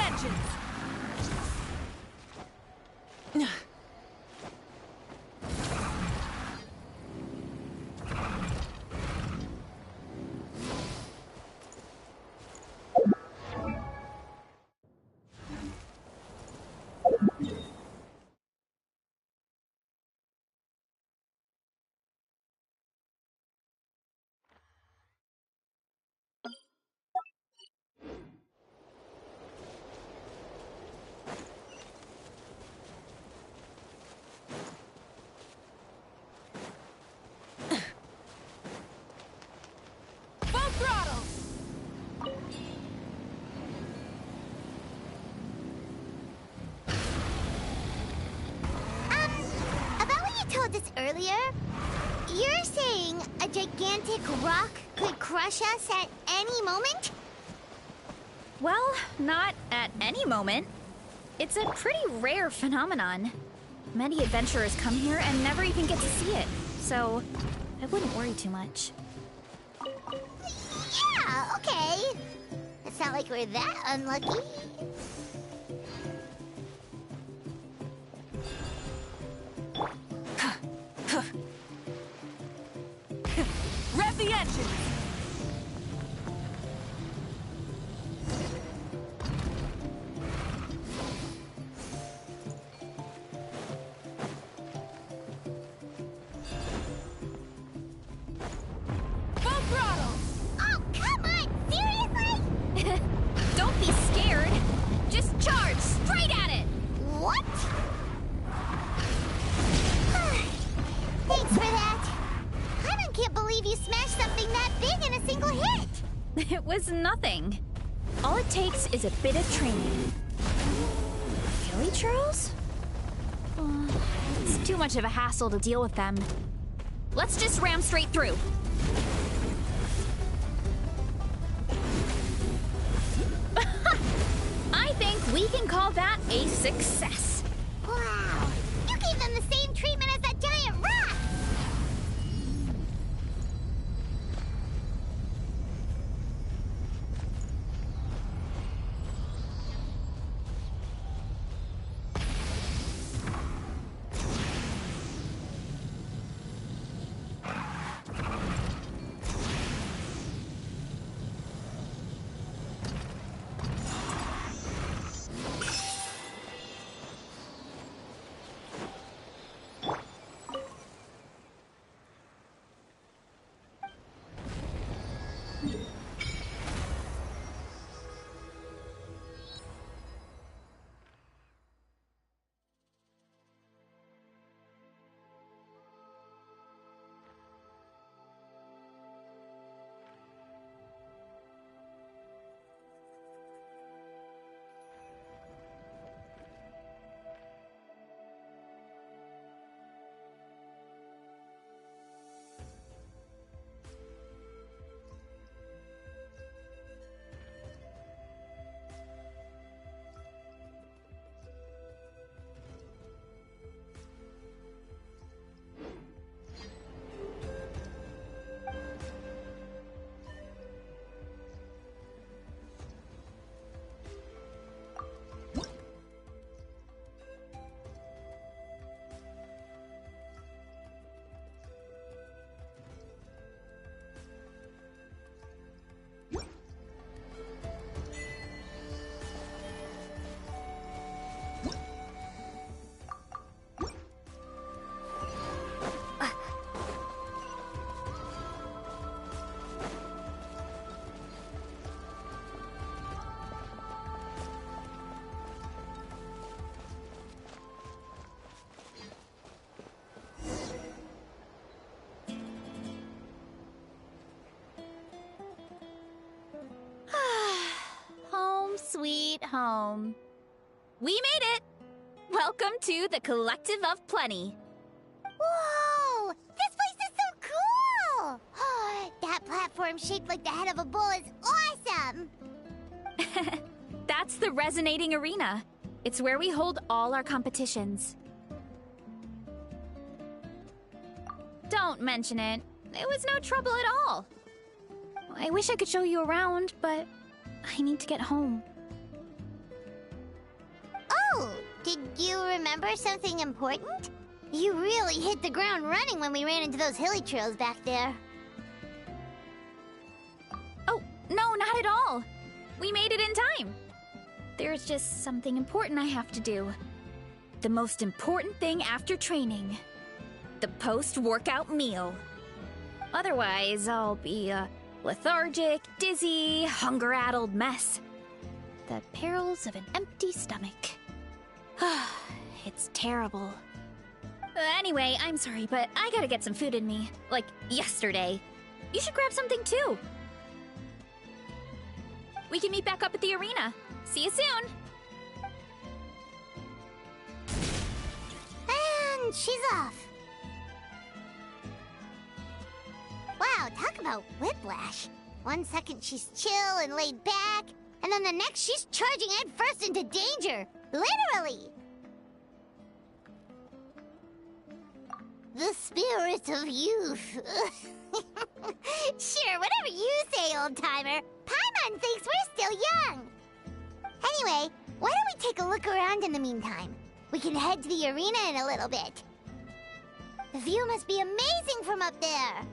engines! Told us earlier, you're saying a gigantic rock could crush us at any moment? Well, not at any moment. It's a pretty rare phenomenon. Many adventurers come here and never even get to see it, so I wouldn't worry too much. Yeah, okay. It's not like we're that unlucky. Rev the engines! Full throttle! Oh, come on! Seriously? Don't be scared. Just charge straight at it. What? Thanks for that. I can't believe you smashed something that big in a single hit. It was nothing. All it takes is a bit of training. Gilly churls? It's too much of a hassle to deal with them. Let's just ram straight through. I think we can call that a success. Wow. You gave them the same treatment as that giant rock. Sweet home. We made it! Welcome to the Collective of Plenty. Whoa! This place is so cool! That platform shaped like the head of a bull is awesome! That's the Resonating Arena. It's where we hold all our competitions. Don't mention it. It was no trouble at all. I wish I could show you around, but I need to get home. Did you remember something important? You really hit the ground running when we ran into those hilly trails back there. Oh, no, not at all. We made it in time. There's just something important I have to do. The most important thing after training. The post-workout meal. Otherwise, I'll be a lethargic, dizzy, hunger-addled mess. The perils of an empty stomach. It's terrible. Anyway, I'm sorry, but I gotta get some food in me. Like, yesterday. You should grab something too. We can meet back up at the arena. See you soon! And she's off. Wow, talk about whiplash. 1 second she's chill and laid back, and then the next she's charging headfirst into danger. Literally! The spirit of youth. Sure, whatever you say, old-timer. Paimon thinks we're still young. Anyway, why don't we take a look around in the meantime? We can head to the arena in a little bit. The view must be amazing from up there.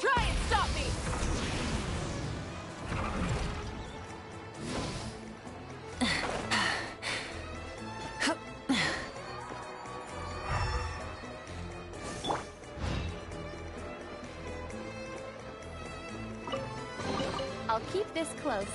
Try and stop me! I'll keep this close.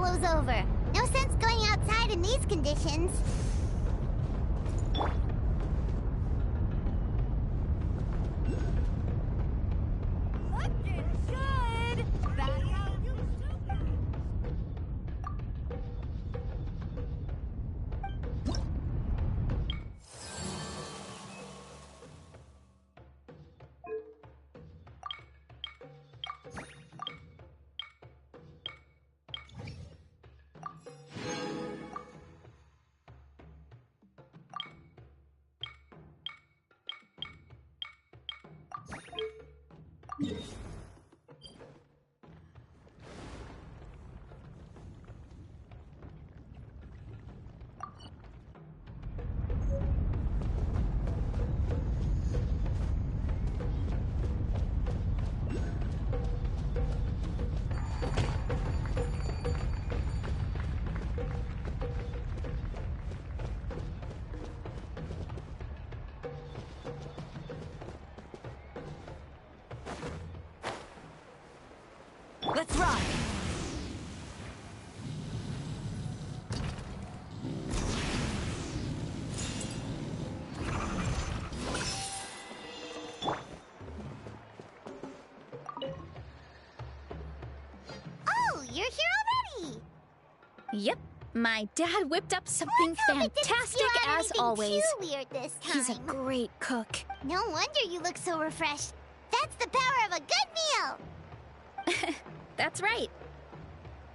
blows over. No sense going outside in these conditions. Looking good. That's how you do it. Let's ride. Oh, you're here already! Yep, my dad whipped up something Let's hope it didn't fantastic spew out as anything always. Too weird this time. He's a great cook. No wonder you look so refreshed. That's the power of a good meal! That's right.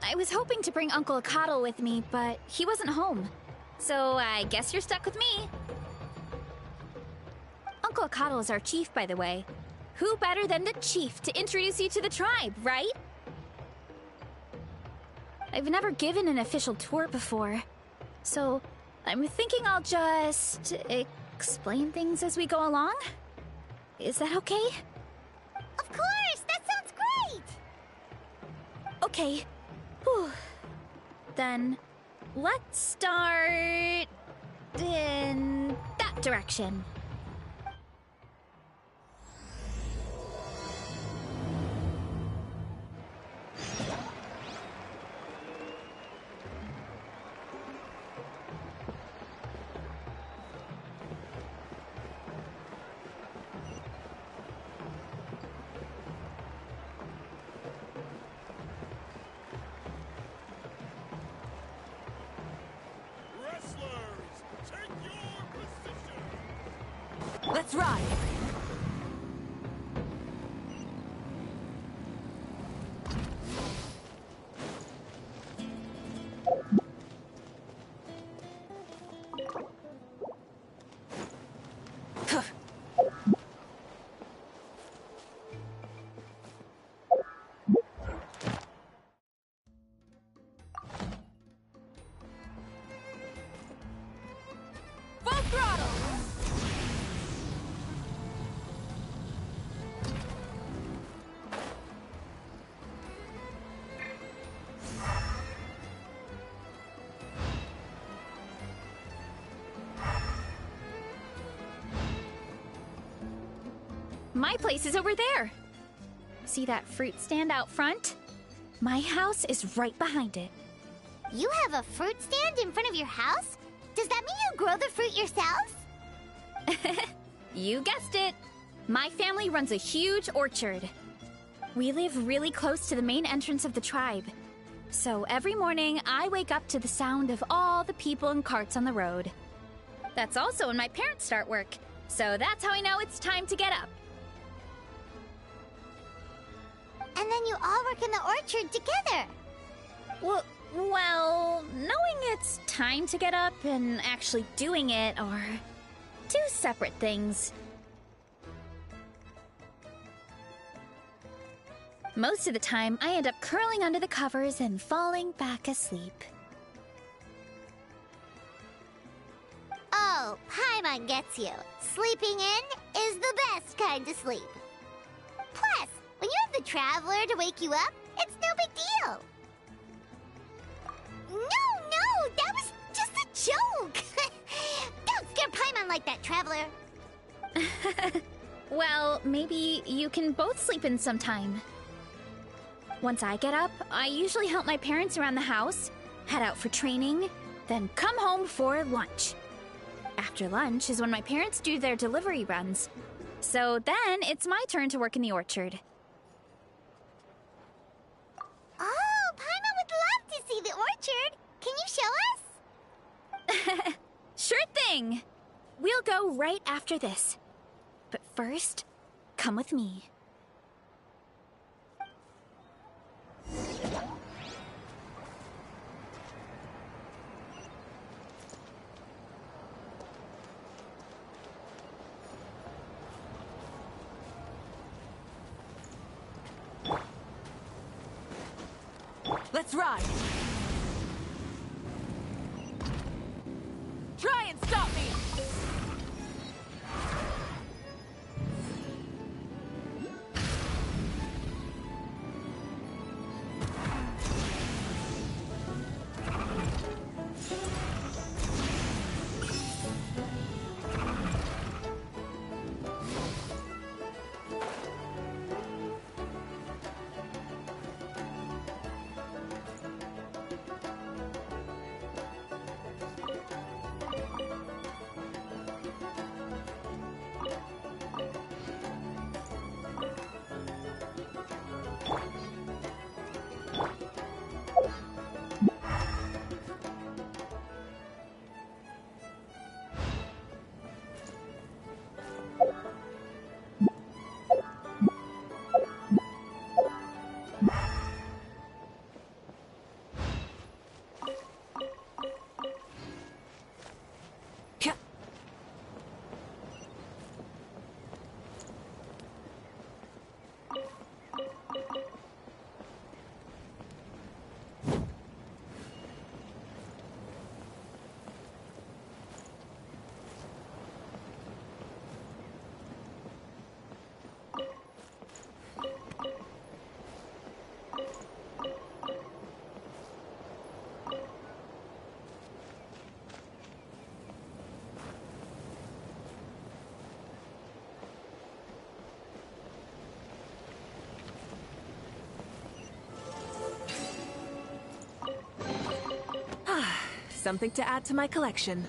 I was hoping to bring Uncle Akatl with me, but he wasn't home. So I guess you're stuck with me. Uncle Akatl is our chief, by the way. Who better than the chief to introduce you to the tribe, right? I've never given an official tour before, so I'm thinking I'll just explain things as we go along. Is that okay? Of course! That sounds great! Okay. Whew. Then let's start in that direction. Wrestlers, take your position! Let's ride. Full throttle. My place is over there. See that fruit stand out front? My house is right behind it. You have a fruit stand in front of your house? Does that mean you grow the fruit yourselves? You guessed it. My family runs a huge orchard. We live really close to the main entrance of the tribe. So every morning, I wake up to the sound of all the people and carts on the road. That's also when my parents start work. So that's how I know it's time to get up. And then you all work in the orchard together. Well, knowing it's time to get up and actually doing it are two separate things. Most of the time, I end up curling under the covers and falling back asleep. Oh, Paimon gets you. Sleeping in is the best kind of sleep. Plus, when you have the Traveler to wake you up, it's no big deal. No, that was just a joke. Don't scare Paimon like that, Traveler. Well, maybe you can both sleep in sometime. Once I get up, I usually help my parents around the house, head out for training, then come home for lunch. After lunch is when my parents do their delivery runs. So then it's my turn to work in the orchard. Oh, Paimon would love to see the orchard. Can you show us? Sure thing! We'll go right after this. But first, come with me. Let's ride! Try and stop me! Something to add to my collection.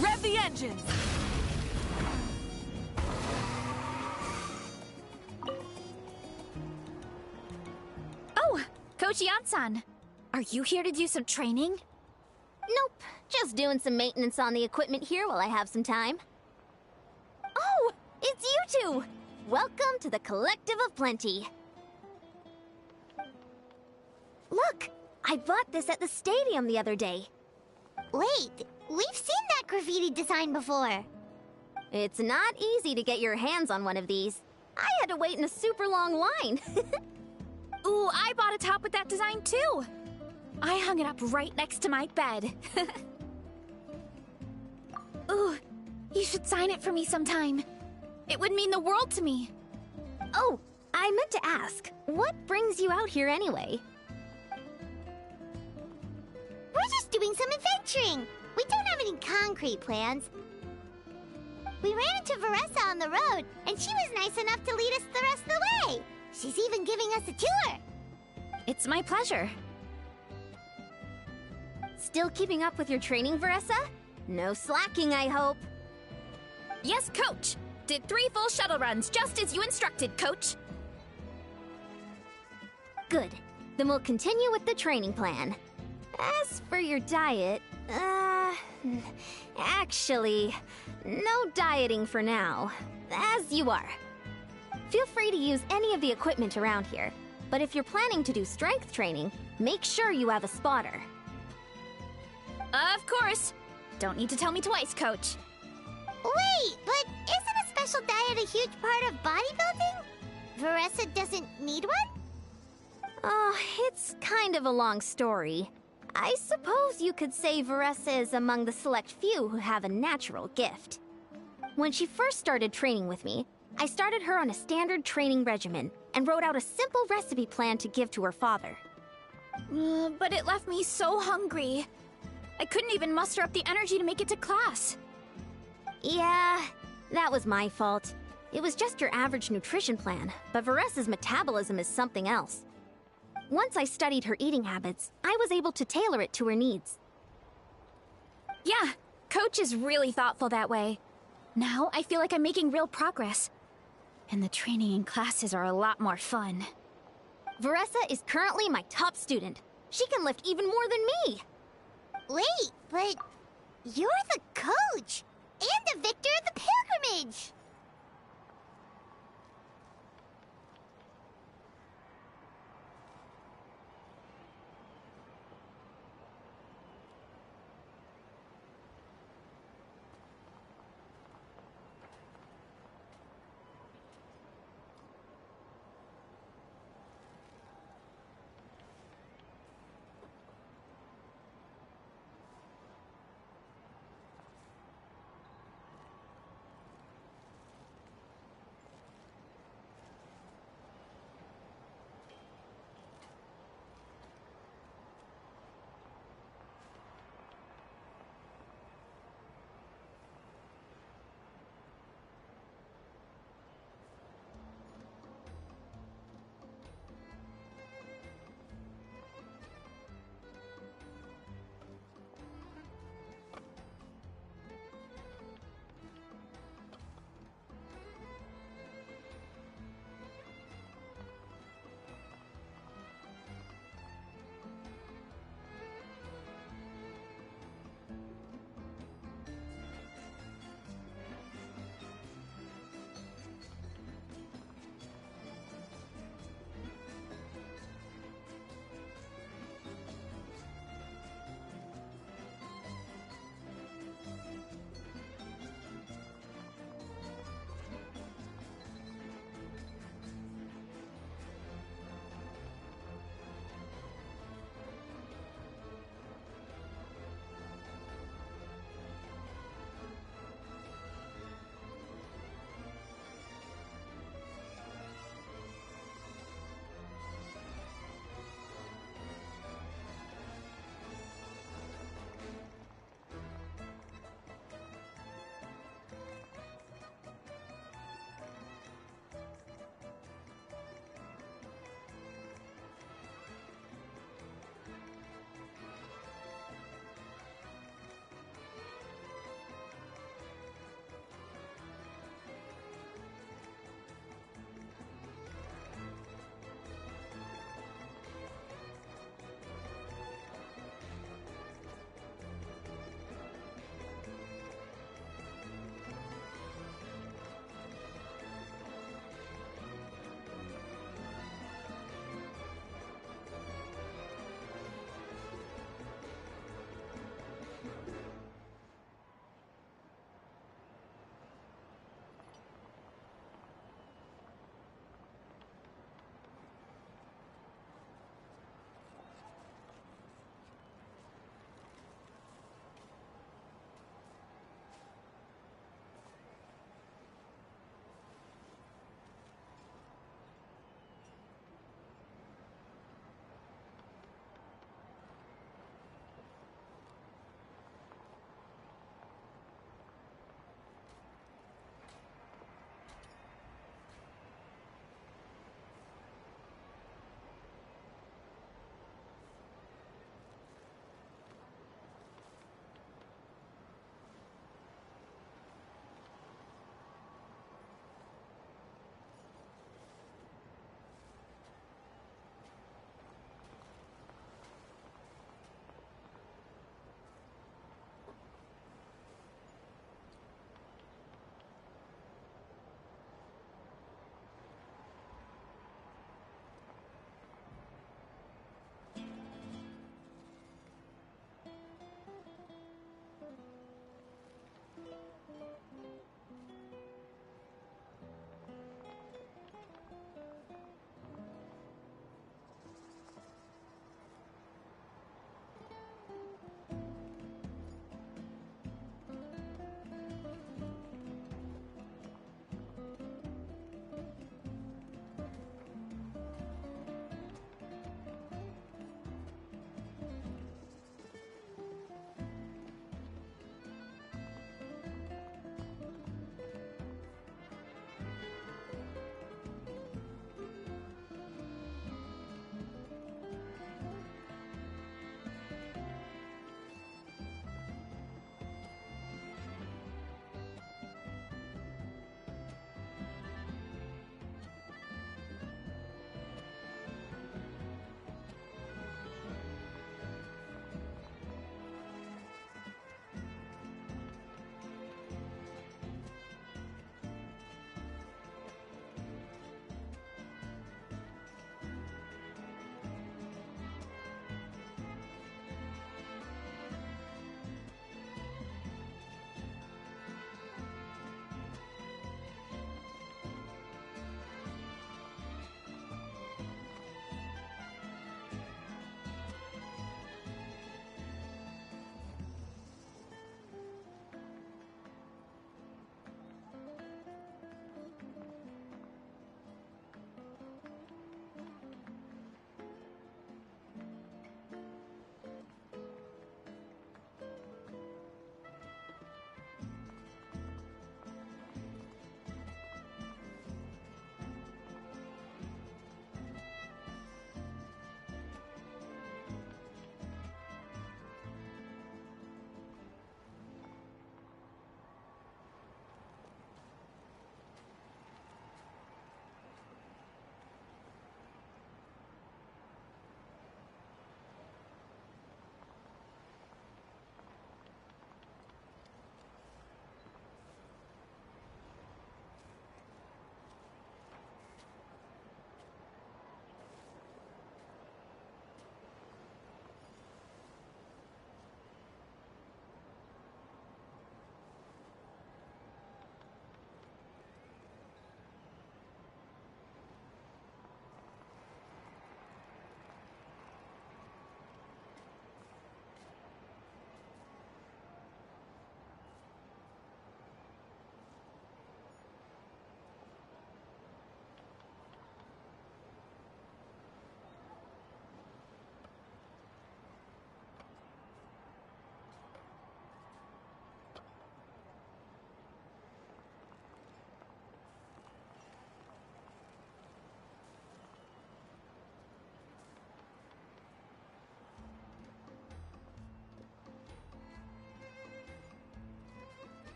Rev the engines! Oh, Coach Yan-san, are you here to do some training? Nope. Just doing some maintenance on the equipment here while I have some time. Oh, it's you two! Welcome to the Collective of Plenty. Look, I bought this at the stadium the other day. Wait, we've seen that graffiti design before. It's not easy to get your hands on one of these. I had to wait in a super long line. Ooh, I bought a top with that design too. I hung it up right next to my bed. Ooh, you should sign it for me sometime. It would mean the world to me. Oh, I meant to ask, what brings you out here anyway? We're just doing some adventuring. We don't have any concrete plans. We ran into Veresa on the road, and she was nice enough to lead us the rest of the way. She's even giving us a tour. It's my pleasure. Still keeping up with your training, Veresa? No slacking, I hope. Yes, Coach. Did 3 full shuttle runs, just as you instructed, Coach. Good. Then we'll continue with the training plan. As for your diet, actually, no dieting for now. As you are. Feel free to use any of the equipment around here, but if you're planning to do strength training, make sure you have a spotter. Of course. Don't need to tell me twice, Coach. Wait, but isn't a special diet a huge part of bodybuilding? Veresa doesn't need one? Oh, it's kind of a long story. I suppose you could say Veresa is among the select few who have a natural gift. When she first started training with me, I started her on a standard training regimen and wrote out a simple recipe plan to give to her father. But it left me so hungry. I couldn't even muster up the energy to make it to class. Yeah, that was my fault. It was just your average nutrition plan, but Veresa's metabolism is something else. Once I studied her eating habits, I was able to tailor it to her needs. Yeah, Coach is really thoughtful that way. Now I feel like I'm making real progress. And the training and classes are a lot more fun. Veresa is currently my top student. She can lift even more than me. Wait, but you're the coach and the victor of the pilgrimage.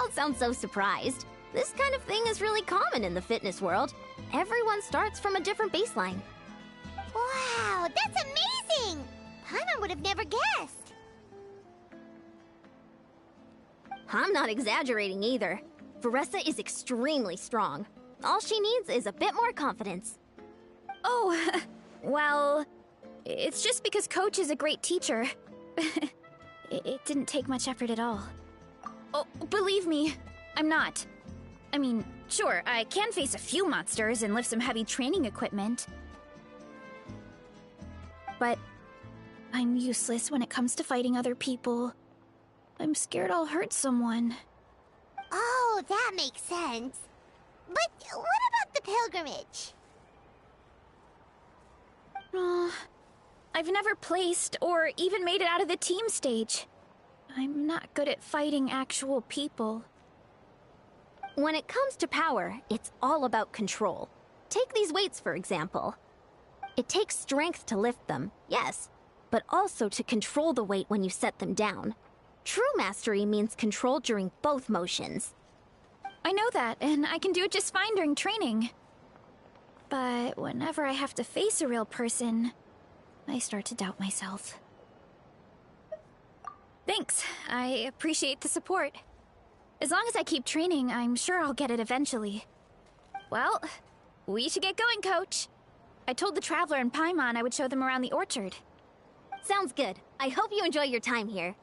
Don't sound so surprised. This kind of thing is really common in the fitness world. Everyone starts from a different baseline. Wow, that's amazing! Paimon would have never guessed. I'm not exaggerating either. Veresa is extremely strong. All she needs is a bit more confidence. Oh, well, it's just because Coach is a great teacher. It didn't take much effort at all. Oh, believe me, I'm not. I mean, sure, I can face a few monsters and lift some heavy training equipment. But I'm useless when it comes to fighting other people. I'm scared I'll hurt someone. Oh, that makes sense. But what about the pilgrimage? I've never placed or even made it out of the team stage. I'm not good at fighting actual people. When it comes to power, it's all about control. Take these weights, for example. It takes strength to lift them, yes, but also to control the weight when you set them down. True mastery means control during both motions. I know that, and I can do it just fine during training. But whenever I have to face a real person, I start to doubt myself. Thanks. I appreciate the support. As long as I keep training, I'm sure I'll get it eventually. Well, we should get going, Coach. I told the Traveler and Paimon I would show them around the orchard. Sounds good. I hope you enjoy your time here.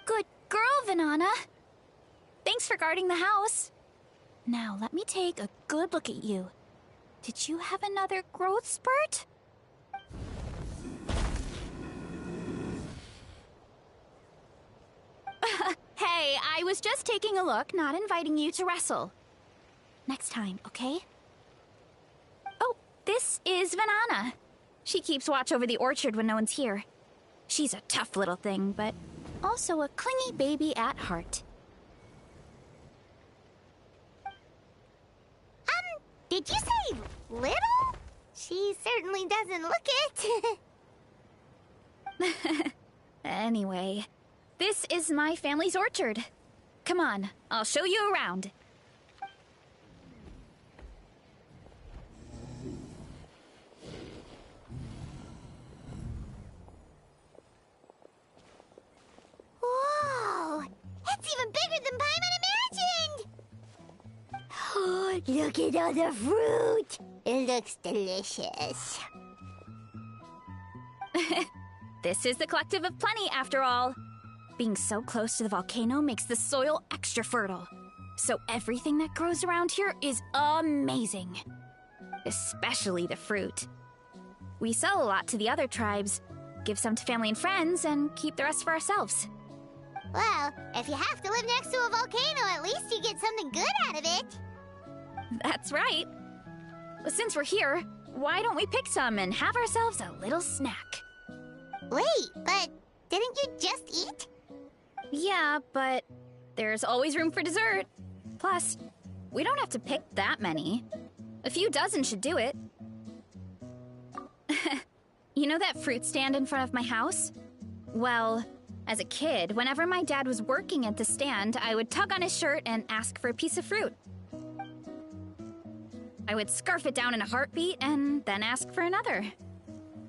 Good girl, Vanana. Thanks for guarding the house. Now, let me take a good look at you. Did you have another growth spurt? Hey, I was just taking a look, not inviting you to wrestle. Next time, okay? Oh, this is Vanana. She keeps watch over the orchard when no one's here. She's a tough little thing, but also a clingy baby at heart. Did you say little? She certainly doesn't look it. Anyway, this is my family's orchard. Come on, I'll show you around. Whoa! It's even bigger than Paimon imagined! Oh, look at all the fruit! It looks delicious. This is the Collective of Plenty, after all. Being so close to the volcano makes the soil extra fertile. So everything that grows around here is amazing. Especially the fruit. We sell a lot to the other tribes, give some to family and friends, and keep the rest for ourselves. Well, if you have to live next to a volcano, at least you get something good out of it. That's right. Well, since we're here, why don't we pick some and have ourselves a little snack? Wait, but didn't you just eat? Yeah, but there's always room for dessert. Plus, we don't have to pick that many. A few dozen should do it. You know that fruit stand in front of my house? Well, as a kid, whenever my dad was working at the stand, I would tug on his shirt and ask for a piece of fruit. I would scarf it down in a heartbeat and then ask for another.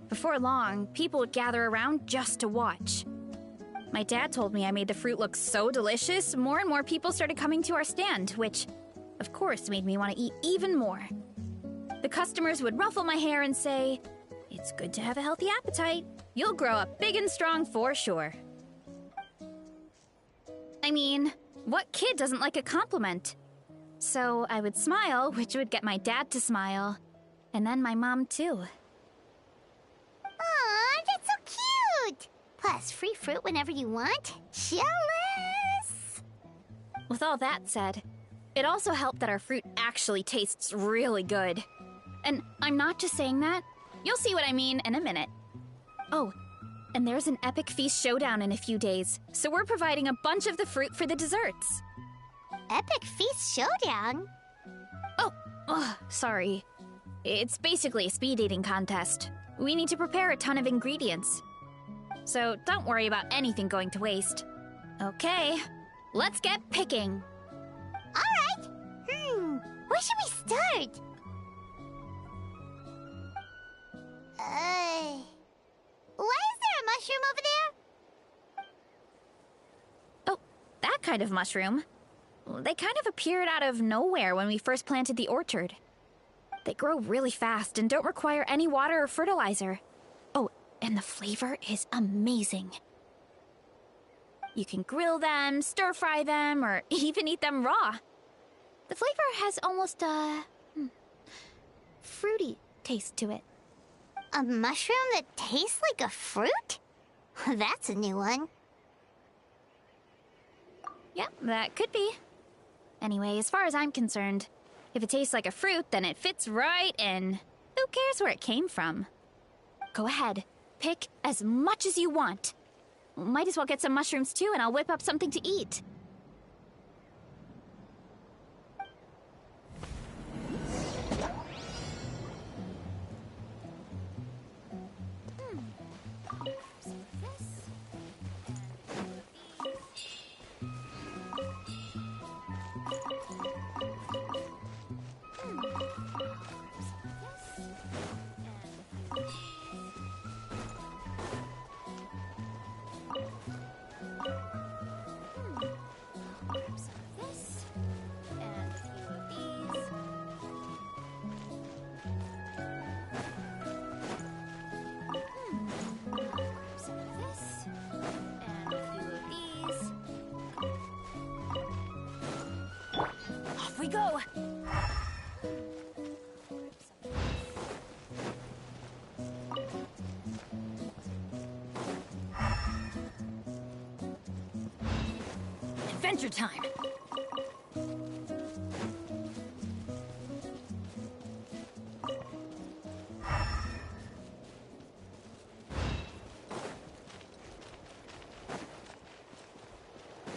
Before long, people would gather around just to watch. My dad told me I made the fruit look so delicious, more and more people started coming to our stand, which, of course, made me want to eat even more. The customers would ruffle my hair and say, "It's good to have a healthy appetite. You'll grow up big and strong for sure." I mean, what kid doesn't like a compliment? So I would smile, which would get my dad to smile. And then my mom, too. Aw, that's so cute! Plus, free fruit whenever you want. Jealous! With all that said, it also helped that our fruit actually tastes really good. And I'm not just saying that. You'll see what I mean in a minute. Oh, and there's an epic feast showdown in a few days, so we're providing a bunch of the fruit for the desserts. Epic Feast Showdown? Oh, sorry. It's basically a speed eating contest. We need to prepare a ton of ingredients. So don't worry about anything going to waste. Okay, let's get picking. Alright! Where should we start? Why is there a mushroom over there? Oh, that kind of mushroom. They kind of appeared out of nowhere when we first planted the orchard. They grow really fast and don't require any water or fertilizer. Oh, and the flavor is amazing. You can grill them, stir-fry them, or even eat them raw. The flavor has almost a fruity taste to it. A mushroom that tastes like a fruit? That's a new one. Yeah, that could be. Anyway, as far as I'm concerned, if it tastes like a fruit, then it fits right in. Who cares where it came from? Go ahead, pick as much as you want. Might as well get some mushrooms too, and I'll whip up something to eat. Off we go! Adventure time!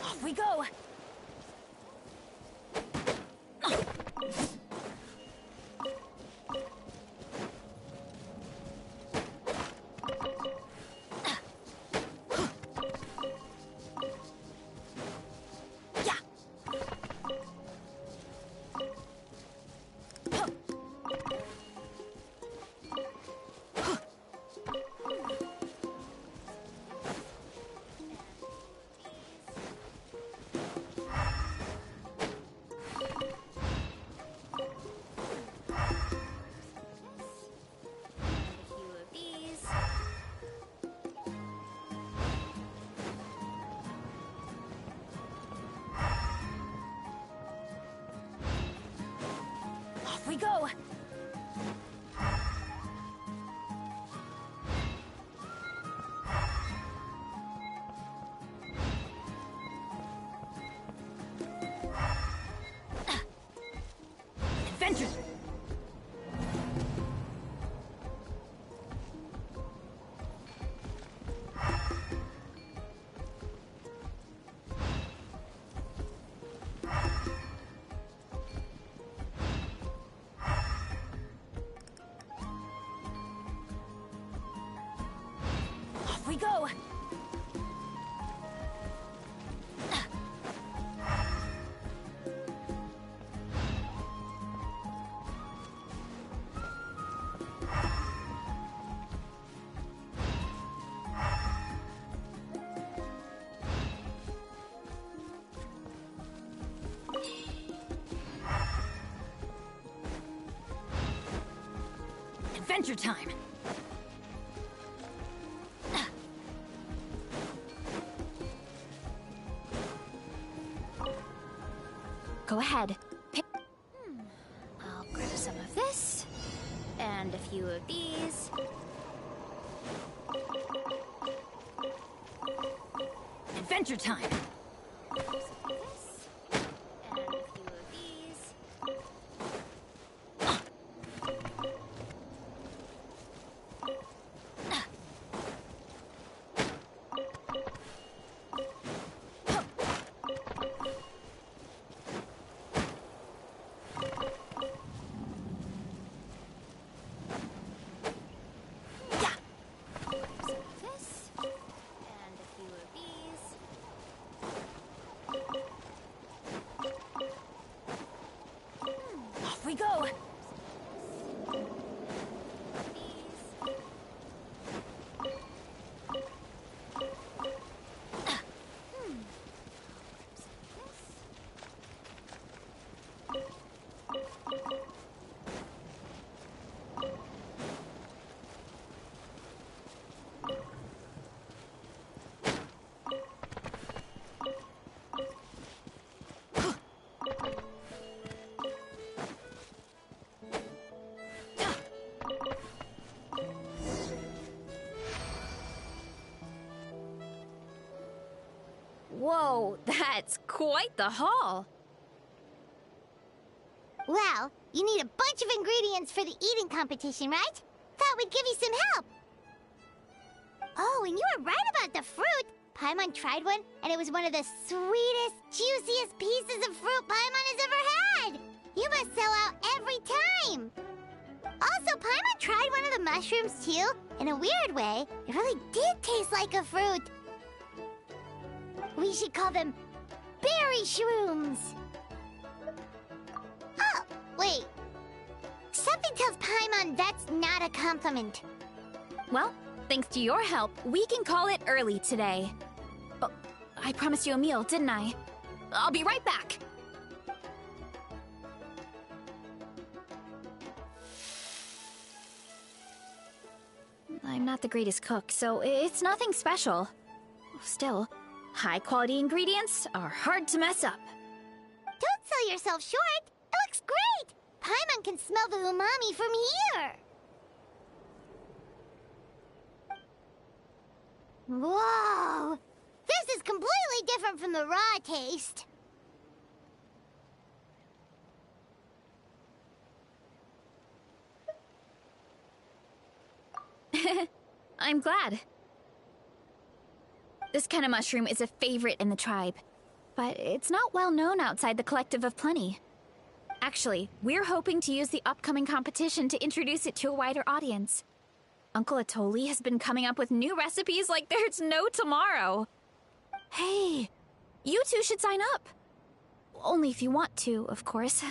Off we go! Off we go! Adventure! Off we go! Adventure time! And a few of these. Adventure time! This, and a few of these. This, and a few of these. Off we go! These. Whoa, that's quite the haul. Well, you need a bunch of ingredients for the eating competition, right? Thought we'd give you some help. Oh, and you were right about the fruit. Paimon tried one, and it was one of the sweetest, juiciest pieces of fruit Paimon has ever had. You must sell out every time. Also, Paimon tried one of the mushrooms, too. In a weird way, it really did taste like a fruit. We should call them berry shrooms. Oh, wait. Something tells Paimon that's not a compliment. Well, thanks to your help, we can call it early today. Oh, I promised you a meal, didn't I? I'll be right back. I'm not the greatest cook, so it's nothing special. Still, high-quality ingredients are hard to mess up. Don't sell yourself short. It looks great. Paimon can smell the umami from here. Whoa! This is completely different from the raw taste. I'm glad. This kind of mushroom is a favorite in the tribe, but it's not well known outside the Collective of Plenty. Actually, we're hoping to use the upcoming competition to introduce it to a wider audience. Uncle Atoli has been coming up with new recipes like there's no tomorrow. Hey, you two should sign up. Only if you want to, of course.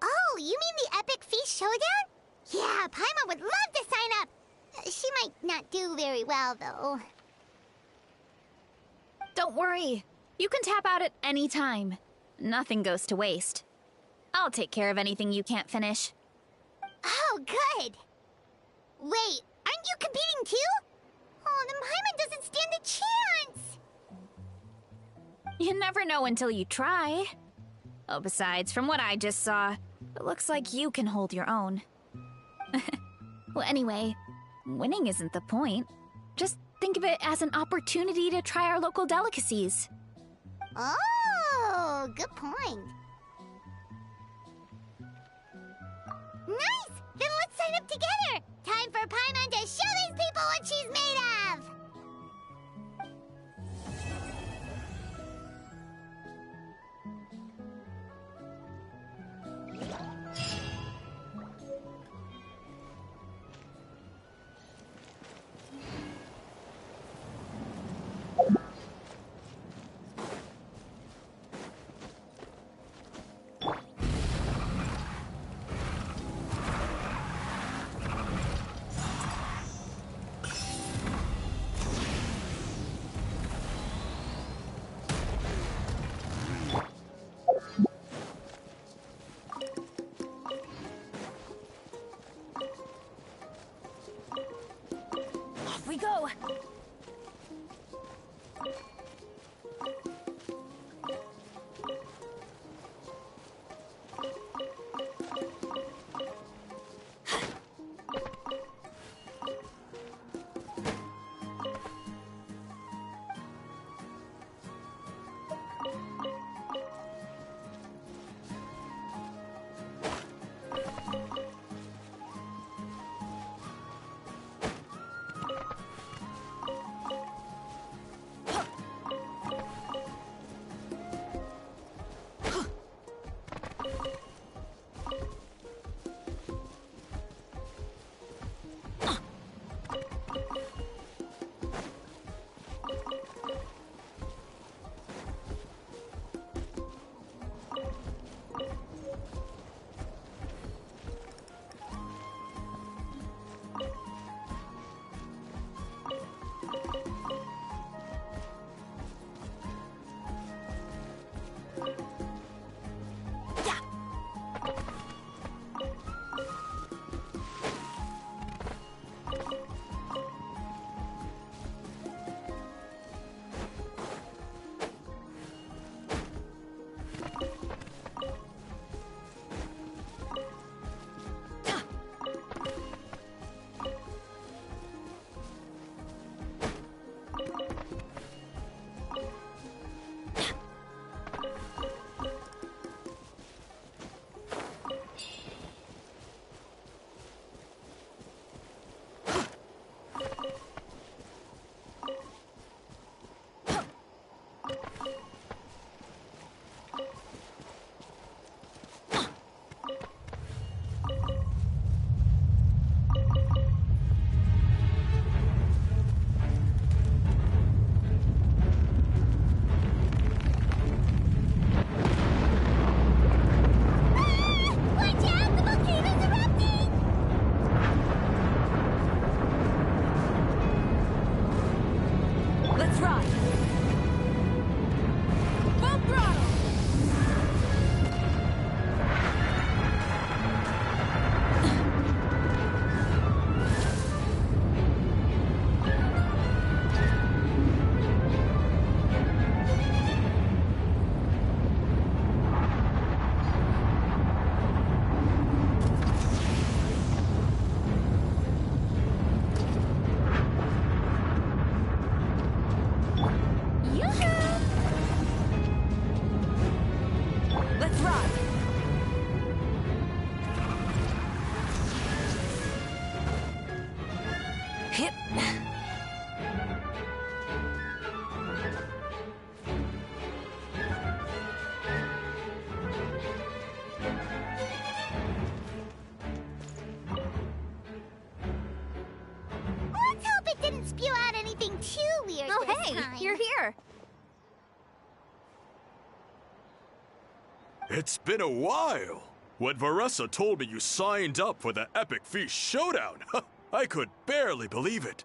Oh, you mean the Epic Feast Showdown? Yeah, Paimon would love to sign up. She might not do very well, though. Don't worry. You can tap out at any time. Nothing goes to waste. I'll take care of anything you can't finish. Oh, good. Wait, aren't you competing too? Oh, then Paimon doesn't stand a chance. You never know until you try. Oh, besides, from what I just saw, it looks like you can hold your own. Well, anyway, winning isn't the point. Just think of it as an opportunity to try our local delicacies. Oh, good point. Nice! Then let's sign up together! Time for Paimon to show these people what she's made of! Off we go! Hip. Let's hope it didn't spew out anything too weird Oh, this hey, time. you're here. It's been a while. When Veressa told me you signed up for the Epic Feast Showdown, I could barely believe it.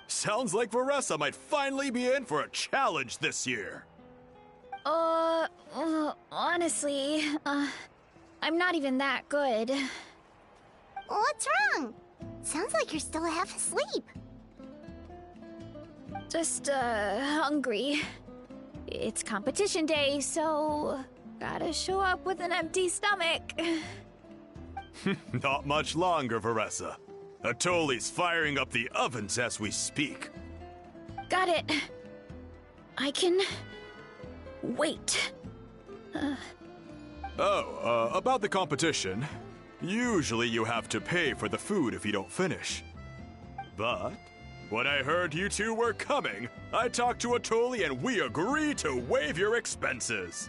Sounds like Veressa might finally be in for a challenge this year. Honestly, I'm not even that good. What's wrong? Sounds like you're still half asleep. Just, hungry. It's competition day, so gotta show up with an empty stomach. Not much longer, Veressa. Atoli's firing up the ovens as we speak. Got it. I can wait. About the competition. Usually you have to pay for the food if you don't finish. But when I heard you two were coming, I talked to Atoli and we agreed to waive your expenses.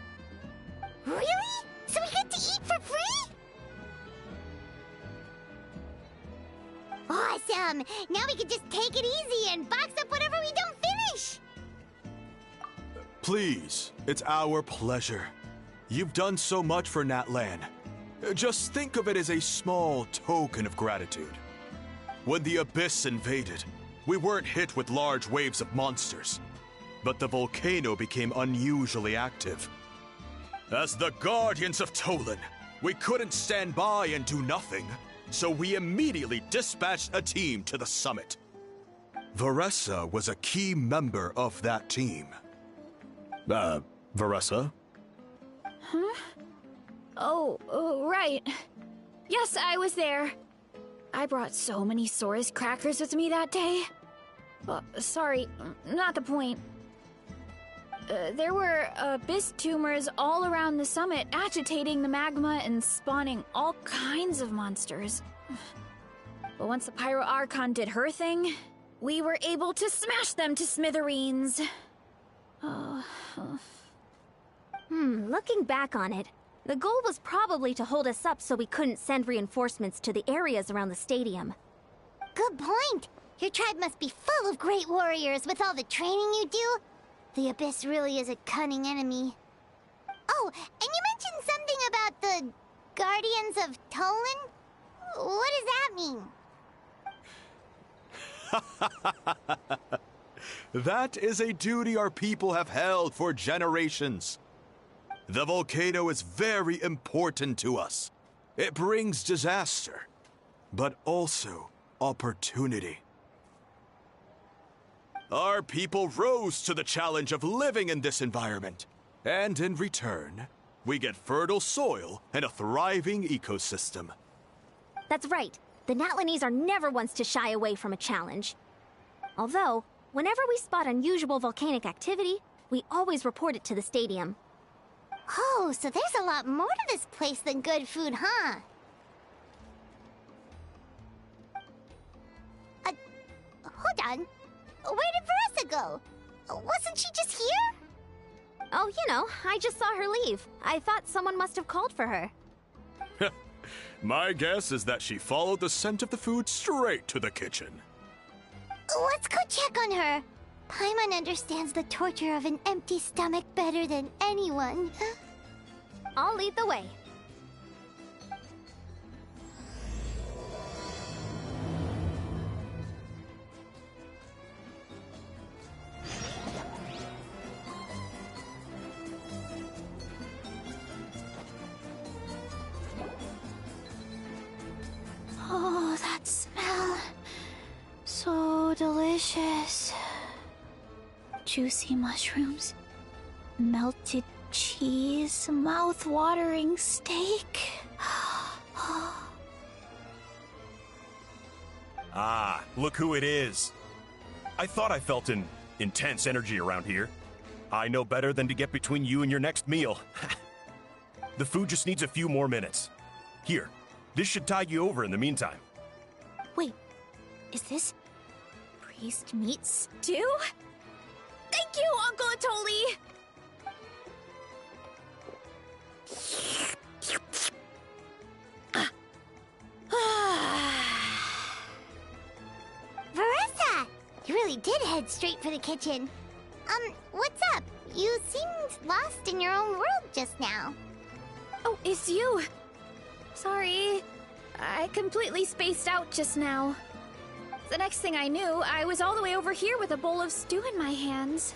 Really? So we get to eat for free? Awesome! Now we can just take it easy and box up whatever we don't finish! Please, it's our pleasure. You've done so much for Natlan. Just think of it as a small token of gratitude. When the Abyss invaded, we weren't hit with large waves of monsters, but the volcano became unusually active. As the Guardians of Tolan, we couldn't stand by and do nothing, so we immediately dispatched a team to the summit. Veressa was a key member of that team. Veressa? Oh, right. Yes, I was there. I brought so many Saurus crackers with me that day. Sorry, not the point. There were abyss tumors all around the summit, agitating the magma and spawning all kinds of monsters. But once the Pyro Archon did her thing, we were able to smash them to smithereens. Looking back on it, the goal was probably to hold us up so we couldn't send reinforcements to the areas around the stadium. Good point! Your tribe must be full of great warriors with all the training you do. The Abyss really is a cunning enemy. Oh, and you mentioned something about the Guardians of Tolan? What does that mean? That is a duty our people have held for generations. The volcano is very important to us. It brings disaster, but also opportunity. Our people rose to the challenge of living in this environment, and in return, we get fertile soil and a thriving ecosystem. That's right. The Natlanese are never ones to shy away from a challenge. Although, whenever we spot unusual volcanic activity, we always report it to the stadium. Oh, so there's a lot more to this place than good food, huh? Hold on. Where did Veressa go? Wasn't she just here? Oh, I just saw her leave. I thought someone must have called for her. My guess is that she followed the scent of the food straight to the kitchen. Let's go check on her. Paimon understands the torture of an empty stomach better than anyone. I'll lead the way. Oh, that smell. So delicious. Juicy mushrooms, melted cheese, mouth-watering steak. Ah, look who it is. I thought I felt an intense energy around here. I know better than to get between you and your next meal. The food just needs a few more minutes. Here, this should tide you over in the meantime. Wait, is this Faced meat stew? Thank you, Uncle Atoli! Versa! You really did head straight for the kitchen. What's up? You seemed lost in your own world just now. Oh, it's you. Sorry. I completely spaced out just now. The next thing I knew, I was all the way over here with a bowl of stew in my hands.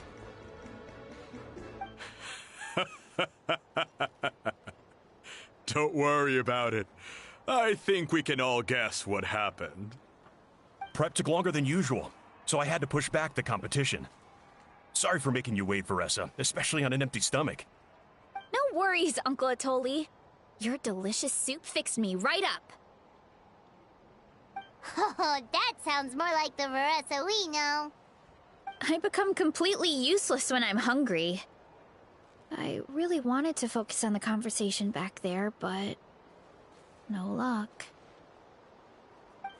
Don't worry about it. I think we can all guess what happened. Prep took longer than usual, so I had to push back the competition. Sorry for making you wait, Veressa, especially on an empty stomach. No worries, Uncle Atoli. Your delicious soup fixed me right up. Oh, that sounds more like the Versa we know. I become completely useless when I'm hungry. I really wanted to focus on the conversation back there, but no luck.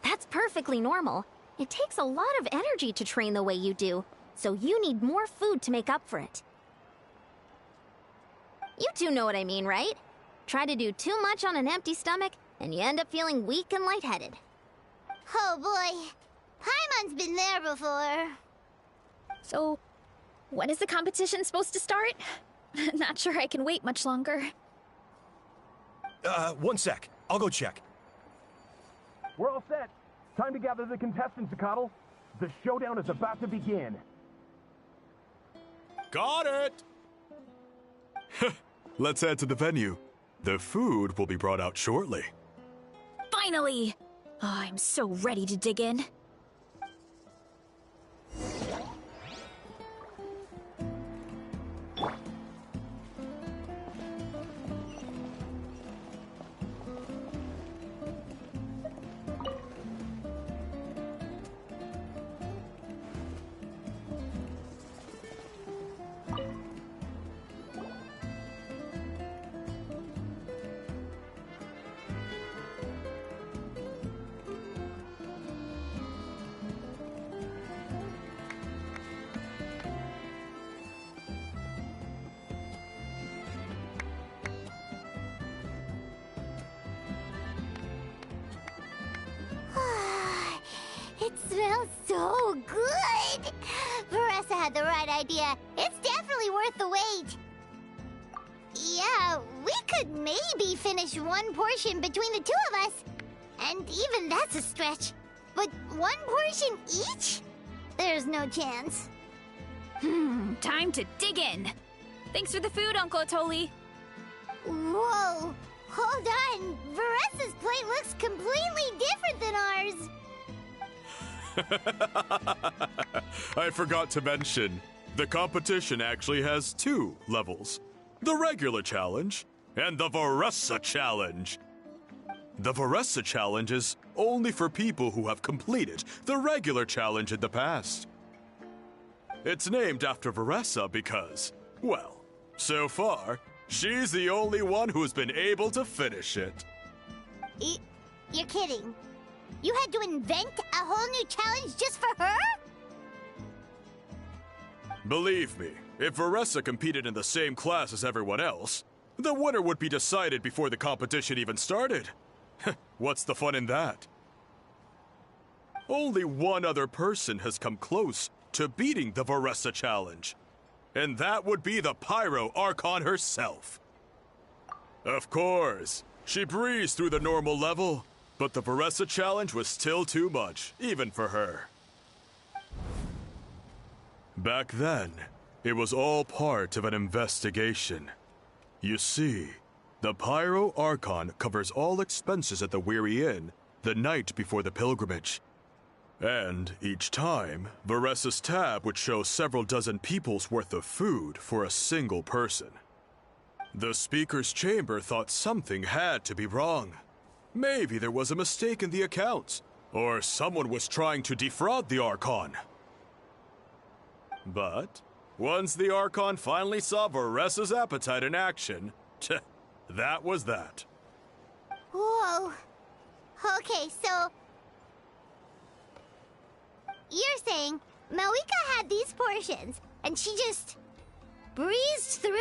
That's perfectly normal. It takes a lot of energy to train the way you do, so you need more food to make up for it. You two know what I mean, right? Try to do too much on an empty stomach, and you end up feeling weak and lightheaded. Oh boy, Paimon's been there before. So, when is the competition supposed to start? Not sure I can wait much longer. 1 sec. I'll go check. We're all set. Time to gather the contestants, Zakatl. The showdown is about to begin. Got it! Let's head to the venue. The food will be brought out shortly. Finally! Oh, I'm so ready to dig in. It smells so good! Veressa had the right idea. It's definitely worth the wait. Yeah, we could maybe finish one portion between the two of us. And even that's a stretch. But one portion each? There's no chance. Time to dig in. Thanks for the food, Uncle Atoli. Whoa! Hold on! Veressa's plate looks completely different than ours! I forgot to mention, the competition actually has 2 levels. The regular challenge and the Veressa challenge. The Veressa challenge is only for people who have completed the regular challenge in the past. It's named after Veressa because, well, so far, she's the only one who's been able to finish it. You're kidding. You had to invent a whole new challenge just for her? Believe me, if Veressa competed in the same class as everyone else, the winner would be decided before the competition even started. What's the fun in that? Only one other person has come close to beating the Veressa challenge, and that would be the Pyro Archon herself. Of course, she breezed through the normal level, but the Veressa challenge was still too much, even for her. Back then, it was all part of an investigation. You see, the Pyro Archon covers all expenses at the Weary Inn the night before the pilgrimage. And each time, Veressa's tab would show several dozen people's worth of food for a single person. The Speaker's Chamber thought something had to be wrong. Maybe there was a mistake in the accounts, or someone was trying to defraud the Archon. But once the Archon finally saw Veressa's appetite in action, that was that. Whoa. Okay, so... You're saying Moika had these portions, and she just breezed through?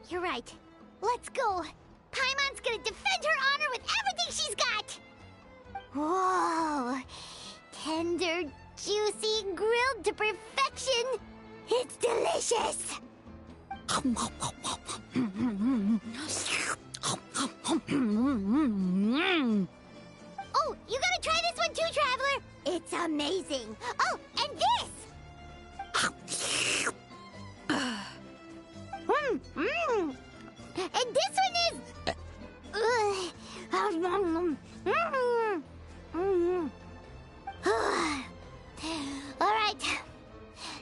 You're right. Let's go. Paimon's gonna defend her honor with everything she's got! Whoa! Tender, juicy, grilled to perfection! It's delicious! Oh, you gotta try this one too, Traveler! It's amazing! Oh, and this! And this one is... Alright.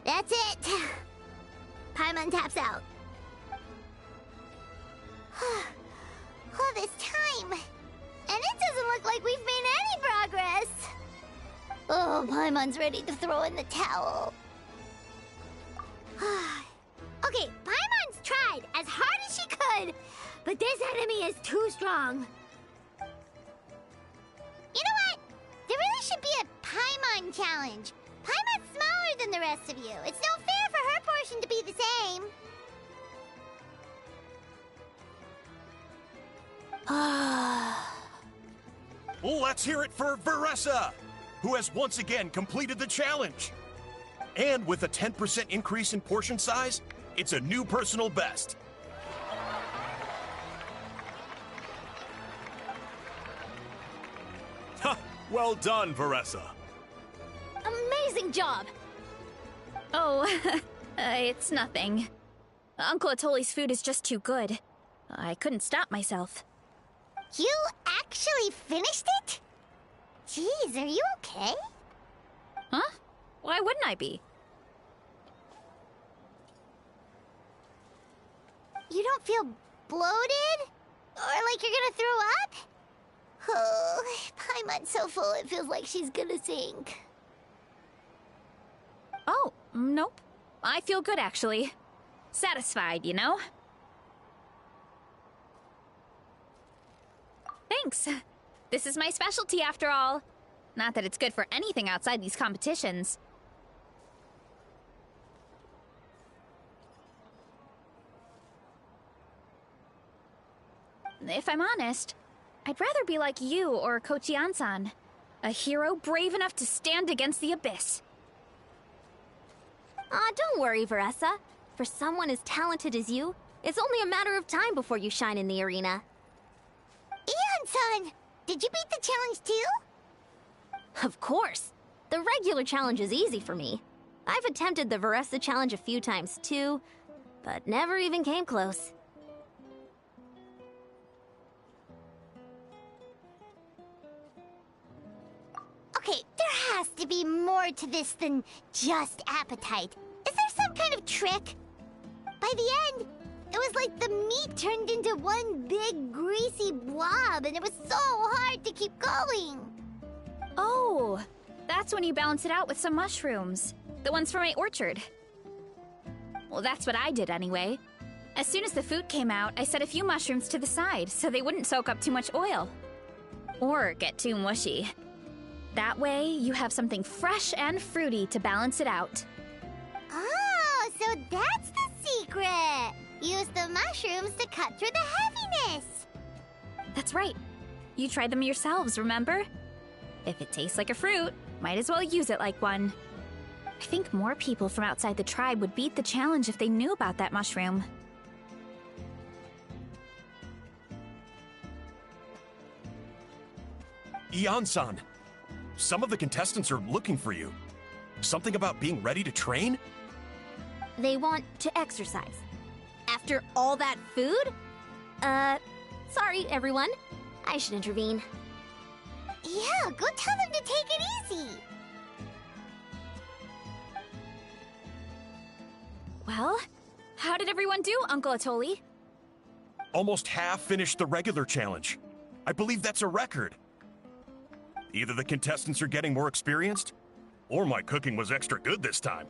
That's it. Paimon taps out. All this time. And it doesn't look like we've made any progress. Oh, Paimon's ready to throw in the towel. Okay, Paimon's tried as hard as she could, but this enemy is too strong. You know what? There really should be a Paimon challenge. Paimon's smaller than the rest of you. It's no fair for her portion to be the same. Let's hear it for Versia, who has once again completed the challenge. And with a 10% increase in portion size, it's a new personal best. Ha! Well done, Versia. Amazing job! Oh, it's nothing. Uncle Atoli's food is just too good. I couldn't stop myself. You actually finished it? Jeez, are you okay? Huh? Why wouldn't I be? You don't feel bloated? Or like you're gonna throw up? Oh, Paimon's so full it feels like she's gonna sink. Oh, nope. I feel good, actually. Satisfied, you know? Thanks. This is my specialty, after all. Not that it's good for anything outside these competitions. If I'm honest, I'd rather be like you or Kochi-an-san. A hero brave enough to stand against the abyss. Aw, don't worry, Versia. For someone as talented as you, it's only a matter of time before you shine in the arena. Ian-san, did you beat the challenge too? Of course. The regular challenge is easy for me. I've attempted the Versia challenge a few times too, but never even came close. Okay, there has to be more to this than just appetite. Is there some kind of trick? By the end, it was like the meat turned into one big greasy blob and it was so hard to keep going. Oh, that's when you balance it out with some mushrooms. The ones from my orchard. Well, that's what I did anyway. As soon as the food came out, I set a few mushrooms to the side so they wouldn't soak up too much oil. Or get too mushy. That way, you have something fresh and fruity to balance it out. Oh, so that's the secret. Use the mushrooms to cut through the heaviness. That's right. You tried them yourselves, remember? If it tastes like a fruit, might as well use it like one. I think more people from outside the tribe would beat the challenge if they knew about that mushroom. Ian-san, some of the contestants are looking for you. Something about being ready to train? They want to exercise. After all that food? Sorry, everyone. I should intervene. Yeah, go tell them to take it easy. Well, how did everyone do, Uncle Atoli? Almost half finished the regular challenge. I believe that's a record. Either the contestants are getting more experienced, or my cooking was extra good this time.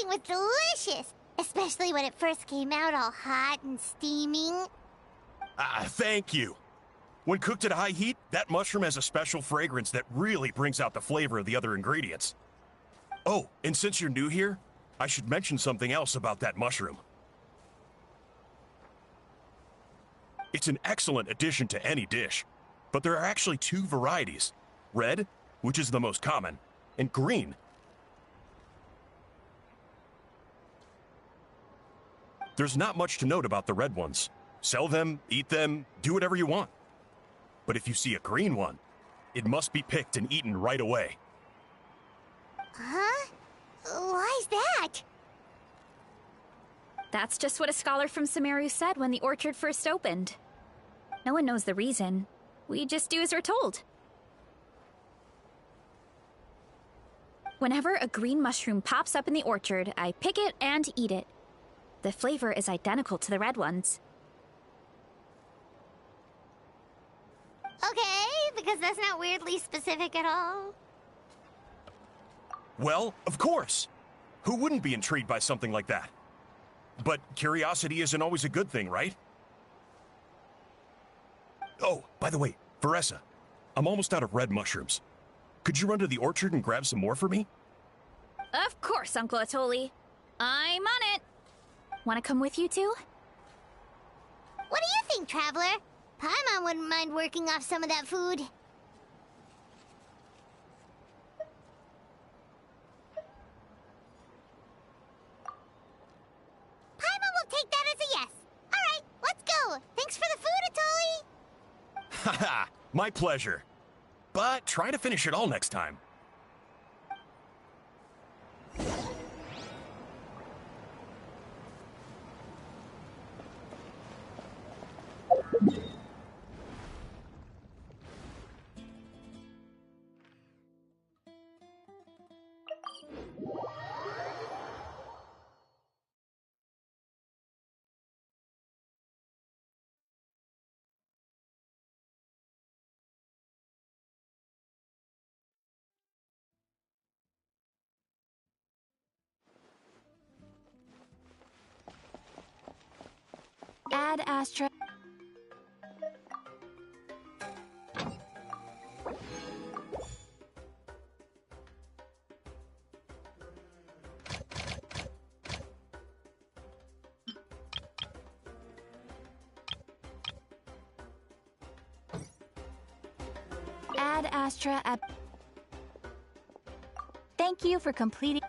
everything was delicious, especially when it first came out all hot and steaming. Thank you. When cooked at high heat, that mushroom has a special fragrance that really brings out the flavor of the other ingredients. Oh, and since you're new here, I should mention something else about that mushroom. It's an excellent addition to any dish, but there are actually two varieties. Red, which is the most common, and green. There's not much to note about the red ones. Sell them, eat them, do whatever you want. But if you see a green one, it must be picked and eaten right away. Huh? Why's that? That's just what a scholar from Sumeru said when the orchard first opened. No one knows the reason. We just do as we're told. Whenever a green mushroom pops up in the orchard, I pick it and eat it. The flavor is identical to the red ones. Okay, because that's not weirdly specific at all. Well, of course. Who wouldn't be intrigued by something like that? But curiosity isn't always a good thing, right? Oh, by the way, Veressa, I'm almost out of red mushrooms. Could you run to the orchard and grab some more for me? Of course, Uncle Atoli. I'm on it. Want to come with you two? What do you think, Traveler? Paimon wouldn't mind working off some of that food. Paimon will take that as a yes. All right, let's go. Thanks for the food, Atoli. Haha, my pleasure. But try to finish it all next time. Ad Astra. Ad Astra. Thank you for completing.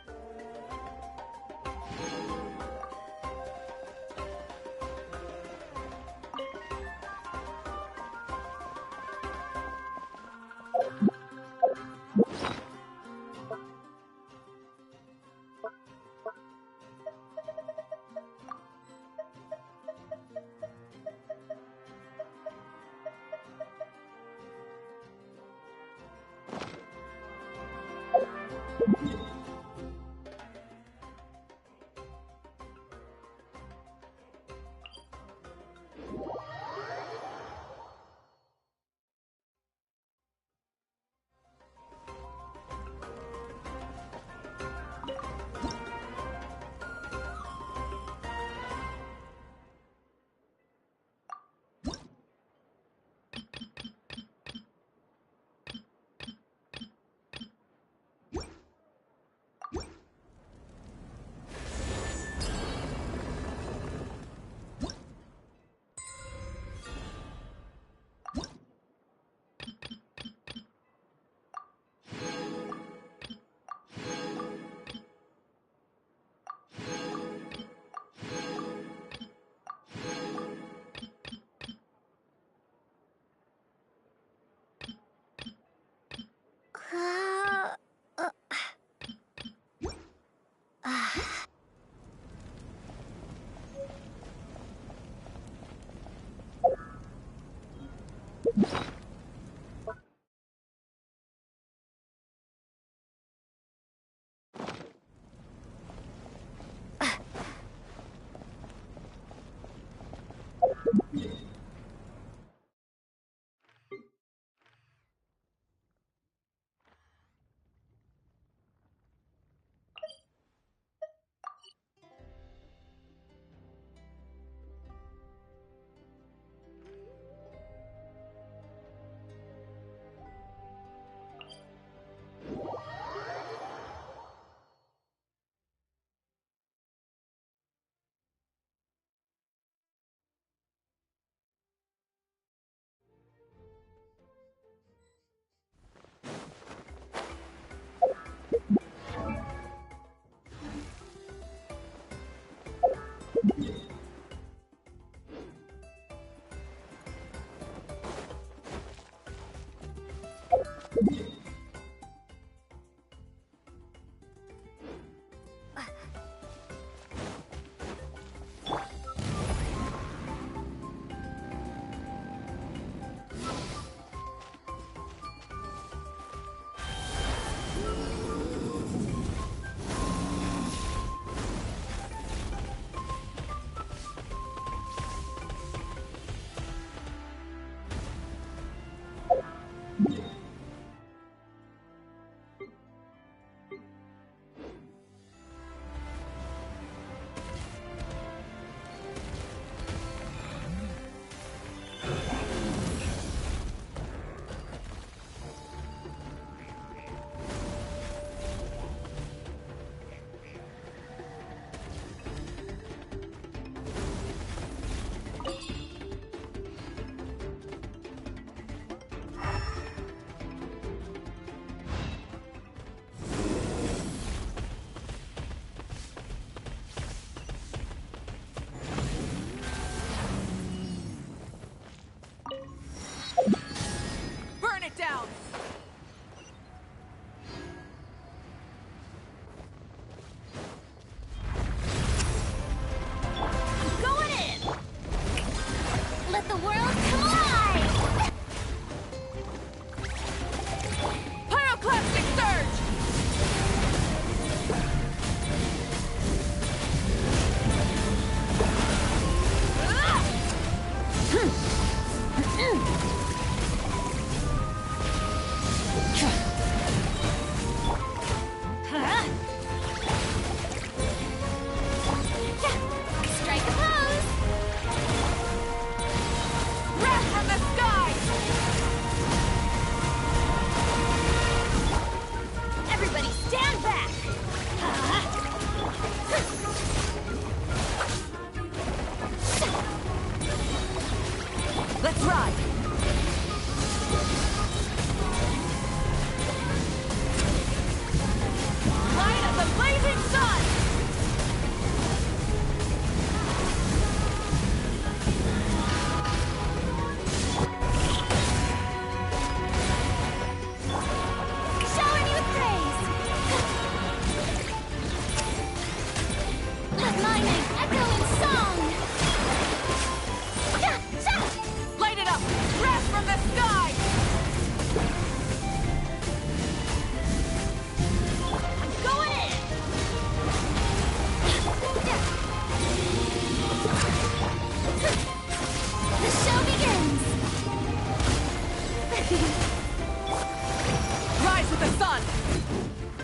rise with the sun!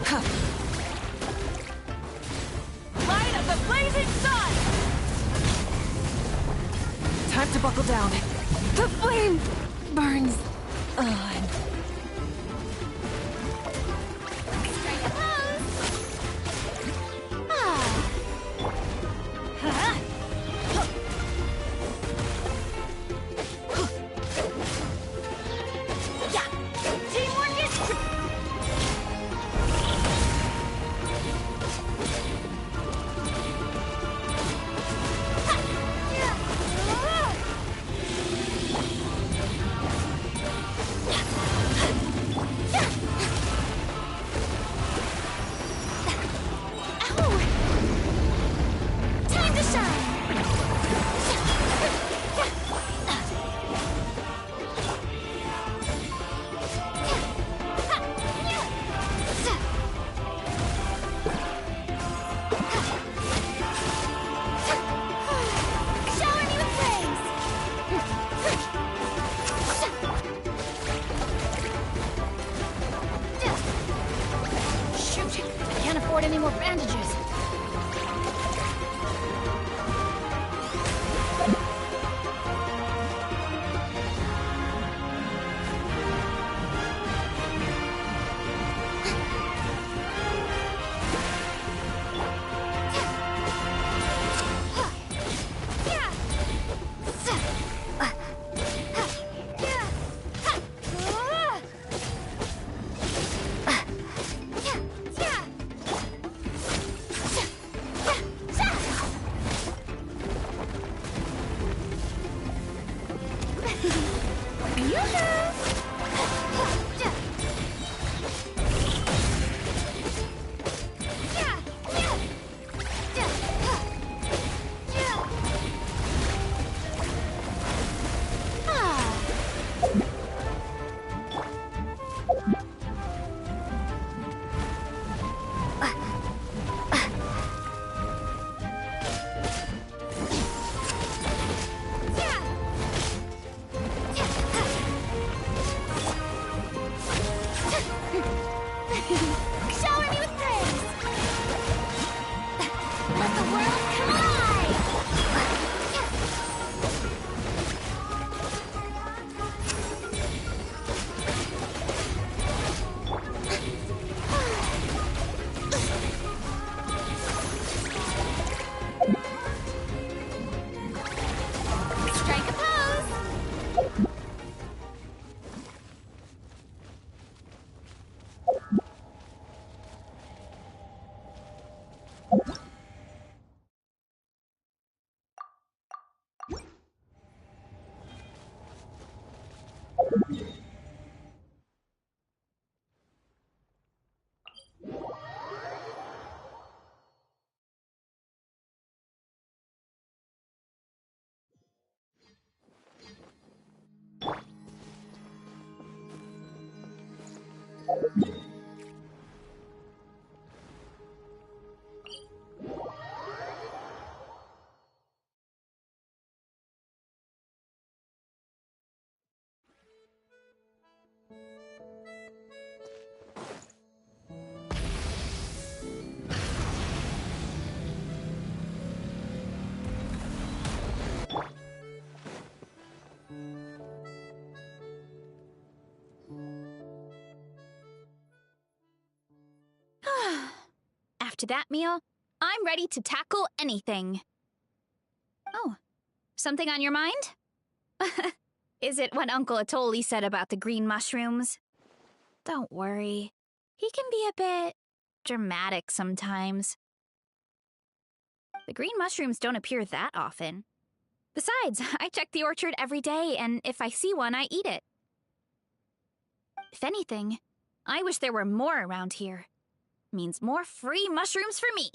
Huh. Light of the blazing sun! Time to buckle down. The flame burns on. Strike a pose. Teamwork is Time to shine. Shower me with praise. Shoot! I can't afford any more bandages. Shower me with praise. Let the world collide. Strike a pose. After that meal, I'm ready to tackle anything. Oh, something on your mind? Is it what Uncle Atoli said about the green mushrooms? Don't worry. He can be a bit dramatic sometimes. The green mushrooms don't appear that often. Besides, I check the orchard every day, and if I see one, I eat it. If anything, I wish there were more around here. Means more free mushrooms for me.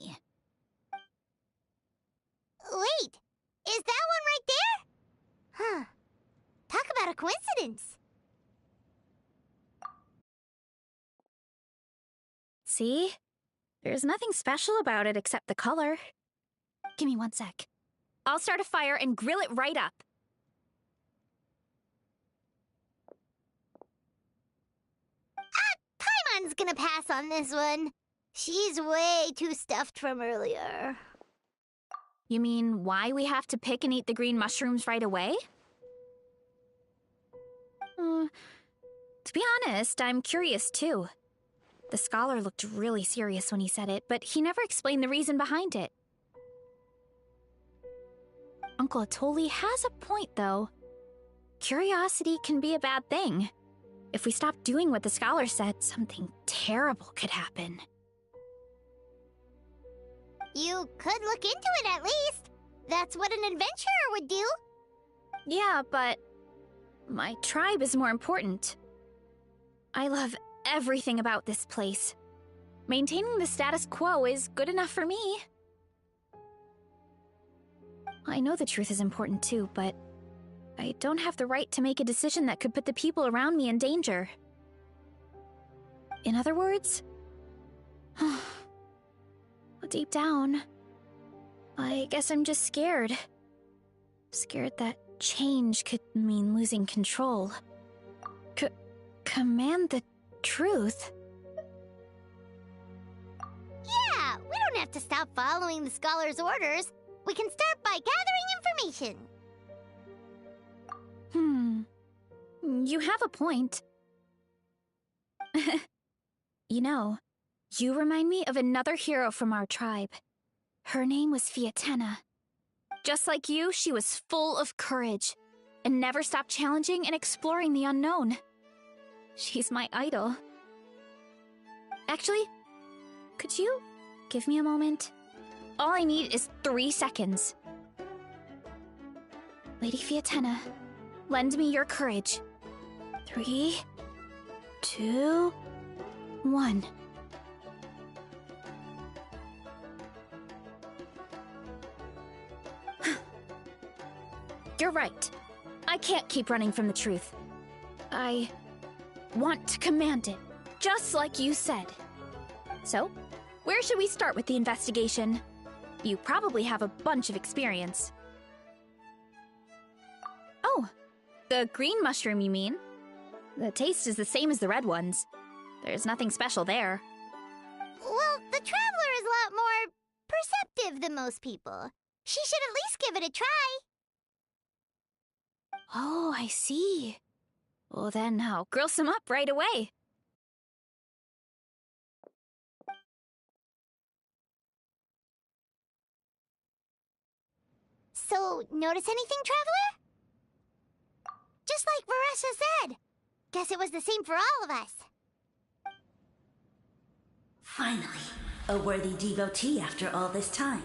Wait, is that one right there? Huh. Talk about a coincidence. See? There's nothing special about it except the color. Give me 1 sec. I'll start a fire and grill it right up. Paimon gonna pass on this one. She's way too stuffed from earlier. You mean why we have to pick and eat the green mushrooms right away? To be honest, I'm curious too. The scholar looked really serious when he said it, but he never explained the reason behind it. Uncle Atoli has a point, though. Curiosity can be a bad thing. If we stop doing what the scholar said, something terrible could happen. You could look into it at least. That's what an adventurer would do. Yeah, but my tribe is more important. I love everything about this place. Maintaining the status quo is good enough for me. I know the truth is important too, but I don't have the right to make a decision that could put the people around me in danger. In other words, deep down, I guess I'm just scared. Scared that change could mean losing control. Command the truth? Yeah, we don't have to stop following the scholar's orders. We can start by gathering information. You have a point. You know, you remind me of another hero from our tribe. Her name was Fiatena. Just like you, she was full of courage and never stopped challenging and exploring the unknown. She's my idol. Actually, could you give me a moment? All I need is 3 seconds. Lady Fiatena, lend me your courage. 3, 2, 1. You're right. I can't keep running from the truth. I want to command it, just like you said. So, where should we start with the investigation? You probably have a bunch of experience. Oh, the green mushroom, you mean? The taste is the same as the red ones. There's nothing special there. Well, the Traveler is a lot more perceptive than most people. She should at least give it a try. Oh, I see. Well, then I'll grill some up right away. So, notice anything, Traveler? Just like Versia said. Guess it was the same for all of us. Finally, a worthy devotee after all this time.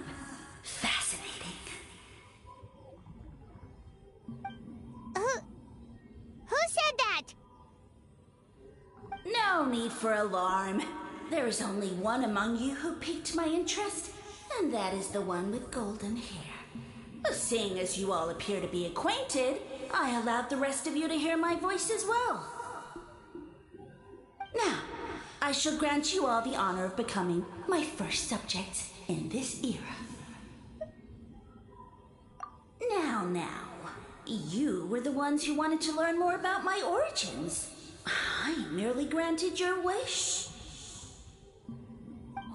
Fascinating. Who said that? No need for alarm. There is only one among you who piqued my interest, and that is the one with golden hair. Seeing as you all appear to be acquainted, I allowed the rest of you to hear my voice as well. Now, I shall grant you all the honor of becoming my first subjects in this era. Now, you were the ones who wanted to learn more about my origins. I merely granted your wish.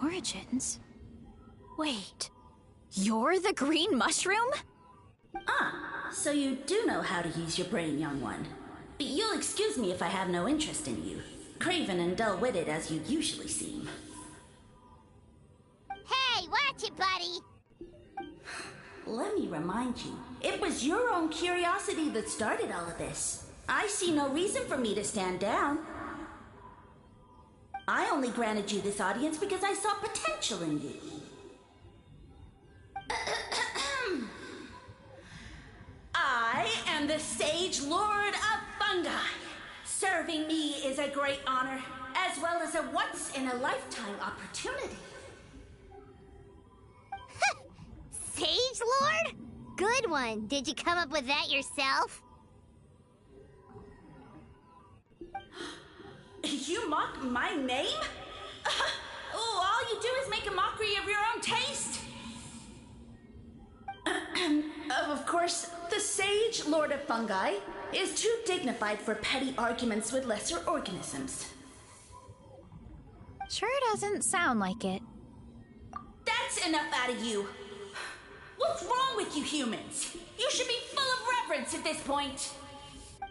Origins? Wait, you're the green mushroom? Ah, so you do know how to use your brain, young one. You'll excuse me if I have no interest in you, craven and dull-witted as you usually seem. Hey, watch it, buddy! Let me remind you, it was your own curiosity that started all of this. I see no reason for me to stand down. I only granted you this audience because I saw potential in you. I am the Sage Lord of Fungi. Serving me is a great honor, as well as a once-in-a-lifetime opportunity. Sage Lord? Good one. Did you come up with that yourself? You mock my name? All you do is make a mockery of your own taste. Of course, the Sage Lord of Fungi is too dignified for petty arguments with lesser organisms. Sure doesn't sound like it. That's enough out of you. What's wrong with you humans? You should be full of reverence at this point.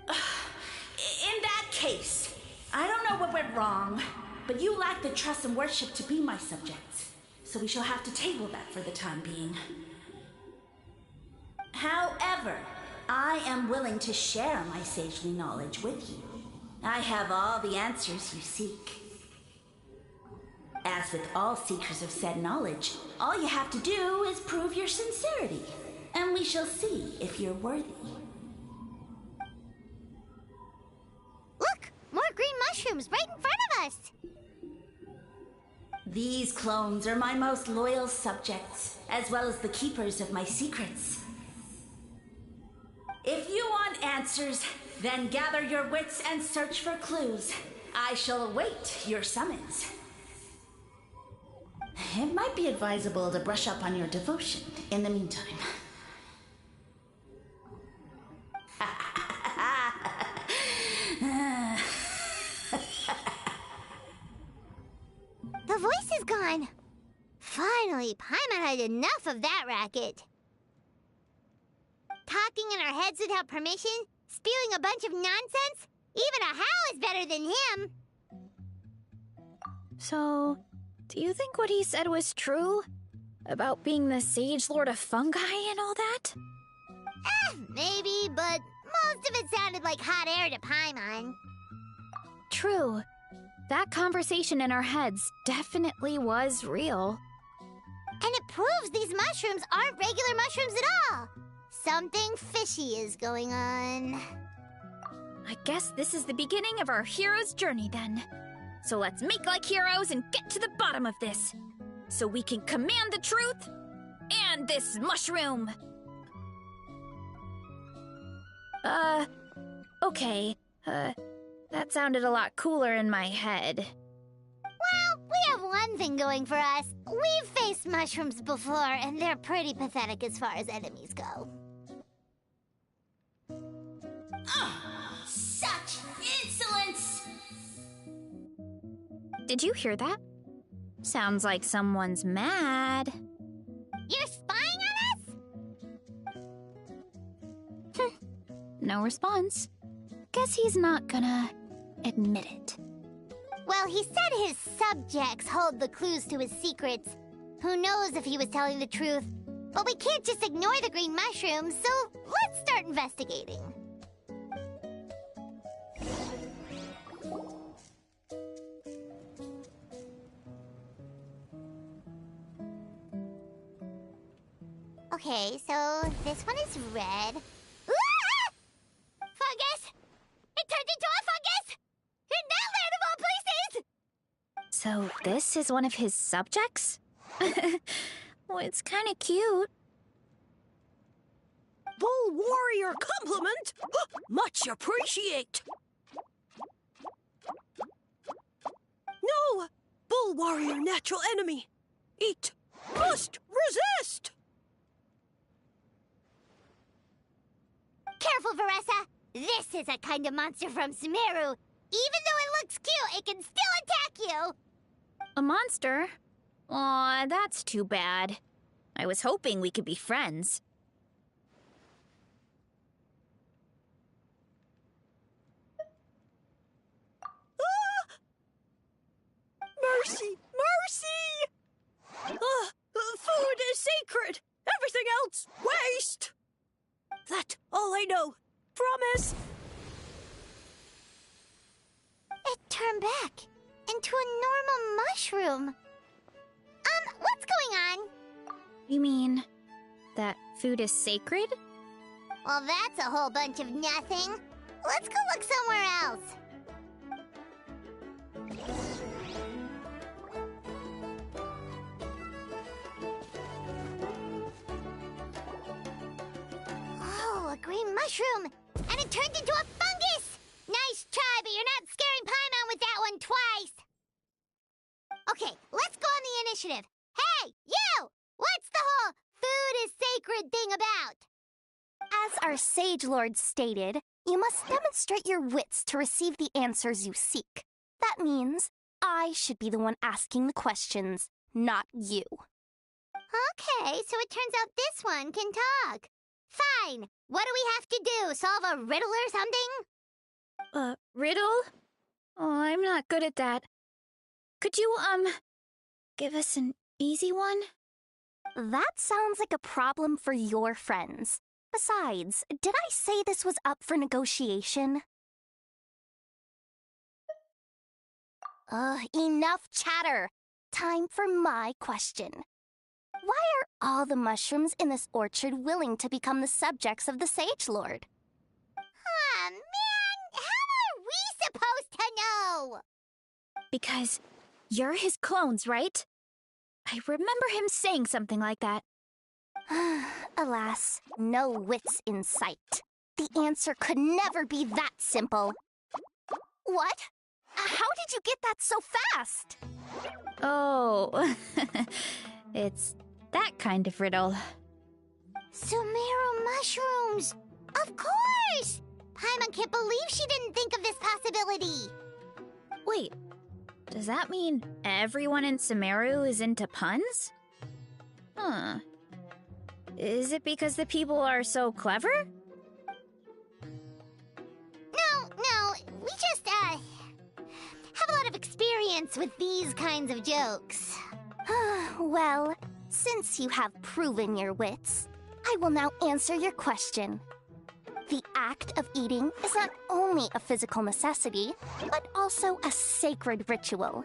In that case, I don't know what went wrong, but you lack the trust and worship to be my subjects. So we shall have to table that for the time being. However, I am willing to share my sagely knowledge with you. I have all the answers you seek. As with all seekers of said knowledge, all you have to do is prove your sincerity, and we shall see if you're worthy. Look! More green mushrooms right in front of us! These clones are my most loyal subjects, as well as the keepers of my secrets. If you want answers, then gather your wits and search for clues. I shall await your summons. It might be advisable to brush up on your devotion in the meantime. The voice is gone. Finally, Paimon had enough of that racket. Talking in our heads without permission, spewing a bunch of nonsense, even a How is better than him. So, do you think what he said was true? About being the Sage Lord of Fungi and all that? Maybe, but most of it sounded like hot air to Paimon. True. That conversation in our heads definitely was real. And it proves these mushrooms aren't regular mushrooms at all. Something fishy is going on. I guess this is the beginning of our hero's journey then. So let's make like heroes and get to the bottom of this. So we can command the truth and this mushroom. Okay. That sounded a lot cooler in my head. Well, we have one thing going for us. We've faced mushrooms before, and they're pretty pathetic as far as enemies go. Such insolence! Did you hear that? Sounds like someone's mad. You're spying on us? No response. Guess he's not gonna admit it. Well, he said his subjects hold the clues to his secrets. Who knows if he was telling the truth? But we can't just ignore the green mushrooms, so let's start investigating. Okay, so this one is red. Ah! Fungus! It turned into a fungus! In that land of all places! So this is one of his subjects? Well, it's kind of cute. Bull warrior compliment! Much appreciate! No! Bull warrior natural enemy! Eat! Must resist! Careful, Veressa! This is a kind of monster from Sumeru. Even though it looks cute, it can still attack you! A monster? Aw, that's too bad. I was hoping we could be friends. Mercy! Mercy! Food is sacred! Everything else, waste! That's all I know. Promise! It turned back into a normal mushroom. What's going on? You mean that food is sacred? Well, that's a whole bunch of nothing. Let's go look somewhere else. Oh, a green mushroom! And it turned into a fungus! Nice try, but you're not scaring Paimon with that one twice! Okay, let's go on the initiative. Hey, you! What's the whole food is sacred thing about? As our Sage Lord stated, you must demonstrate your wits to receive the answers you seek. That means I should be the one asking the questions, not you. Okay, so it turns out this one can talk. Fine. What do we have to do? Solve a riddle or something? Riddle? Oh, I'm not good at that. Could you, give us an easy one? That sounds like a problem for your friends. Besides, did I say this was up for negotiation? Enough chatter. Time for my question. Why are all the mushrooms in this orchard willing to become the subjects of the Sage Lord? Man, how are we supposed to know? Because you're his clones, right? I remember him saying something like that. Alas, no wits in sight. The answer could never be that simple. What? How did you get that so fast? Oh, it's that kind of riddle. Sumeru mushrooms! Of course! Paimon can't believe she didn't think of this possibility. Wait, does that mean everyone in Sumeru is into puns? Huh. Is it because the people are so clever? No, we just, have a lot of experience with these kinds of jokes. Well, since you have proven your wits, I will now answer your question. The act of eating is not only a physical necessity, but also a sacred ritual.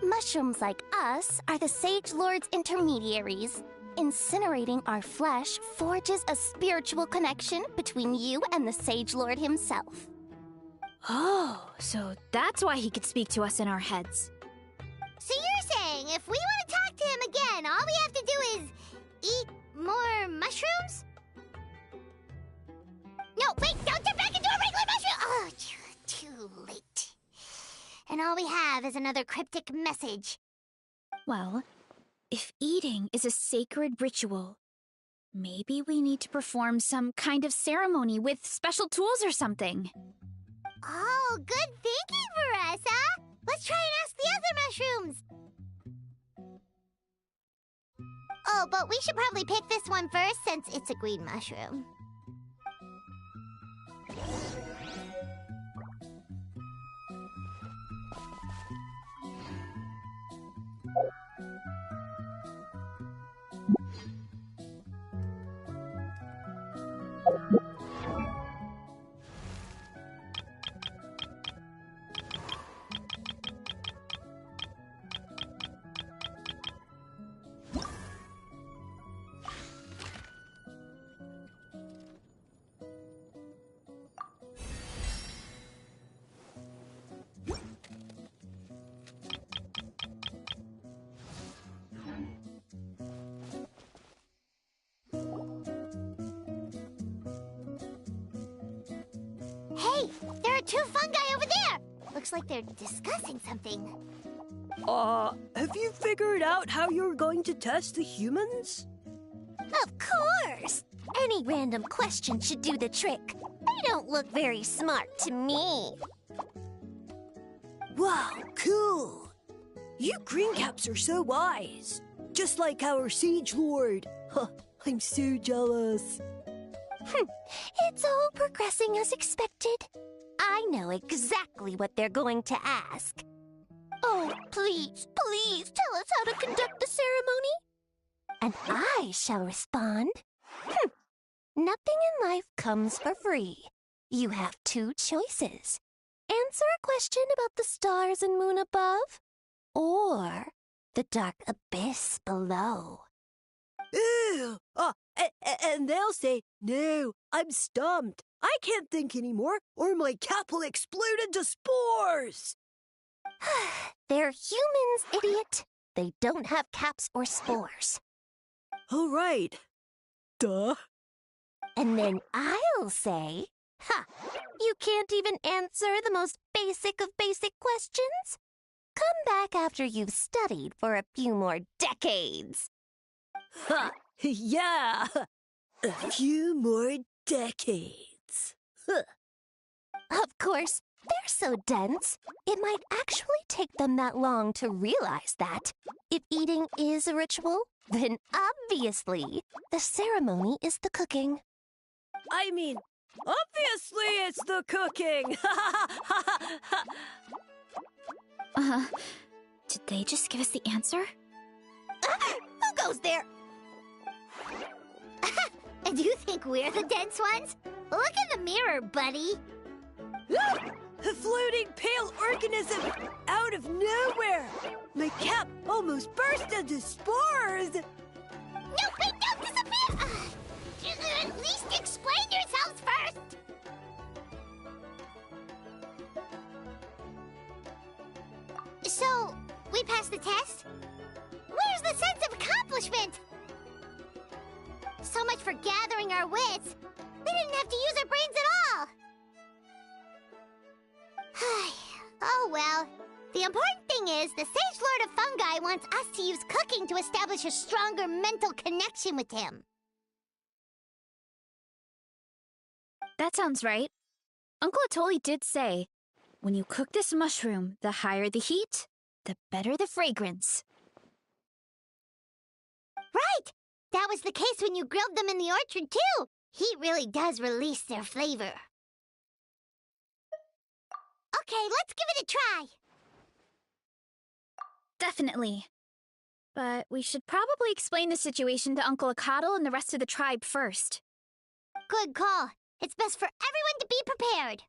Mushrooms like us are the Sage Lord's intermediaries. Incinerating our flesh forges a spiritual connection between you and the Sage Lord himself. Oh, so that's why he could speak to us in our heads. So you're saying if we want to talk to him again, all we have to do is eat more mushrooms? No, wait, don't turn back into a regular mushroom! Oh, too late. And all we have is another cryptic message. Well, if eating is a sacred ritual, maybe we need to perform some kind of ceremony with special tools or something. Oh, good thinking, Versa! Let's try and ask the other mushrooms! Oh, but we should probably pick this one first since it's a green mushroom. Hey, there are two fungi over there! Looks like they're discussing something. Have you figured out how you're going to test the humans? Of course! Any random question should do the trick. They don't look very smart to me. Wow, cool! You greencaps are so wise. Just like our Sage Lord. Huh, I'm so jealous. It's all progressing as expected. I know exactly what they're going to ask. Oh, please tell us how to conduct the ceremony. And I shall respond. Nothing in life comes for free. You have two choices. Answer a question about the stars and moon above, or the dark abyss below. Ew! And they'll say, no, I'm stumped. I can't think anymore, or my cap will explode into spores! They're humans, idiot. They don't have caps or spores. All right. Duh. And then I'll say, you can't even answer the most basic of basic questions? Come back after you've studied for a few more decades. Ha! Yeah! A few more decades. Huh. Of course, They're so dense, it might actually take them that long to realize that. If eating is a ritual, then obviously, the ceremony is the cooking. I mean, obviously it's the cooking! Did they just give us the answer? Who goes there? And do you think we're the dense ones? Look in the mirror, buddy. A floating pale organism out of nowhere! My cap almost burst into spores! No, wait, don't disappear! At least explain yourselves first! So, we passed the test? Where's the sense of accomplishment? So much for gathering our wits. We didn't have to use our brains at all. Oh well. The important thing is the Sage Lord of Fungi wants us to use cooking to establish a stronger mental connection with him. That sounds right. Uncle Atoli did say, when you cook this mushroom, the higher the heat, the better the fragrance. Right! That was the case when you grilled them in the orchard, too. Heat really does release their flavor. Okay, let's give it a try. Definitely. But we should probably explain the situation to Uncle Acatl and the rest of the tribe first. Good call. It's best for everyone to be prepared.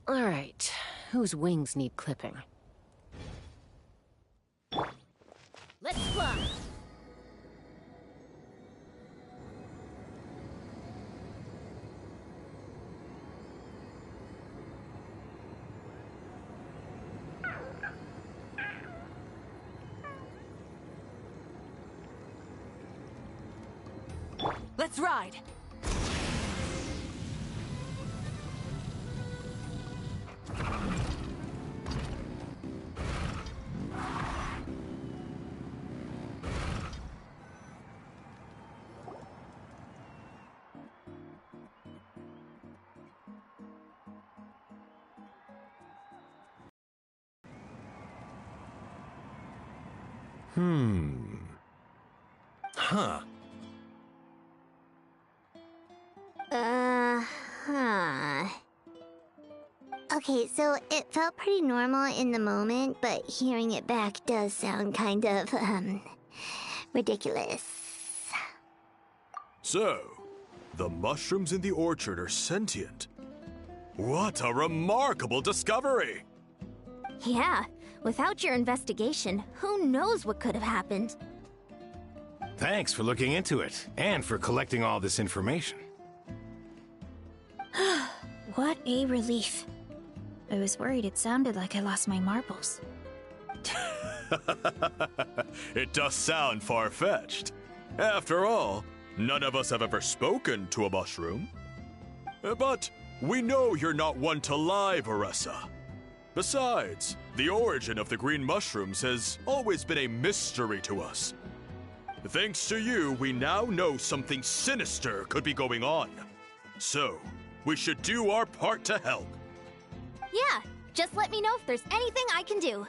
All right, whose wings need clipping? Let's fly! Let's ride! Huh. Uh-huh. Okay, so it felt pretty normal in the moment, but hearing it back does sound kind of, ridiculous. So, the mushrooms in the orchard are sentient. What a remarkable discovery! Yeah, without your investigation, who knows what could have happened? Thanks for looking into it, and for collecting all this information. What a relief. I was worried it sounded like I lost my marbles. It does sound far-fetched. After all, none of us have ever spoken to a mushroom. But we know you're not one to lie, Veressa. Besides, the origin of the green mushrooms has always been a mystery to us. Thanks to you, we now know something sinister could be going on. So, we should do our part to help. Yeah, just let me know if there's anything I can do.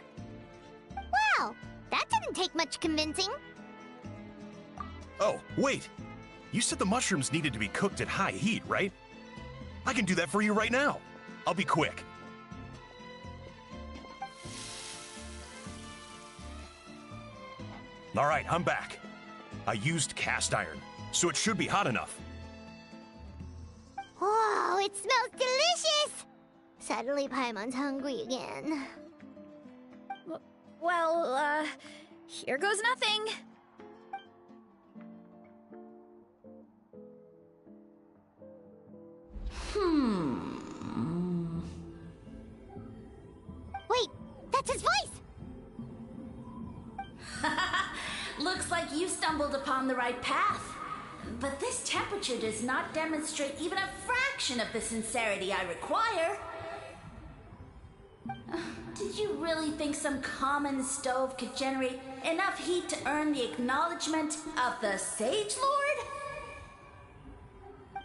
Wow, that didn't take much convincing. Oh, wait. You said the mushrooms needed to be cooked at high heat, right? I can do that for you right now. I'll be quick. All right, I'm back. I used cast iron, so it should be hot enough. Whoa, it smells delicious! Suddenly Paimon's hungry again. Well, here goes nothing. Wait, that's his voice! Looks like you stumbled upon the right path. But this temperature does not demonstrate even a fraction of the sincerity I require. Did you really think some common stove could generate enough heat to earn the acknowledgement of the Sage Lord?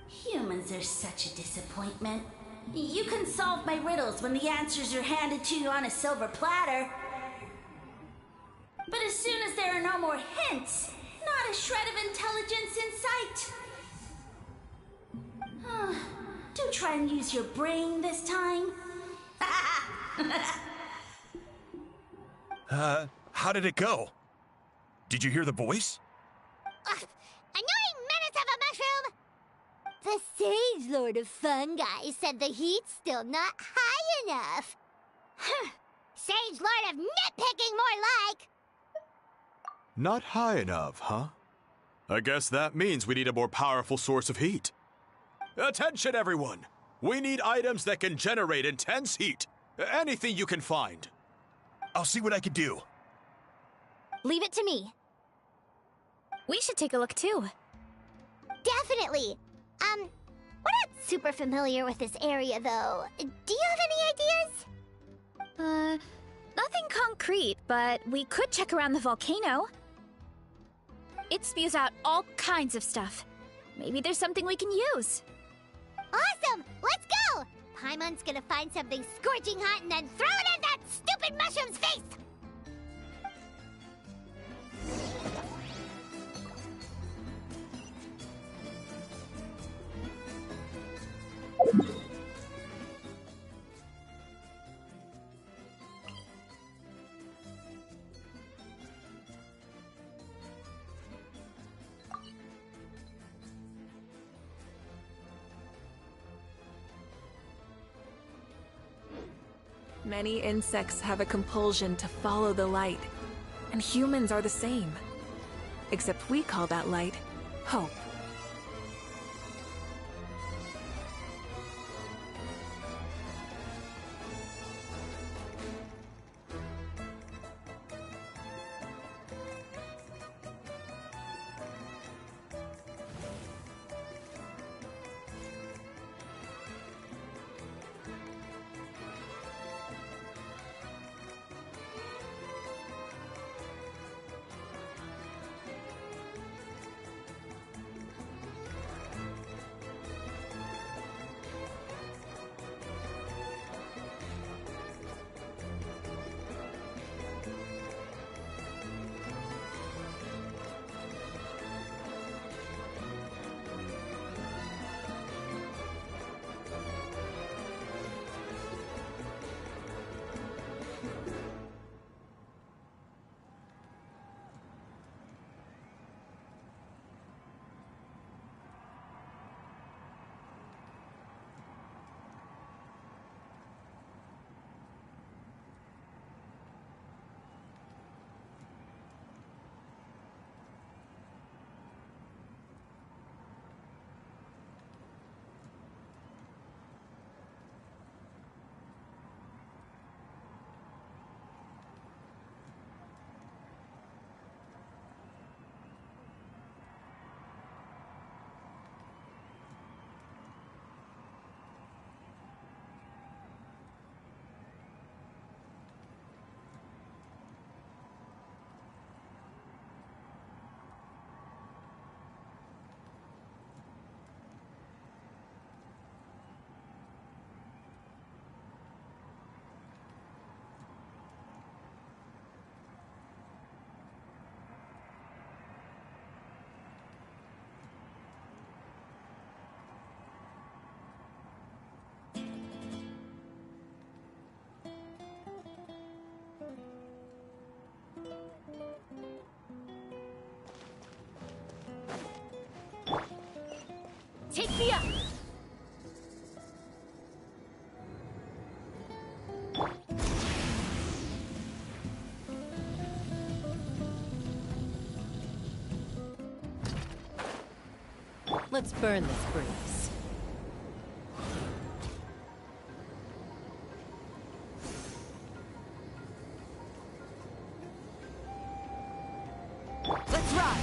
Humans are such a disappointment. You can solve my riddles when the answers are handed to you on a silver platter. But as soon as there are no more hints, not a shred of intelligence in sight. Do try and use your brain this time. How did it go? Did you hear the voice? Annoying menace of a mushroom! The Sage Lord of Fungi said the heat's still not high enough. Sage Lord of nitpicking, more like! Not high enough, huh? I guess that means we need a more powerful source of heat. Attention, everyone! We need items that can generate intense heat. Anything you can find. I'll see what I can do. Leave it to me. We should take a look too. definitely. We're not super familiar with this area, though. Do you have any ideas? Nothing concrete, but we could check around the volcano. It spews out all kinds of stuff. Maybe there's something we can use. Awesome! Let's go! Paimon's gonna find something scorching hot and then throw it in that stupid mushroom's face! Many insects have a compulsion to follow the light, and humans are the same. Except we call that light hope. Take me up! Let's burn this breeze. Let's ride!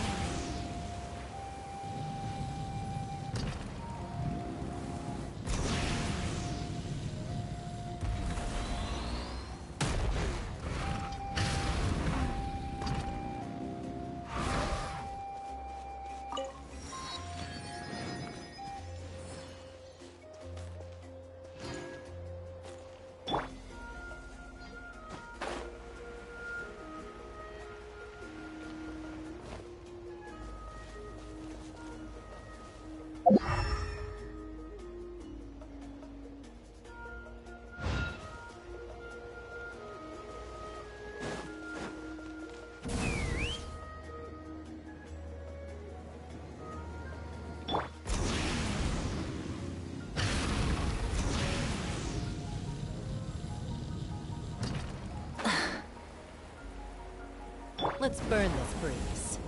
Let's burn this breeze.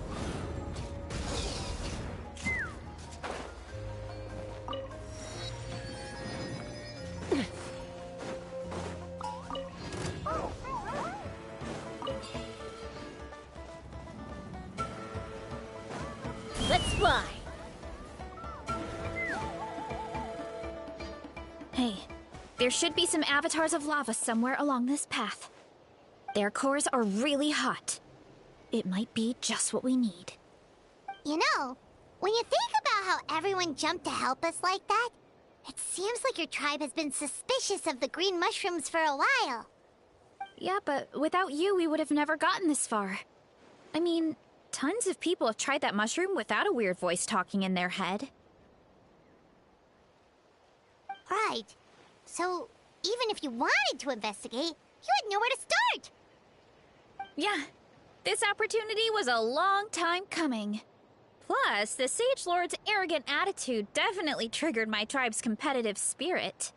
Let's fly! Hey, there should be some avatars of lava somewhere along this path. Their cores are really hot. It might be just what we need. You know, when you think about how everyone jumped to help us like that, it seems like your tribe has been suspicious of the green mushrooms for a while. Yeah, but without you, we would have never gotten this far. I mean, tons of people have tried that mushroom without a weird voice talking in their head. Right. So, even if you wanted to investigate, you had nowhere to start. Yeah, this opportunity was a long time coming. Plus, the Sage Lord's arrogant attitude definitely triggered my tribe's competitive spirit.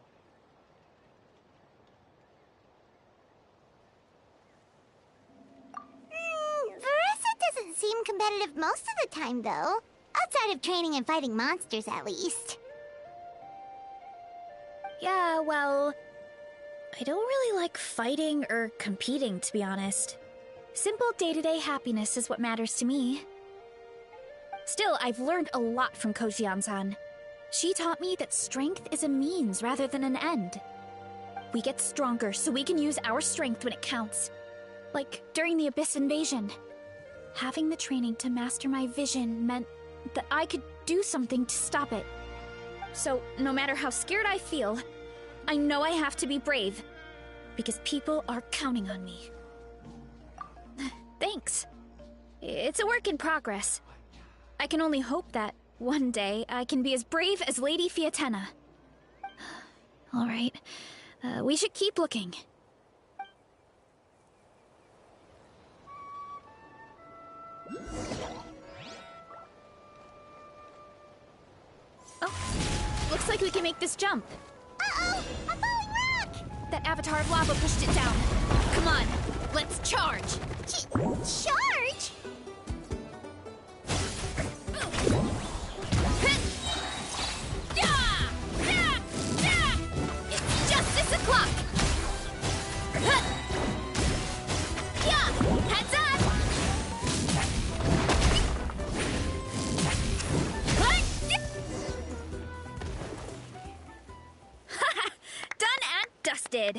Versa doesn't seem competitive most of the time, though. Outside of training and fighting monsters, at least. Yeah, well, I don't really like fighting or competing, to be honest. Simple day-to-day happiness is what matters to me. Still, I've learned a lot from Kojian-san. She taught me that strength is a means rather than an end. We get stronger so we can use our strength when it counts. Like during the Abyss invasion. Having the training to master my vision meant that I could do something to stop it. So, no matter how scared I feel, I know I have to be brave. Because people are counting on me. Thanks. It's a work in progress. I can only hope that one day I can be as brave as Lady Fiatena. Alright, we should keep looking. Oh, looks like we can make this jump. Uh-oh! A falling rock! That avatar of lava pushed it down. Come on, let's charge! Charge? It's justice o'clock! Heads up! Done and dusted.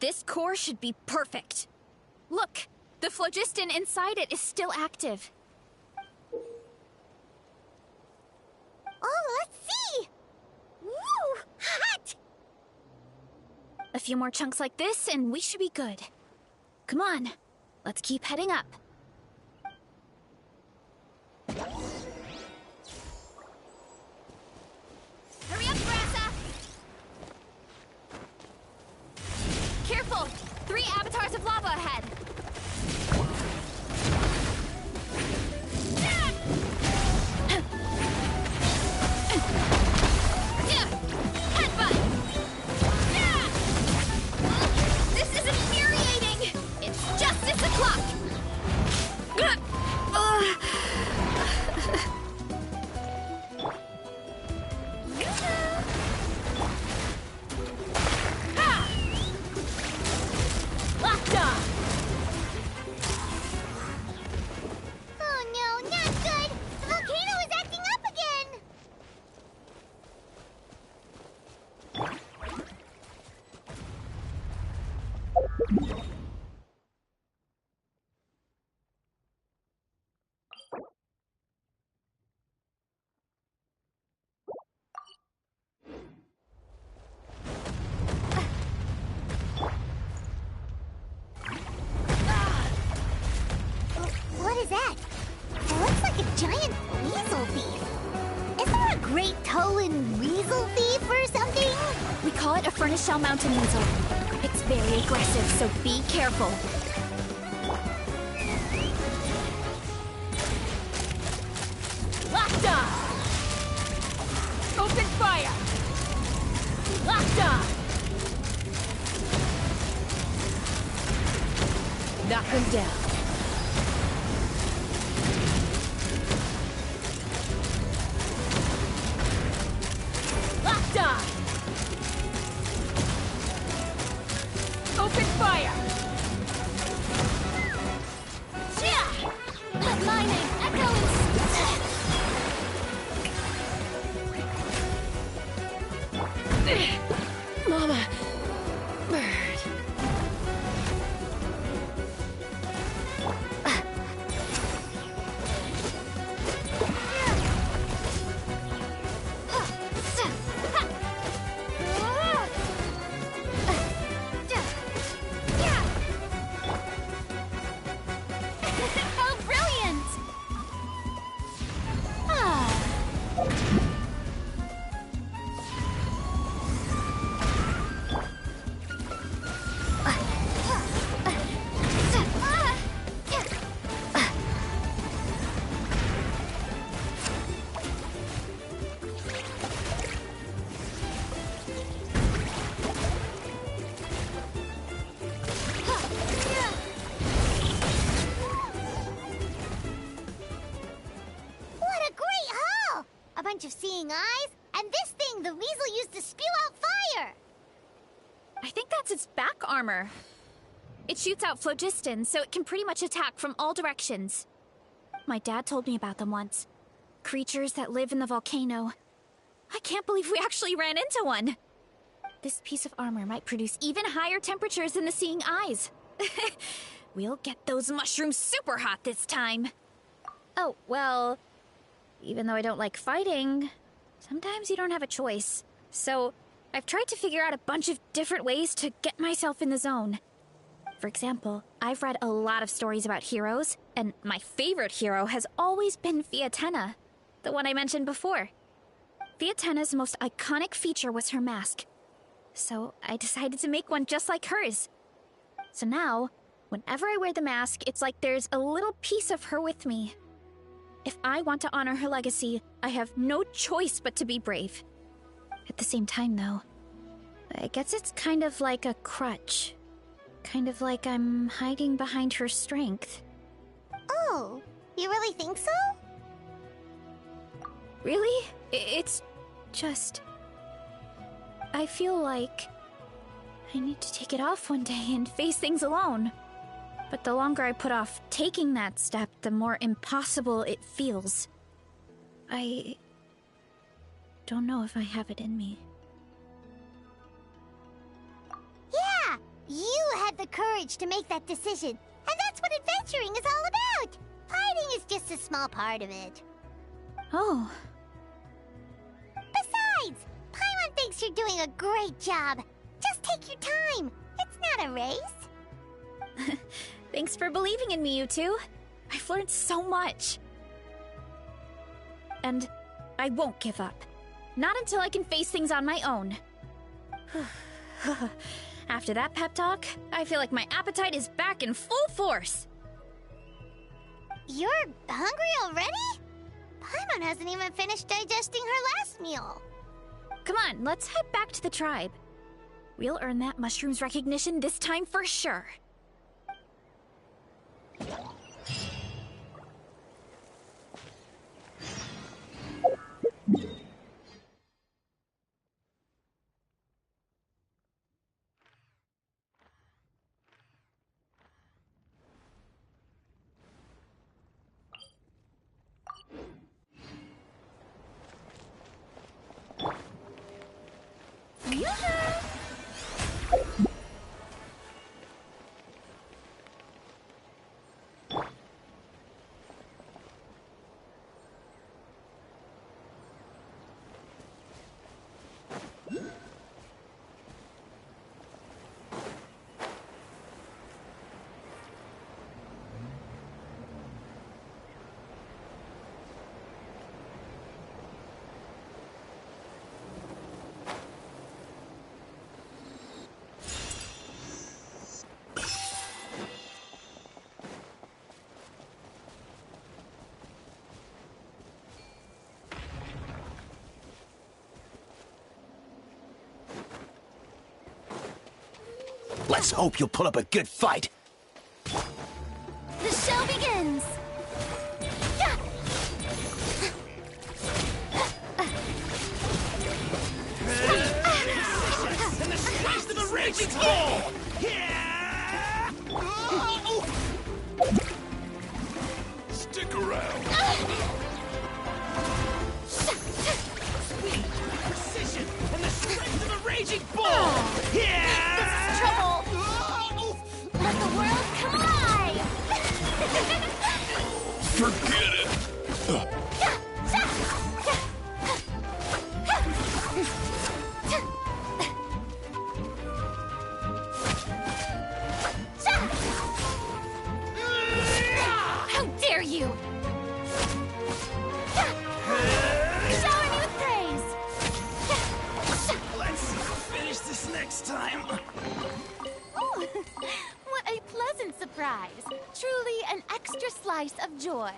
This core should be perfect. Look, the phlogiston inside it is still active. Oh, let's see! Woo! Hot! A few more chunks like this, and we should be good. Come on, let's keep heading up. Hurry up, Grassa! Careful! 3 avatars of lava ahead! This is infuriating! It's justice o'clock! Oh no, not good! The volcano is acting up again! What is that? It looks like a giant weasel thief. Is there a great toe and weasel thief or something? We call it a furnace shell mountain weasel. It's very aggressive, so be careful. Locked on! Open fire! Locked on! Knock him down. Locked on! Open fire! Yeah! Let lightning echo and... seeing eyes, and this thing the weasel used to spew out fire! I think that's its back armor. It shoots out phlogiston, so it can pretty much attack from all directions. My dad told me about them once. Creatures that live in the volcano. I can't believe we actually ran into one! This piece of armor might produce even higher temperatures than the seeing eyes. We'll get those mushrooms super hot this time. Oh, well, even though I don't like fighting, sometimes you don't have a choice. So, I've tried to figure out a bunch of different ways to get myself in the zone. For example, I've read a lot of stories about heroes, and my favorite hero has always been Fiatenna, the one I mentioned before. Fiatenna's most iconic feature was her mask. So I decided to make one just like hers. So now, whenever I wear the mask, it's like there's a little piece of her with me. If I want to honor her legacy, I have no choice but to be brave. At the same time, though, I guess it's kind of like a crutch. Kind of like I'm hiding behind her strength. Oh, you really think so? Really? It's just... I feel like I need to take it off one day and face things alone. But the longer I put off taking that step, the more impossible it feels. I don't know if I have it in me. Yeah! You had the courage to make that decision. And that's what adventuring is all about! Fighting is just a small part of it. Oh. Besides, Paimon thinks you're doing a great job. Just take your time. It's not a race. Thanks for believing in me, you two. I've learned so much. And I won't give up. Not until I can face things on my own. After that pep talk, I feel like my appetite is back in full force. You're hungry already? Paimon hasn't even finished digesting her last meal. Come on, let's head back to the tribe. We'll earn that mushroom's recognition this time for sure. Let's hope you'll put up a good fight. The show begins! And the strength of the raging bull! Stick around. Speed, precision, and the strength of the raging bull! This is trouble! Let the world come alive! Forget it! How dare you! Shower me with praise! Let's finish this next time. Ooh, what a pleasant surprise! Truly an extra slice of joy.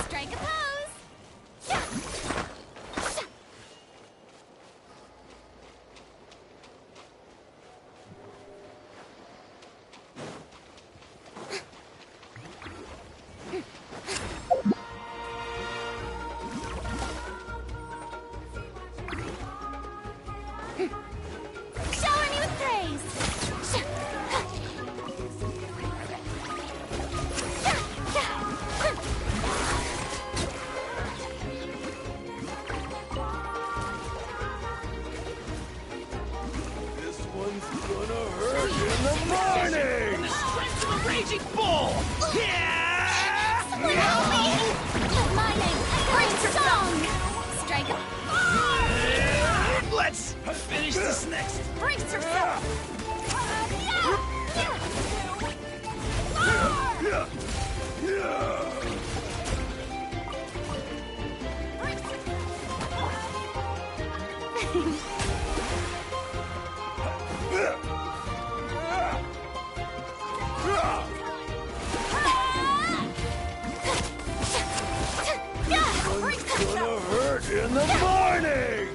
Strike a pose! And the strength of a raging bull! Yeah! Mining! Brace yourself! Strike him! Let's finish this next. Brace yourself! Gonna hurt in the morning!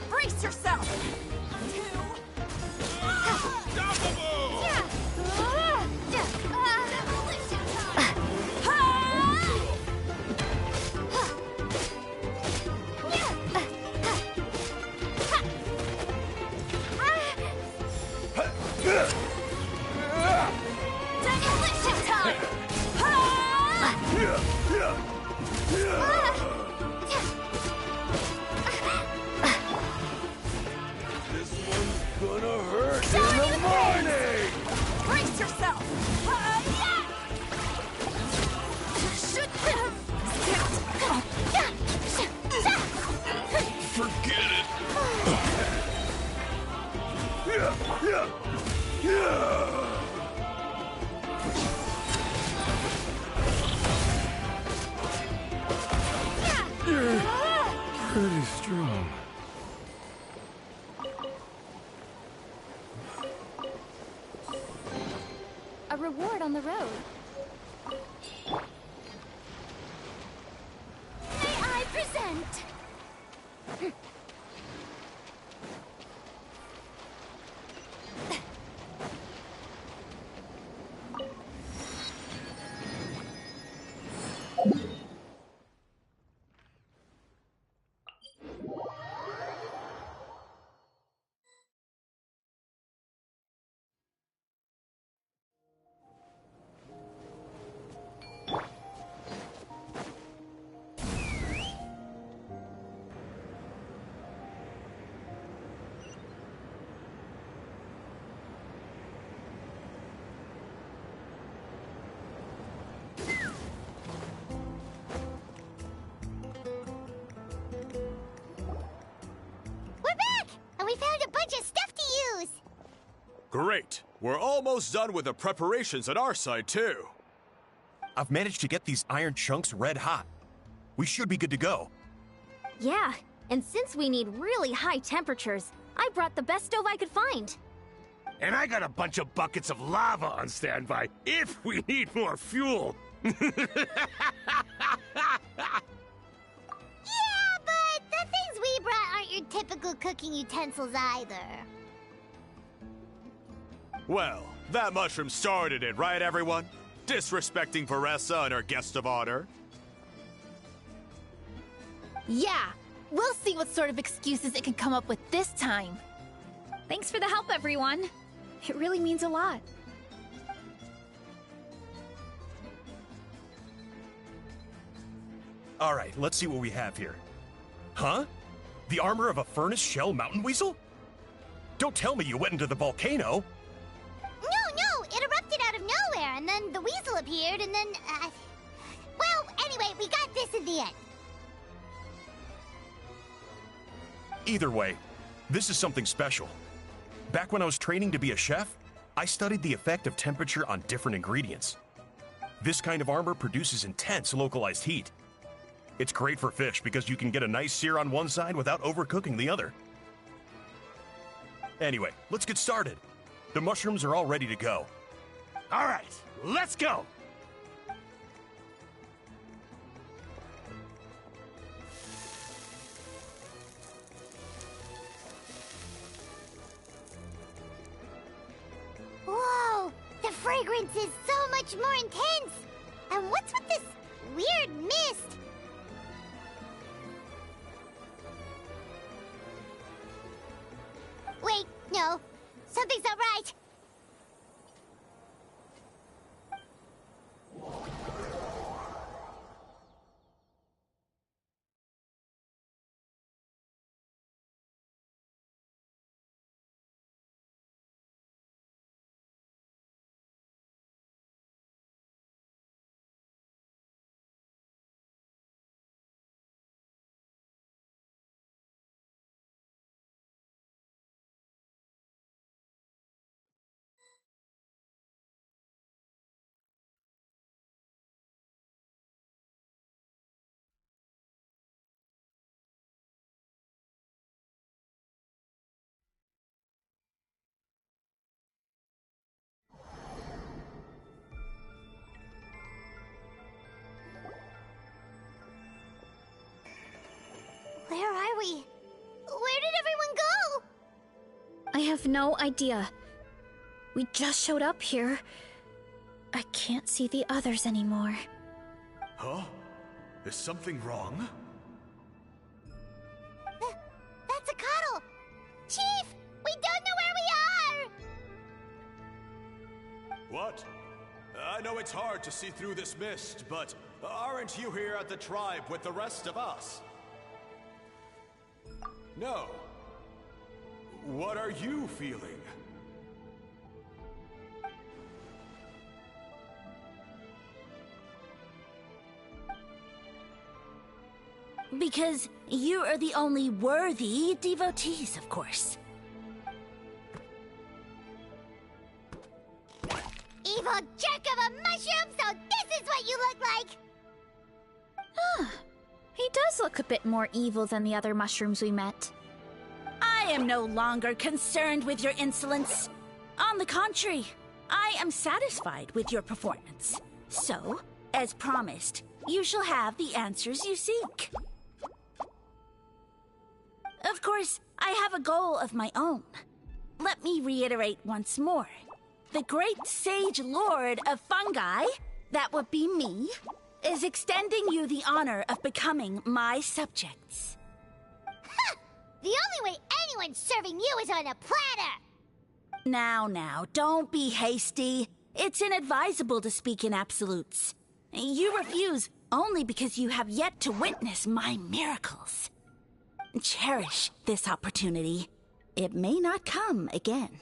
Brace yourself! Demolition time! Gonna hurt in the morning! Brace yourself! Should have Forget it! Pretty strong. a reward on the road. May I present? We found a bunch of stuff to use! Great! We're almost done with the preparations at our side, too. I've managed to get these iron chunks red hot. We should be good to go. Yeah, and since we need really high temperatures, I brought the best stove I could find. And I got a bunch of buckets of lava on standby if we need more fuel. Yeah, but the things we brought aren't your typical cooking utensils either. Well, that mushroom started it, right, everyone? Disrespecting Versia and her guest of honor. Yeah, we'll see what sort of excuses it can come up with this time. Thanks for the help, everyone. It really means a lot. All right, let's see what we have here. Huh? The armor of a furnace shell mountain weasel? Don't tell me you went into the volcano. No, it erupted out of nowhere, and then the weasel appeared, and then, well, anyway, we got this in the end. Either way, this is something special. Back when I was training to be a chef, I studied the effect of temperature on different ingredients. This kind of armor produces intense localized heat. It's great for fish because you can get a nice sear on one side without overcooking the other. Anyway, let's get started. The mushrooms are all ready to go. All right, let's go. Whoa, the fragrance is so much more intense. And what's with this weird mist? Wait, no, something's not right. Where are we? Where did everyone go? I have no idea. We just showed up here. I can't see the others anymore. Huh? Is something wrong? That's a cuddle! Chief! We don't know where we are! What? I know it's hard to see through this mist, but aren't you here at the tribe with the rest of us? No. What are you feeling? Because you are the only worthy devotees, of course. Evil jerk of a mushroom, so this is what you look like! He does look a bit more evil than the other mushrooms we met. I am no longer concerned with your insolence. On the contrary, I am satisfied with your performance. So, as promised, you shall have the answers you seek. Of course, I have a goal of my own. Let me reiterate once more. The great sage lord of fungi, that would be me, is extending you the honor of becoming my subjects. Ha! The only way anyone's serving you is on a platter! Now, don't be hasty. It's inadvisable to speak in absolutes. You refuse only because you have yet to witness my miracles. Cherish this opportunity. It may not come again.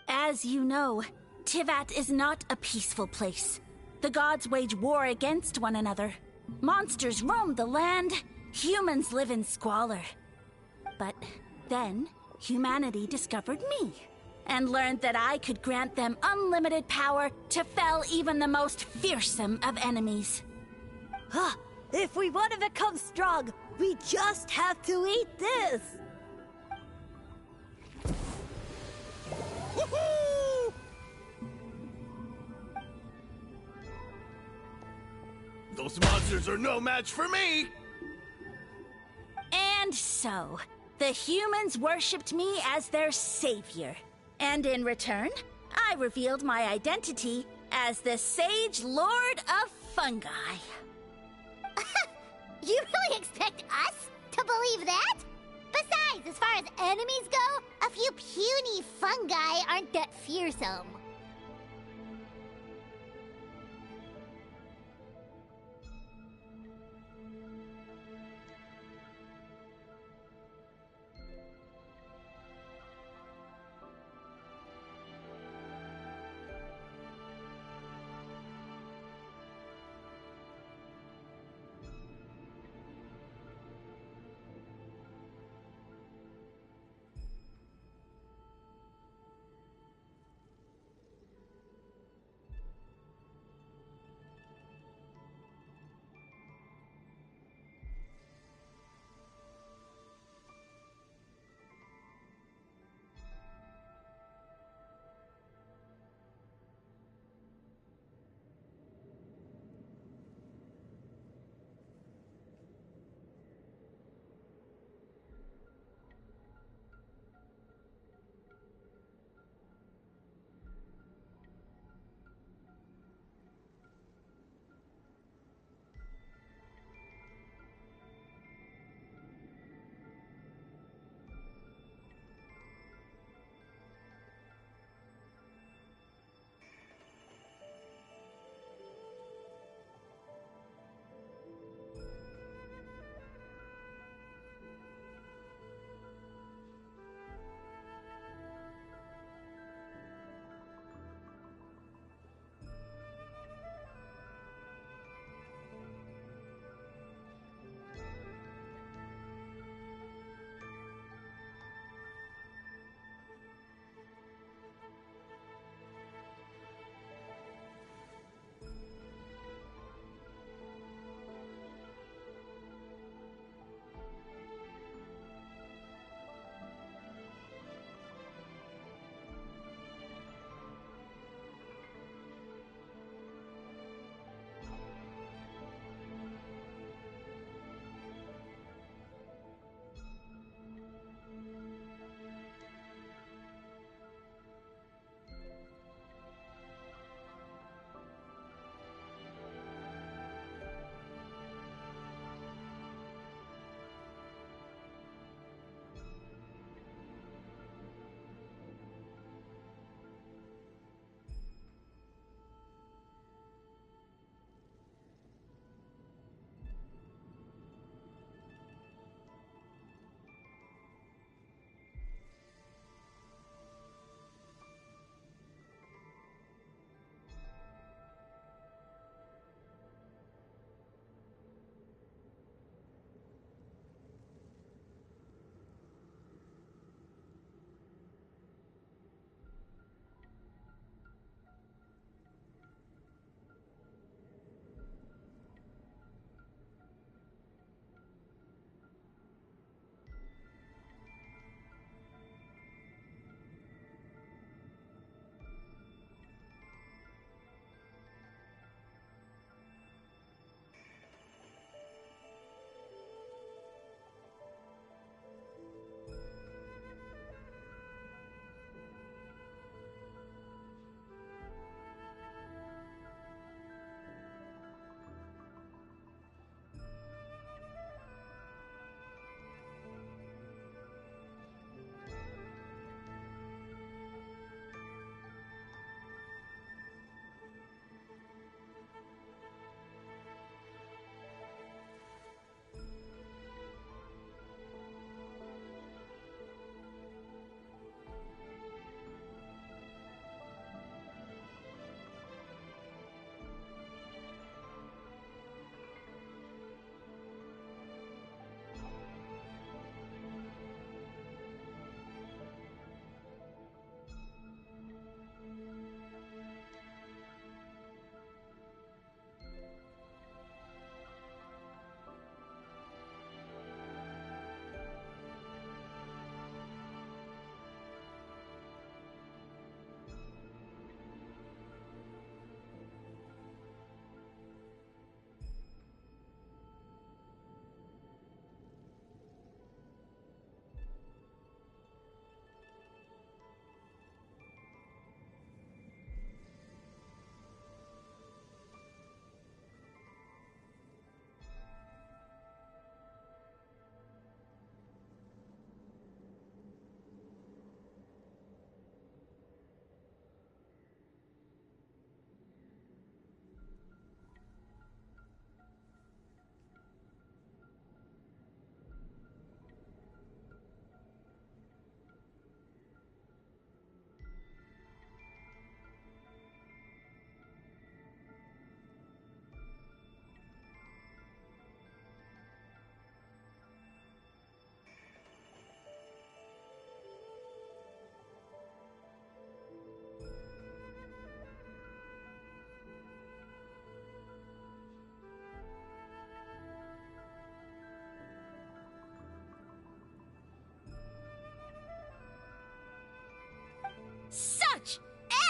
As you know, Tivat is not a peaceful place. The gods wage war against one another. Monsters roam the land. Humans live in squalor. But then, humanity discovered me, and learned that I could grant them unlimited power to fell even the most fearsome of enemies. If we want to become strong, we just have to eat this! Woohoo! Those monsters are no match for me! And so, the humans worshipped me as their savior. And in return, I revealed my identity as the Sage Lord of Fungi. You really expect us to believe that? Besides, as far as enemies go, a few puny fungi aren't that fearsome.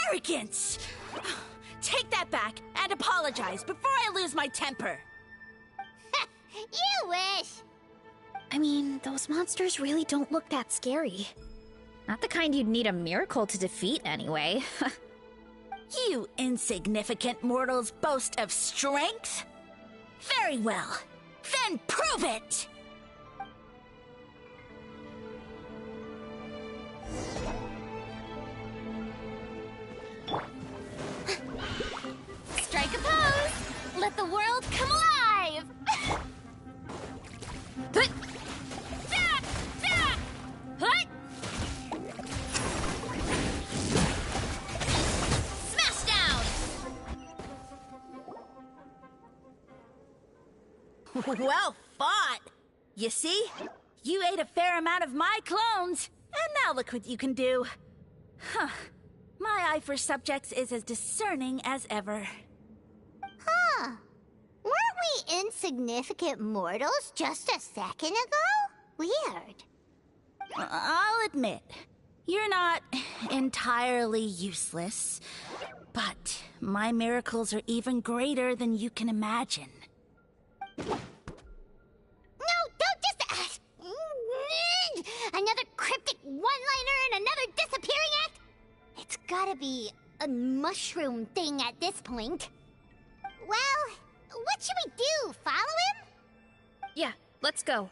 arrogance! Take that back and apologize before I lose my temper. You wish! I mean, those monsters really don't look that scary. Not the kind you'd need a miracle to defeat, anyway. You insignificant mortals boast of strength? Very well. Then prove it! Strike a pose! Let the world come alive! But Smash down! Well fought! You see? You ate a fair amount of my clones, and now look what you can do. Huh. My eye for subjects is as discerning as ever. Huh. Weren't we insignificant mortals just a second ago? Weird. I'll admit, you're not entirely useless, but my miracles are even greater than you can imagine. No, don't just... another cryptic one-liner and another disappearing act? It's gotta be a mushroom thing at this point. Well, what should we do? Follow him? yeah, let's go.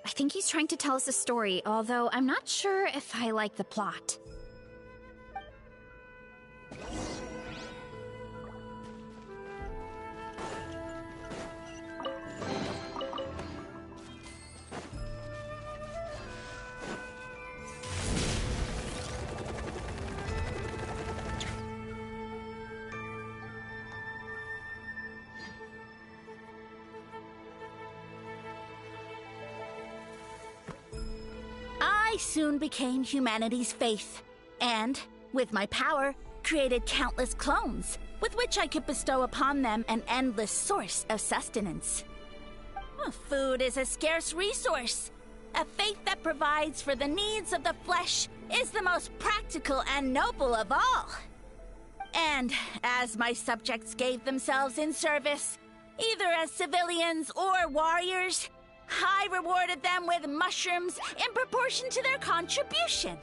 I think he's trying to tell us a story, although I'm not sure if I like the plot. I soon became humanity's faith, and, with my power, created countless clones, with which I could bestow upon them an endless source of sustenance. Food is a scarce resource. A faith that provides for the needs of the flesh is the most practical and noble of all. And as my subjects gave themselves in service, either as civilians or warriors, I rewarded them with mushrooms in proportion to their contribution.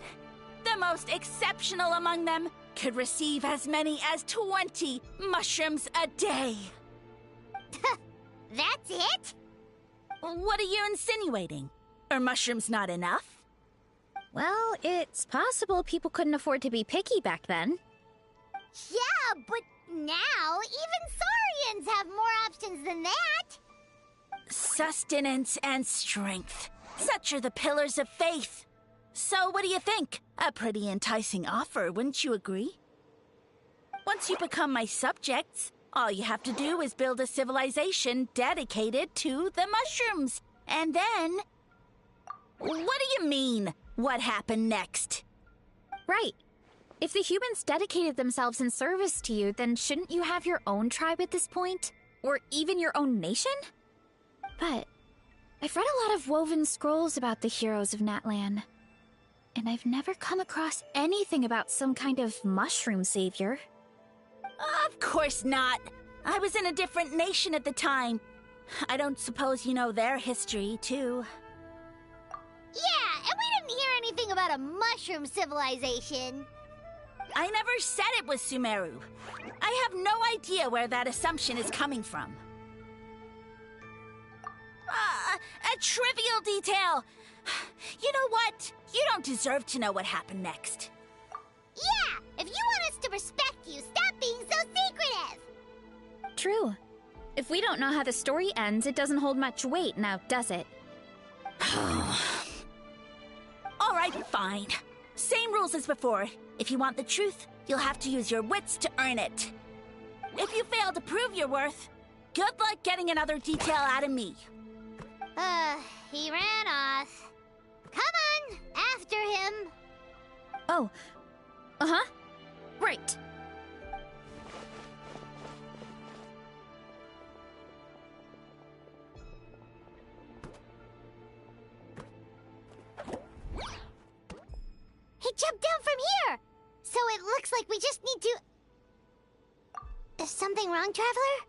The most exceptional among them could receive as many as 20 mushrooms a day. That's it? What are you insinuating? Are mushrooms not enough? Well, it's possible people couldn't afford to be picky back then. Yeah, but now even Saurians have more options than that. Sustenance and strength. Such are the pillars of faith. So what do you think? A pretty enticing offer, wouldn't you agree? Once you become my subjects, all you have to do is build a civilization dedicated to the mushrooms. And then... What do you mean, what happened next? Right. If the humans dedicated themselves in service to you, then shouldn't you have your own tribe at this point? Or even your own nation? But I've read a lot of woven scrolls about the heroes of Natlan, and I've never come across anything about some kind of mushroom savior. Of course not. I was in a different nation at the time. I don't suppose you know their history, too. Yeah, and we didn't hear anything about a mushroom civilization. I never said it was Sumeru. I have no idea where that assumption is coming from. A trivial detail. You know what? You don't deserve to know what happened next. Yeah, if you want us to respect you, stop being so secretive. True. If we don't know how the story ends, it doesn't hold much weight now, does it? All right, fine. Same rules as before. If you want the truth, you'll have to use your wits to earn it. If you fail to prove your worth, good luck getting another detail out of me. He ran off. Come on, after him. Oh. Uh-huh. Right. He jumped down from here. So it looks like we just need to... Is something wrong, Traveler?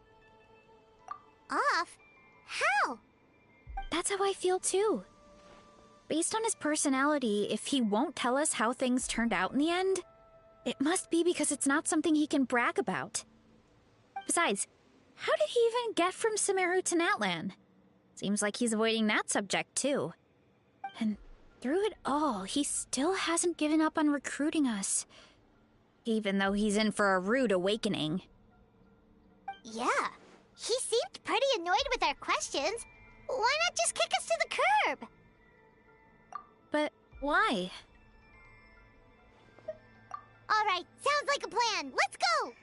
Off? How? That's how I feel too. Based on his personality, if he won't tell us how things turned out in the end, it must be because it's not something he can brag about. Besides, how did he even get from Sumeru to Natlan? Seems like he's avoiding that subject too. And through it all, he still hasn't given up on recruiting us. Even though he's in for a rude awakening. Yeah, he seemed pretty annoyed with our questions. Why not just kick us to the curb? But why? All right, sounds like a plan. Let's go!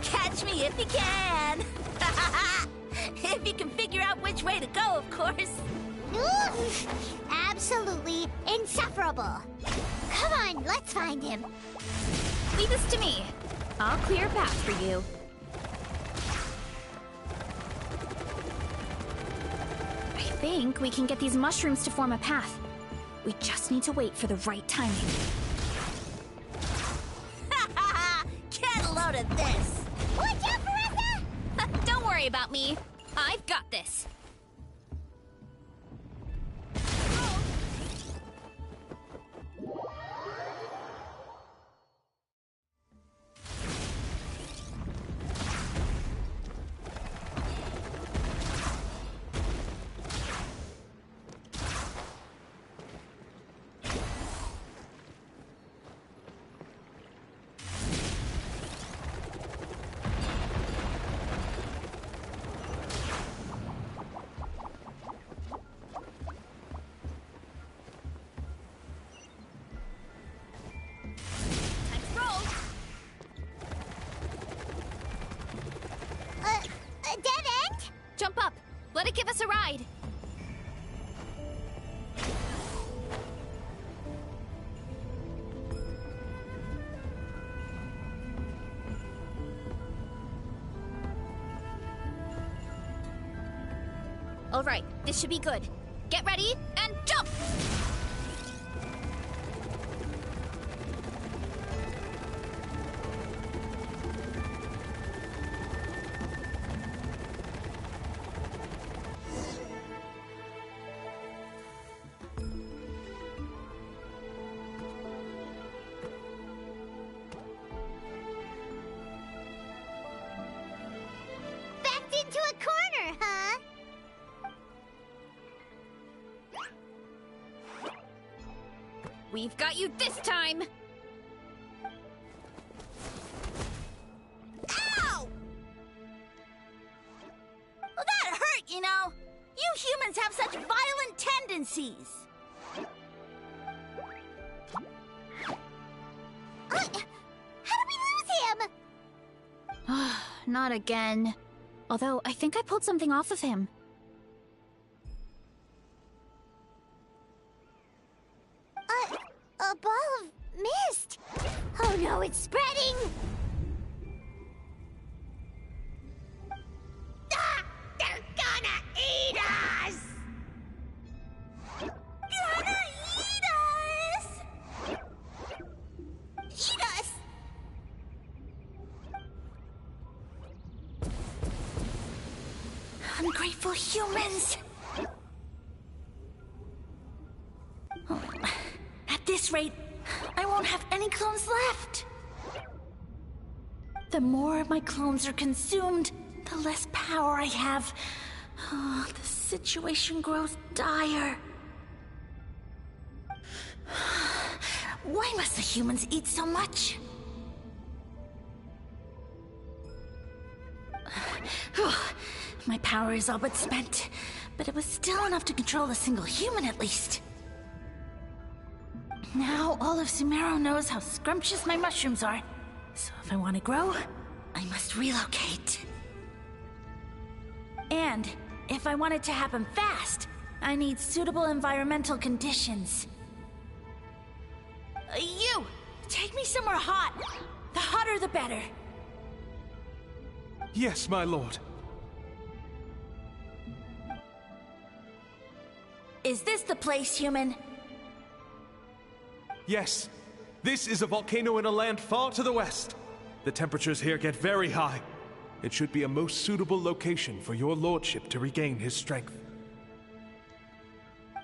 Catch me if you can! If you can figure out which way to go, of course. Absolutely insufferable. Come on, let's find him. Leave this to me. I'll clear a path for you. I think we can get these mushrooms to form a path. We just need to wait for the right timing. Get a load of this! Watch out, Versa! Don't worry about me. I've got this. A dead end? Jump up. Let it give us a ride. All right, this should be good. Get ready and jump! Backed into a corner, huh? We've got you this time! Ow! Well, that hurt, you know. You humans have such violent tendencies. How did we lose him? Not again. Although, I think I pulled something off of him. A ball of mist. Oh no, it's spreading! Ah! They're gonna eat us! Gonna eat us! Eat us! Ungrateful humans! At this rate, I won't have any clones left. The more my clones are consumed, the less power I have. Oh, the situation grows dire. Why must the humans eat so much? My power is all but spent, but it was still enough to control a single human at least. Now all of Sumeru knows how scrumptious my mushrooms are, so if I want to grow, I must relocate. And if I want it to happen fast, I need suitable environmental conditions. You! Take me somewhere hot! The hotter the better. Yes, my lord. Is this the place, human? Yes. This is a volcano in a land far to the west. The temperatures here get very high. It should be a most suitable location for your lordship to regain his strength.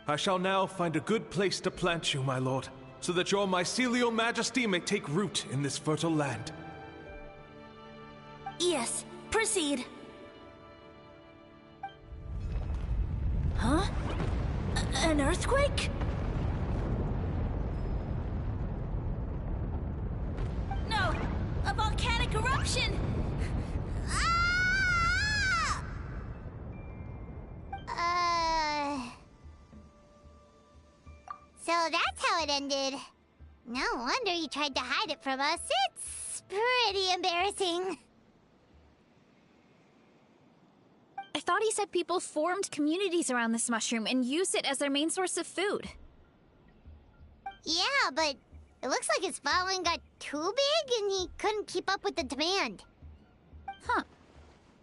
I shall now find a good place to plant you, my lord, so that your mycelial majesty may take root in this fertile land. Yes, proceed. Huh? An earthquake? No! A volcanic eruption! So that's how it ended. No wonder you tried to hide it from us. It's pretty embarrassing. I thought he said people formed communities around this mushroom and used it as their main source of food. Yeah, but it looks like his following got too big and he couldn't keep up with the demand. Huh.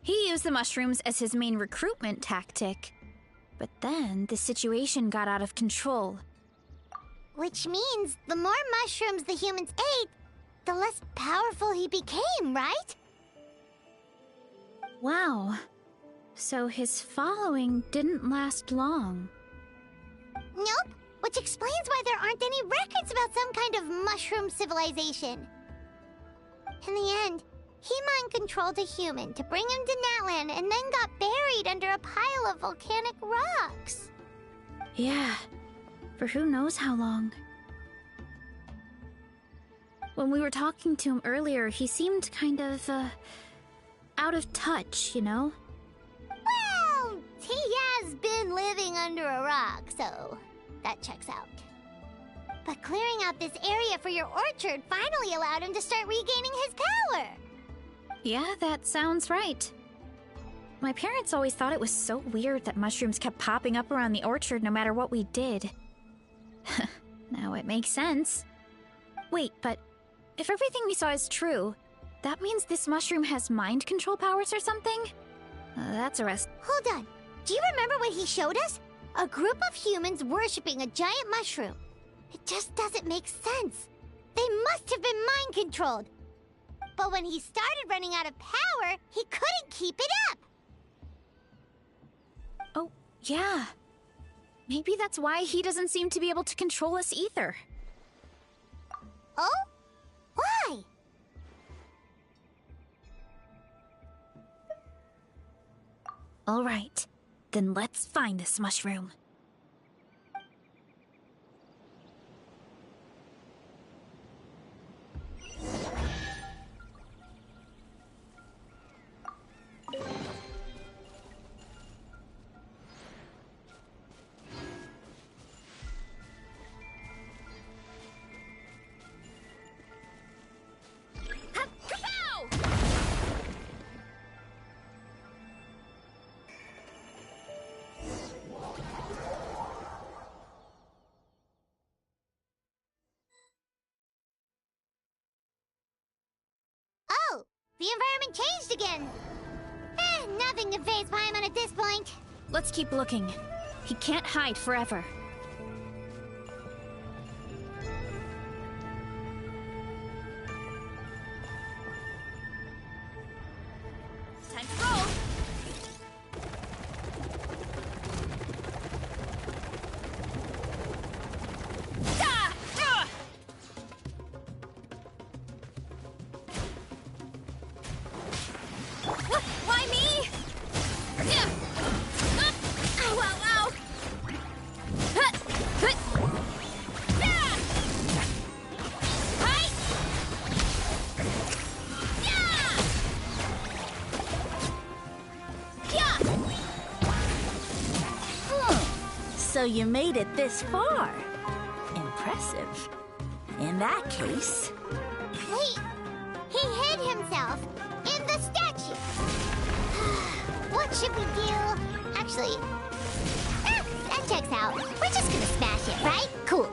He used the mushrooms as his main recruitment tactic. But then the situation got out of control. Which means the more mushrooms the humans ate, the less powerful he became, right? Wow. So his following didn't last long. Nope, which explains why there aren't any records about some kind of mushroom civilization. In the end, he mind-controlled a human to bring him to Natlan and then got buried under a pile of volcanic rocks. Yeah, for who knows how long. When we were talking to him earlier, he seemed kind of, out of touch, you know? Well, he has been living under a rock, so that checks out. But clearing out this area for your orchard finally allowed him to start regaining his power. Yeah, that sounds right. My parents always thought it was so weird that mushrooms kept popping up around the orchard no matter what we did. Now it makes sense. Wait, but if everything we saw is true, that means this mushroom has mind control powers or something? That's a rest. Hold on. Do you remember what he showed us? A group of humans worshipping a giant mushroom. It just doesn't make sense. They must have been mind-controlled. But when he started running out of power, he couldn't keep it up. Oh, yeah. Maybe that's why he doesn't seem to be able to control us either. Oh? Why? All right, then let's find this mushroom. Oh, the environment changed again. Nothing to faze Paimon at this point. Let's keep looking. He can't hide forever. Time to roll! Why me? Ow, ow, ow! So you made it this far. Impressive. In that case... Wait! He hid himself in the statue! What should we do? Actually... that checks out. We're just gonna smash it, right? Cool.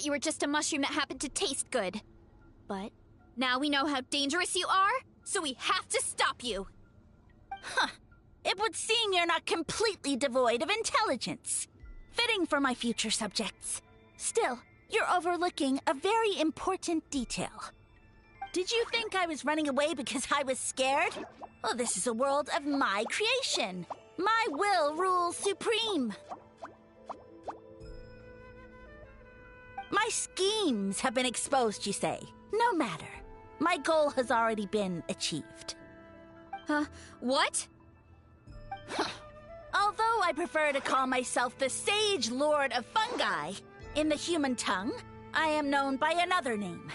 You were just a mushroom that happened to taste good. But now we know how dangerous you are, so we have to stop you. Huh. It would seem you're not completely devoid of intelligence. Fitting for my future subjects. Still, you're overlooking a very important detail. Did you think I was running away because I was scared? Well, this is a world of my creation. My will rules supreme. My schemes have been exposed, you say. No matter. My goal has already been achieved. What? Although I prefer to call myself the Sage Lord of Fungi, in the human tongue, I am known by another name.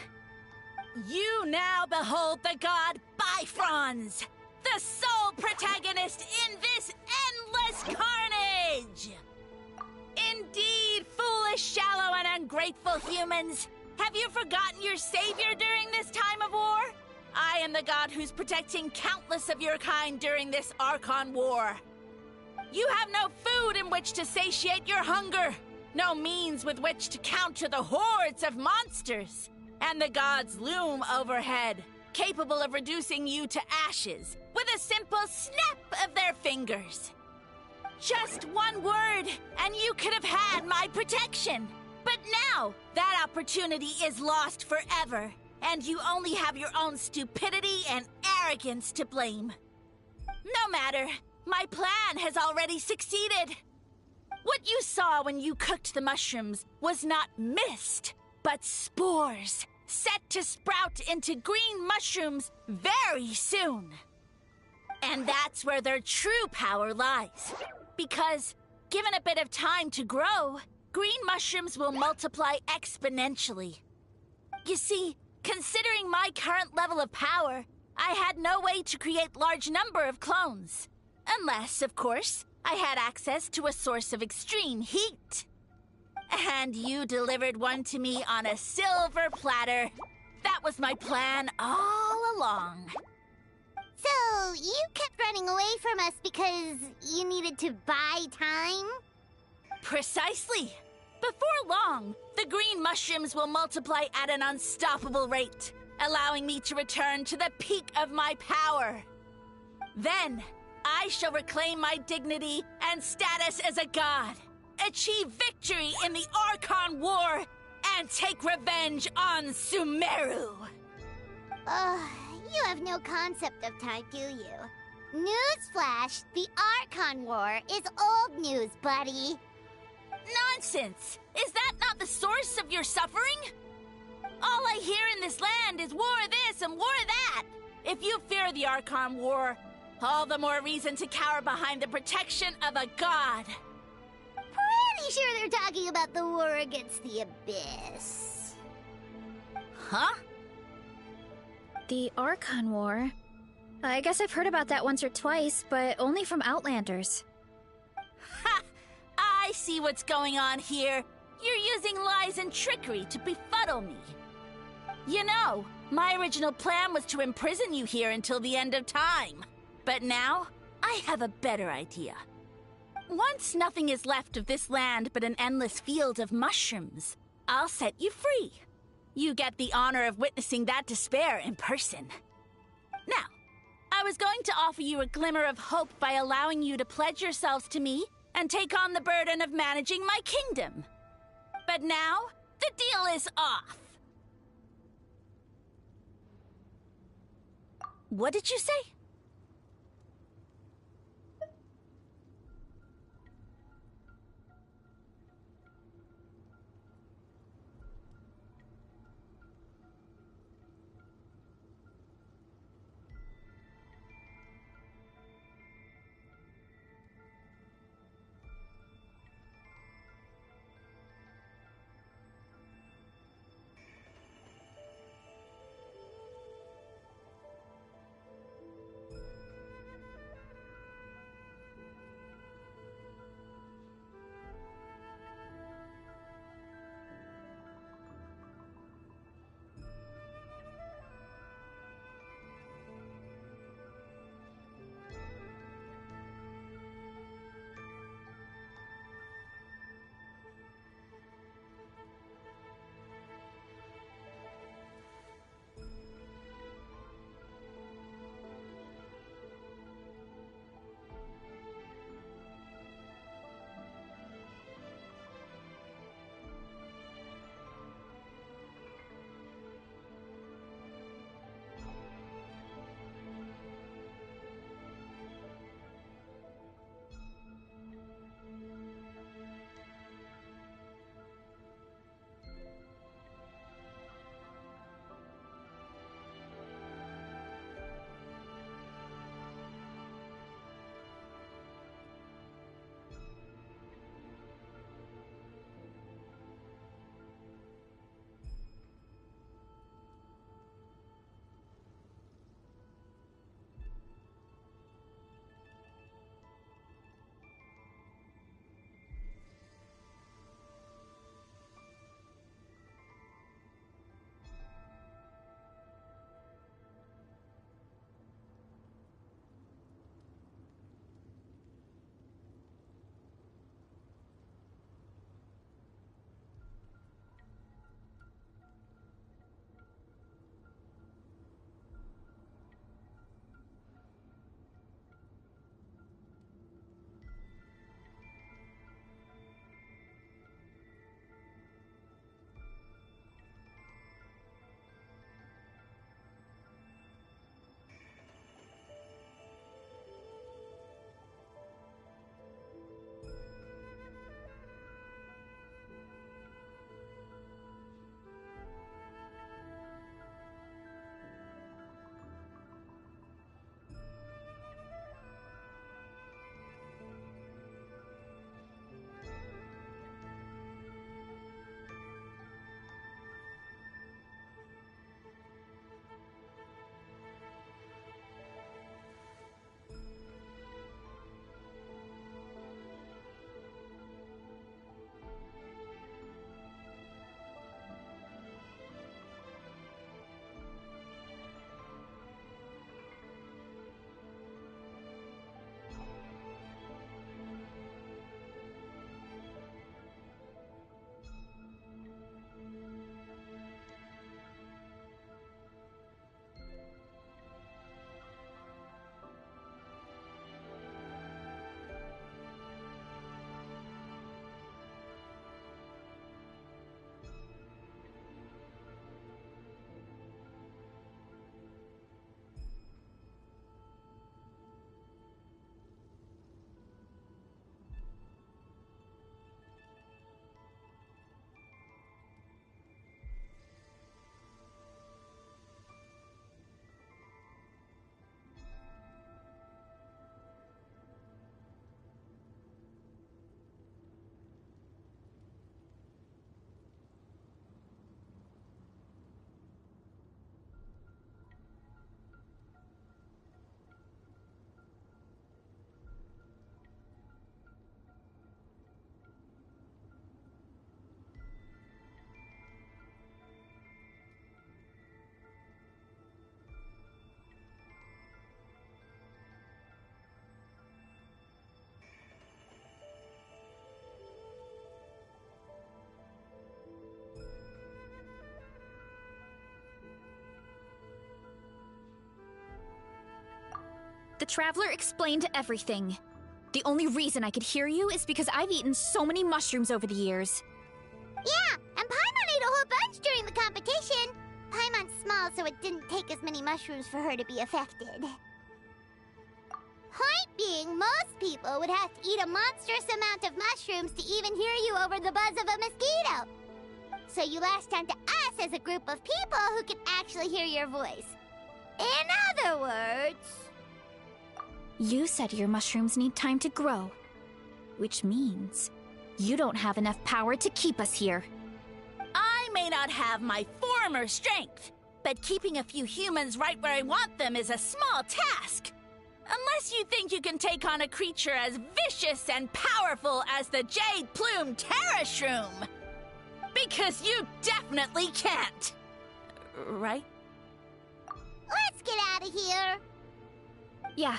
You now behold the god Bifrons, the sole protagonist in this endless carnage! Indeed, foolish, shallow, and ungrateful humans! Have you forgotten your savior during this time of war? I am the god who's protecting countless of your kind during this Archon War. You have no food in which to satiate your hunger, no means with which to counter the hordes of monsters, and the gods loom overhead, capable of reducing you to ashes with a simple snap of their fingers. Just one word, and you could have had my protection. But now, that opportunity is lost forever, and you only have your own stupidity and arrogance to blame. No matter, my plan has already succeeded. What you saw when you cooked the mushrooms was not mist, but spores, set to sprout into green mushrooms very soon. And that's where their true power lies. Because, given a bit of time to grow, green mushrooms will multiply exponentially. You see, considering my current level of power, I had no way to create large number of clones. Unless, of course, I had access to a source of extreme heat. And you delivered one to me on a silver platter. That was my plan all along. So, you kept running away from us because you needed to buy time? Precisely. Before long, the green mushrooms will multiply at an unstoppable rate, allowing me to return to the peak of my power. Then, I shall reclaim my dignity and status as a god, achieve victory in the Archon War, and take revenge on Sumeru. You have no concept of time, do you? Newsflash, the Archon War is old news, buddy. Nonsense! Is that not the source of your suffering? All I hear in this land is war this and war that. If you fear the Archon War, all the more reason to cower behind the protection of a god. Pretty sure they're talking about the war against the Abyss. Huh? The Archon War? I guess I've heard about that once or twice, but only from Outlanders. Ha! I see what's going on here. You're using lies and trickery to befuddle me. You know, my original plan was to imprison you here until the end of time. But now, I have a better idea. Once nothing is left of this land but an endless field of mushrooms, I'll set you free. You get the honor of witnessing that despair in person. Now, I was going to offer you a glimmer of hope by allowing you to pledge yourselves to me and take on the burden of managing my kingdom. But now, the deal is off. What did you say? Traveler explained everything. The only reason I could hear you is because I've eaten so many mushrooms over the years. Yeah, and Paimon ate a whole bunch during the competition. Paimon's small, so it didn't take as many mushrooms for her to be affected. Point being, most people would have to eat a monstrous amount of mushrooms to even hear you over the buzz of a mosquito. So you latched onto us as a group of people who can actually hear your voice. In other words... You said your mushrooms need time to grow, which means you don't have enough power to keep us here. I may not have my former strength, but keeping a few humans right where I want them is a small task. Unless you think you can take on a creature as vicious and powerful as the Jade Plume Terrashroom. Because you definitely can't. Right? Let's get out of here. Yeah,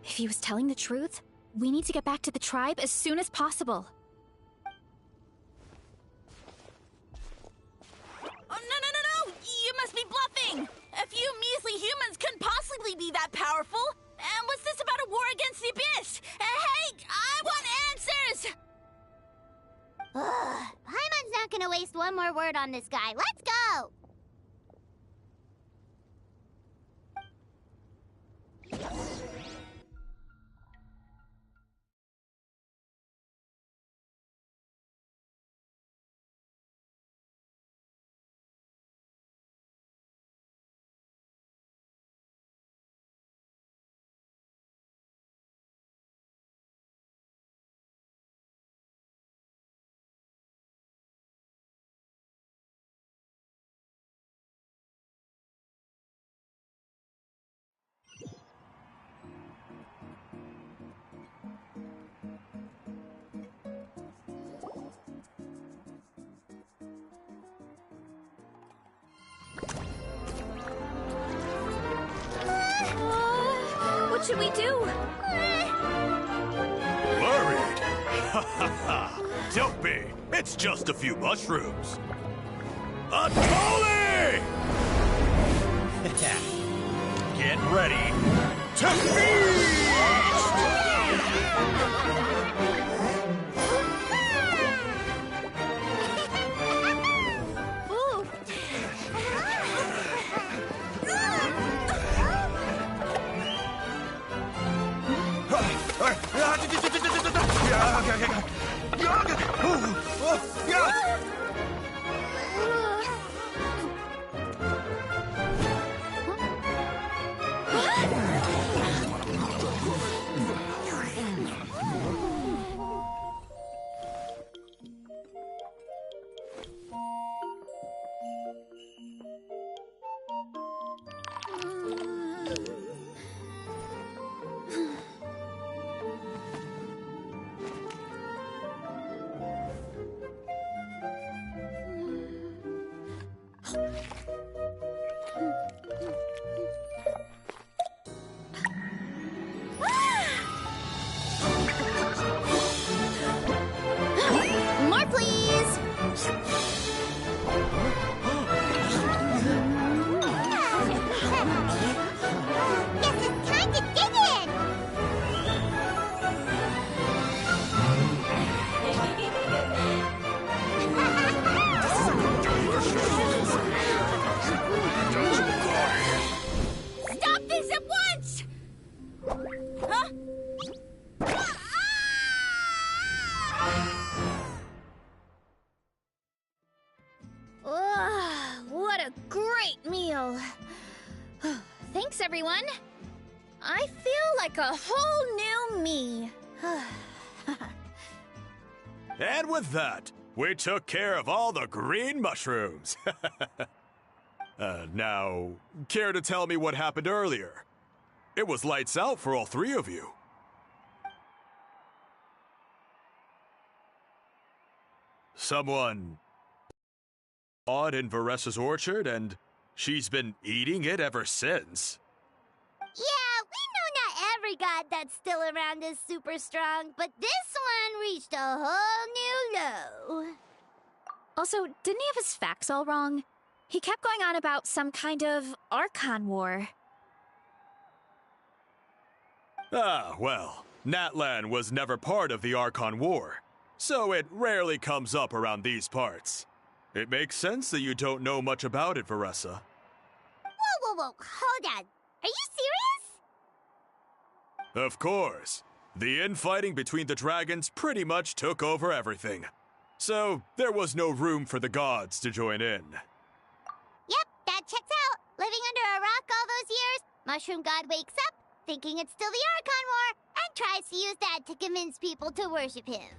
if he was telling the truth, we need to get back to the tribe as soon as possible. Oh, no! You must be bluffing! A few measly humans couldn't possibly be that powerful! And what's this about a war against the Abyss? Hey, I want answers! Paimon's not gonna waste one more word on this guy. Let's go! What should we do? Worried? Ha ha ha! Don't be! It's just a few mushrooms! Atoli! Get ready to feast! More, please! Guess it's time to dig in! Stop this at once! Huh? What a great meal! Thanks, everyone. I feel like a whole new me. And with that, we took care of all the green mushrooms. Now, care to tell me what happened earlier? It was lights out for all three of you. Someone bought in Veressa's orchard, and she's been eating it ever since. Yeah, we know not every god that's still around is super strong, but this one reached a whole new low. Also, didn't he have his facts all wrong? He kept going on about some kind of Archon war. Ah, well, Natlan was never part of the Archon War, so it rarely comes up around these parts. It makes sense that you don't know much about it, Veressa. Whoa, hold on. Are you serious? Of course. The infighting between the dragons pretty much took over everything. So, there was no room for the gods to join in. Yep, that checks out. Living under a rock all those years, Mushroom God wakes up, thinking it's still the Archon War, and tries to use that to convince people to worship him.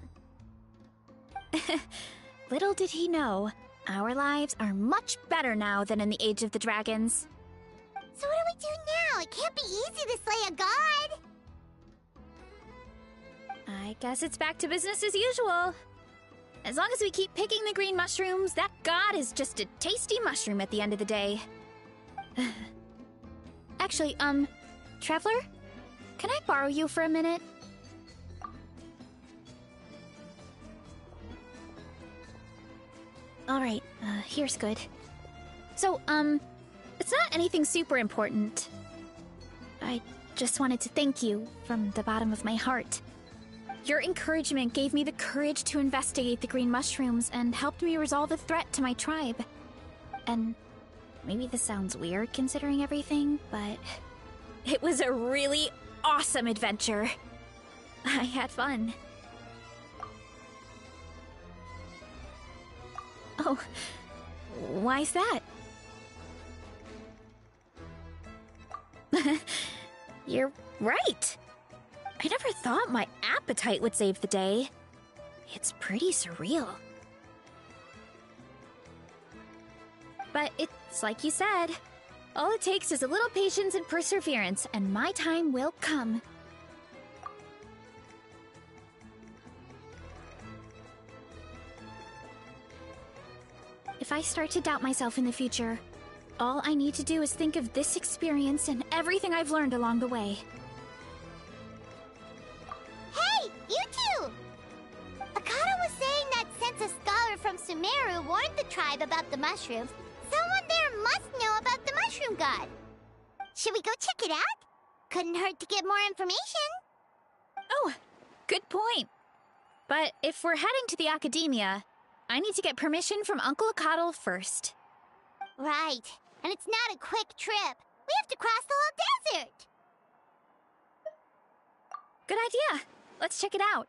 Little did he know, our lives are much better now than in the Age of the Dragons. So what do we do now? It can't be easy to slay a god. I guess it's back to business as usual. As long as we keep picking the green mushrooms, that god is just a tasty mushroom at the end of the day. Actually, Traveler? Can I borrow you for a minute? Alright, here's good. So, it's not anything super important. I just wanted to thank you from the bottom of my heart. Your encouragement gave me the courage to investigate the green mushrooms and helped me resolve a threat to my tribe. And maybe this sounds weird considering everything, but it was a really awesome adventure. I had fun. Oh, why's that? You're right. I never thought my appetite would save the day. It's pretty surreal. But it's like you said. All it takes is a little patience and perseverance, and my time will come. If I start to doubt myself in the future, all I need to do is think of this experience and everything I've learned along the way. Hey, you two! Akata was saying that since a scholar from Sumeru warned the tribe about the mushrooms, someone there must know about the mushroom god. Should we go check it out? Couldn't hurt to get more information. Oh, good point. But if we're heading to the academia, I need to get permission from Uncle Akatl first. Right, and it's not a quick trip. We have to cross the whole desert. Good idea. Let's check it out.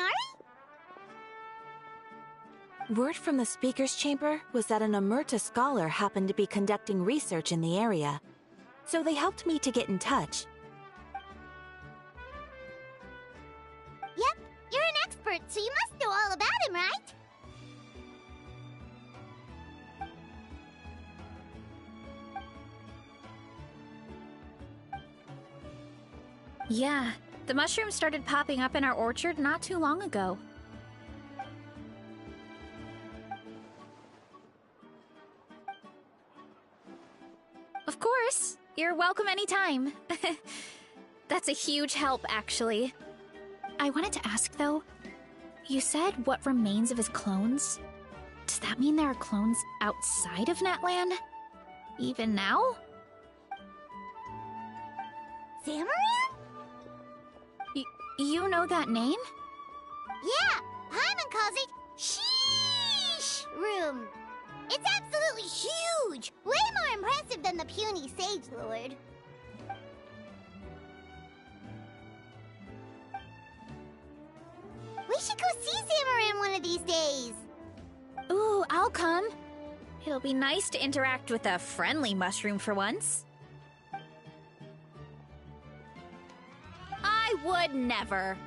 Inari? Word from the speaker's chamber was that an Omerta scholar happened to be conducting research in the area. So they helped me to get in touch. Yep, you're an expert, so you must know all about him, right? Yeah, the mushrooms started popping up in our orchard not too long ago. Of course, you're welcome anytime. That's a huge help, actually. I wanted to ask, though, you said what remains of his clones? Does that mean there are clones outside of Natlan? Even now? Zamarin? You know that name? Yeah, Paimon calls it Sheesh Room. It's absolutely huge! Way more impressive than the puny Sage Lord. We should go see Zamarin one of these days. Ooh, I'll come. It'll be nice to interact with a friendly mushroom for once. I would never.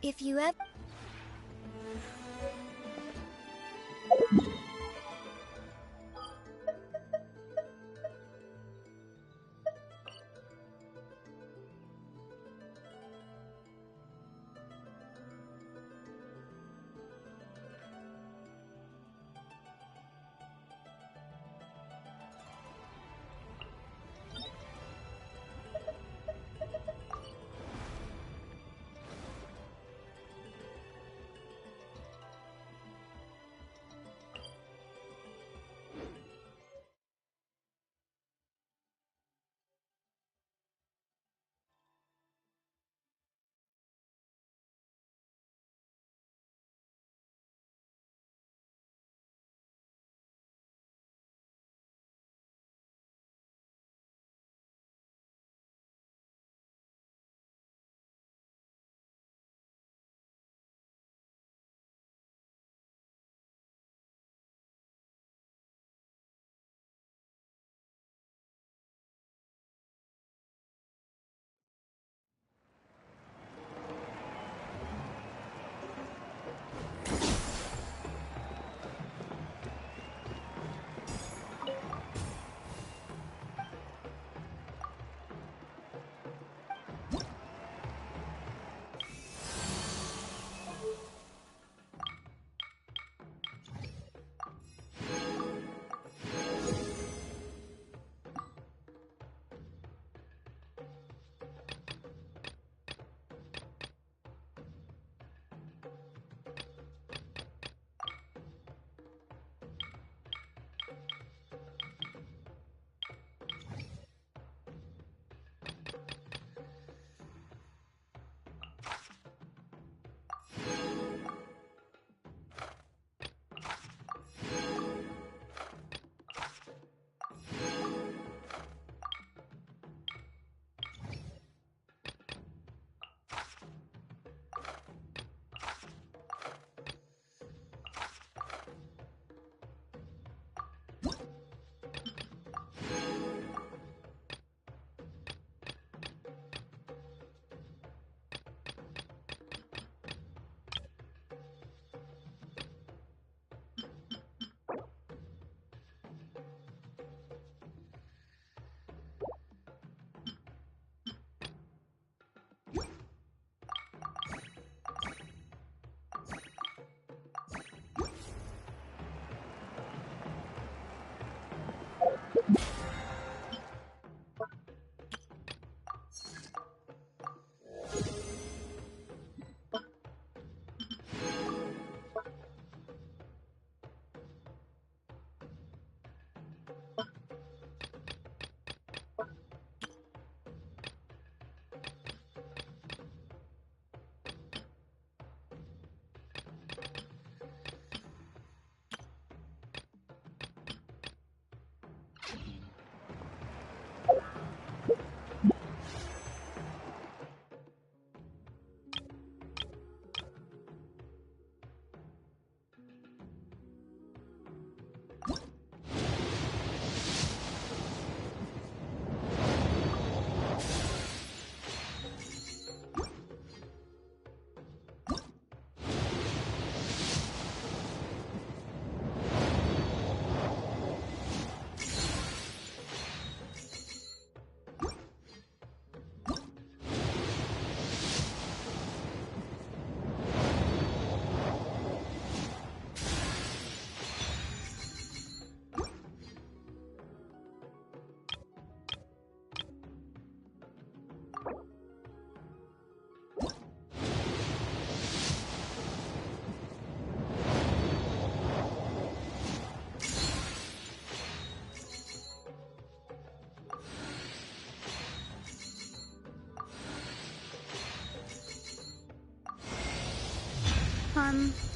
If you ever...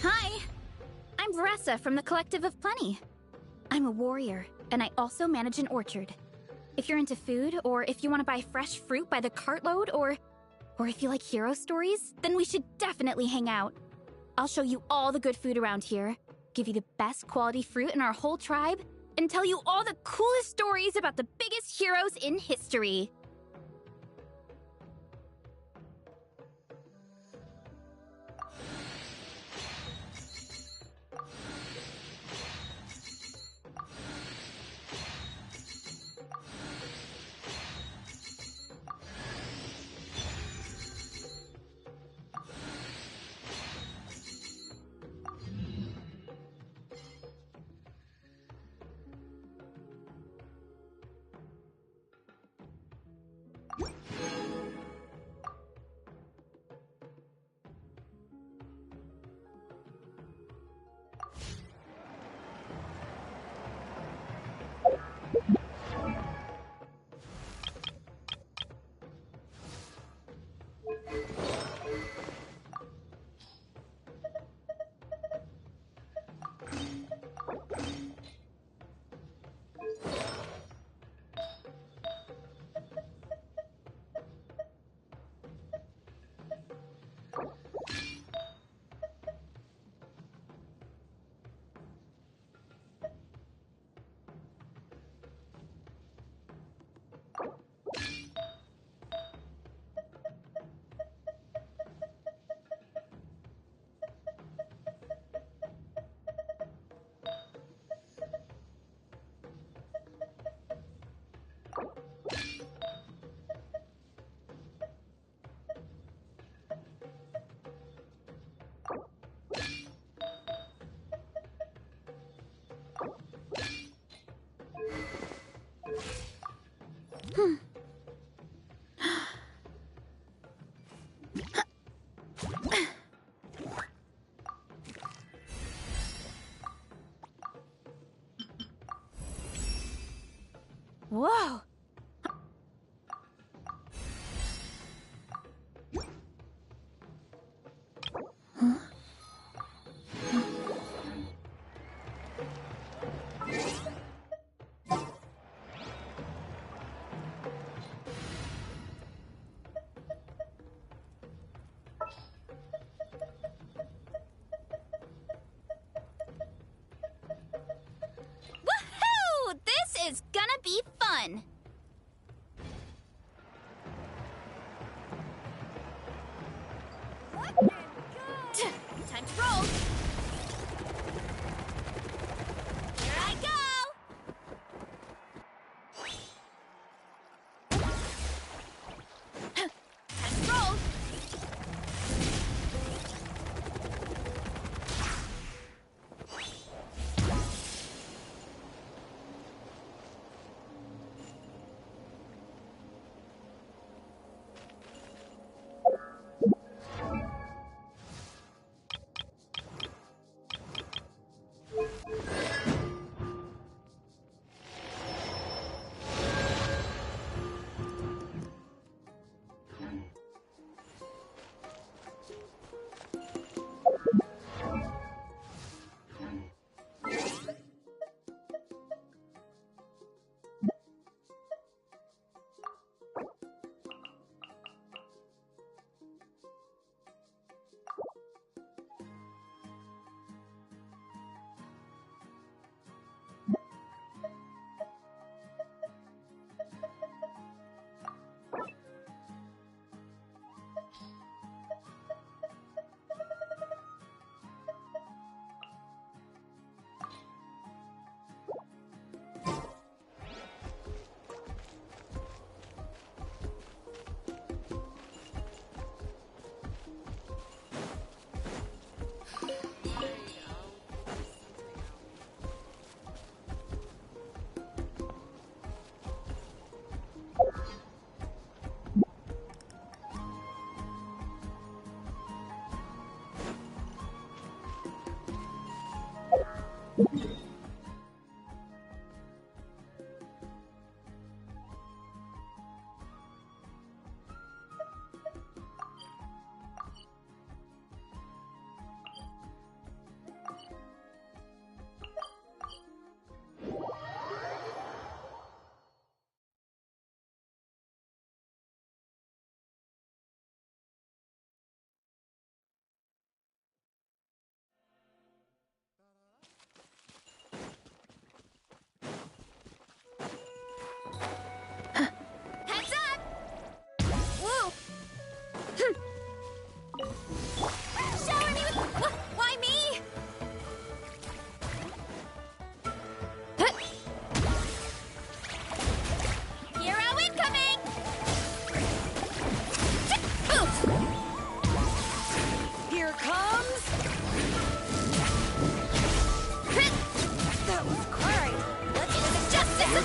Hi! I'm Versia from the Collective of Plenty. I'm a warrior, and I also manage an orchard. If you're into food, or if you want to buy fresh fruit by the cartload, or if you like hero stories, then we should definitely hang out. I'll show you all the good food around here, give you the best quality fruit in our whole tribe, and tell you all the coolest stories about the biggest heroes in history. Whoa! This is gonna be fun! Time to roll! Here I go! Time to roll!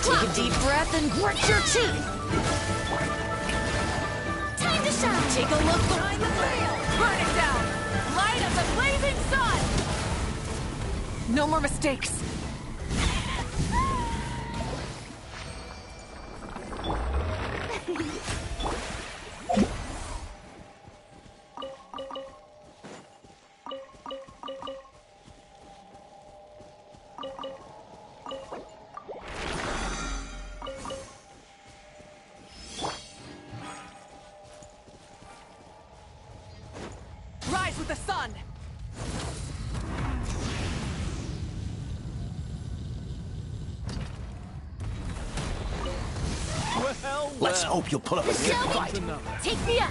Take a deep breath and grit your teeth. Time to shine! Take a look behind the veil. Burn it down! Light as a blazing sun! No more mistakes. Rise with the sun! Let's hope you'll pull up a good fight. Take me up!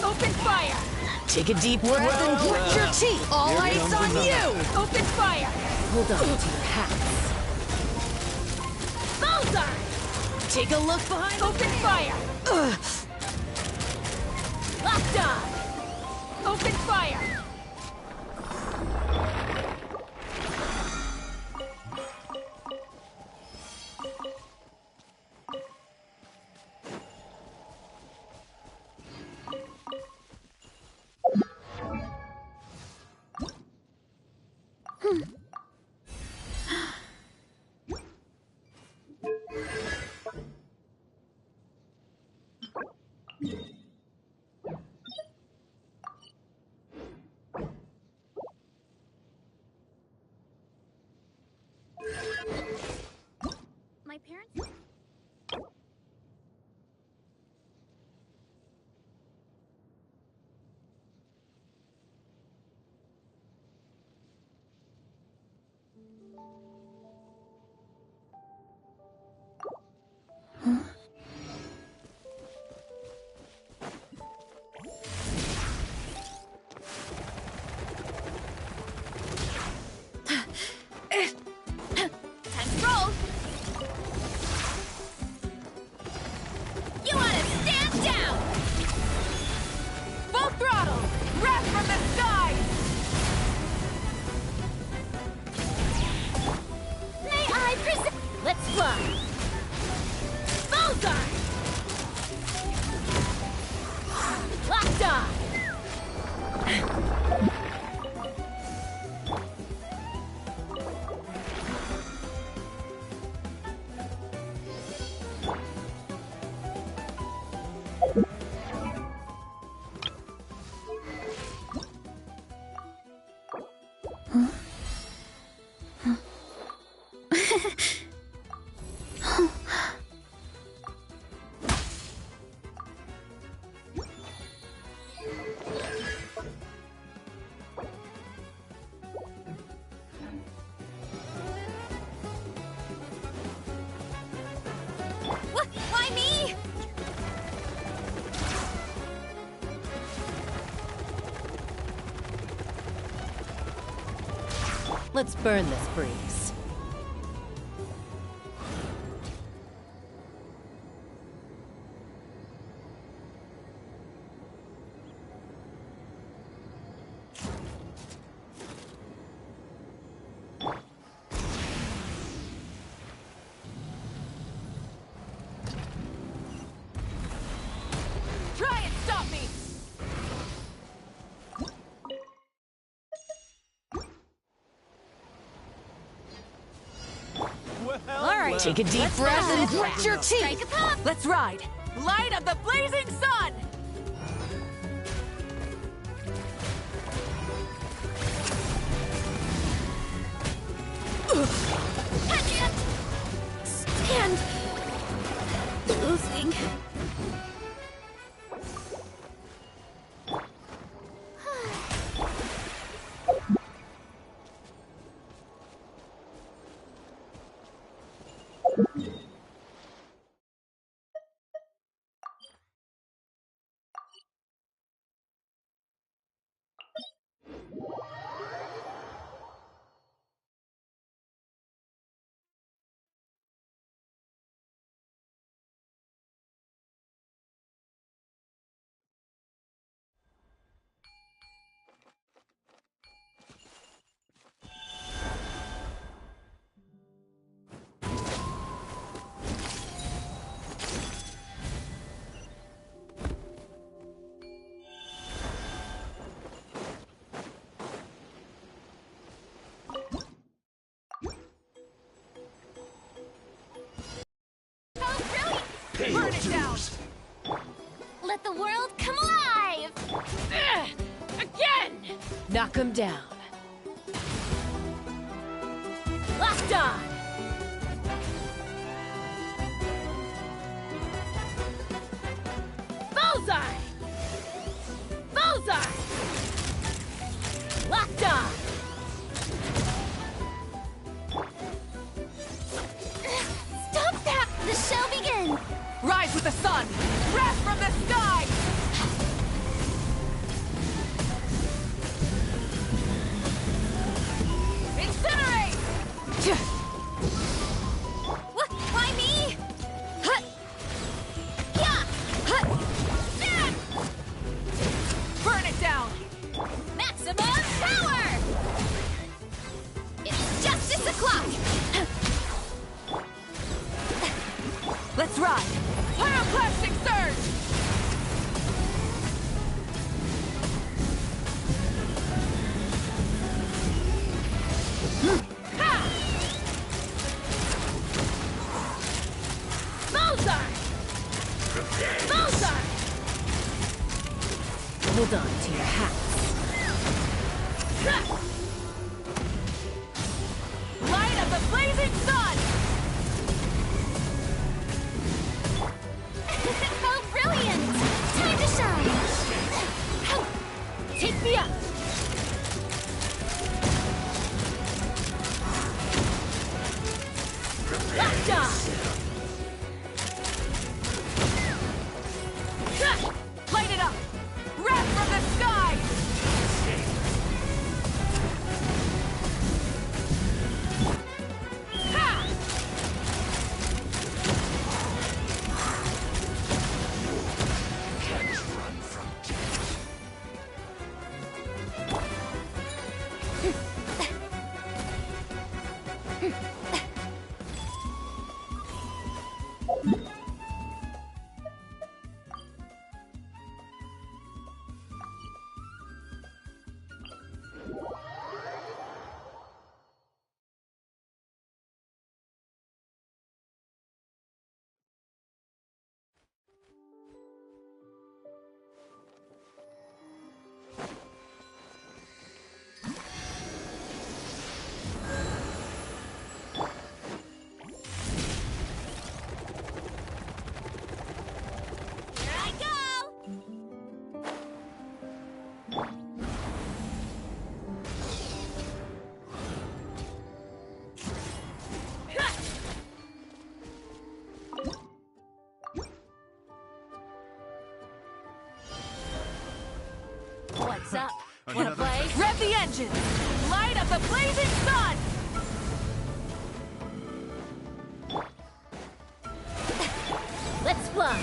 Open fire! Take a deep breath and grit your teeth. All eyes on you. Open fire! Hold on to your hats. Bullseye! Take a look behind. Open fire! Locked on! Open fire! Let's burn this breeze. Try and stop me! All right, take a deep breath and grit your teeth. Strike a pop! Let's ride! Light of the blazing sun! I can't stand losing. Burn it down! Let the world come alive! Again! Knock him down. Locked on! Bullseye! Bullseye! Locked on! Stop that! The show begins! Rise with the sun! Wrath from the sky! Incinerate! Why me? Yeah! Burn it down! Maximum power! It's justice o'clock! Let's ride! Pyroclastic surge! Ha! Bullseye! Bullseye! Hold on to your hats. Light of the blazing sun! How brilliant! Time to shine! Take me up! Locked on! Light it up! Wrath from the sky! Ha! What's up? Wanna play? Rev the engine! Light up the blazing sun! Let's fly!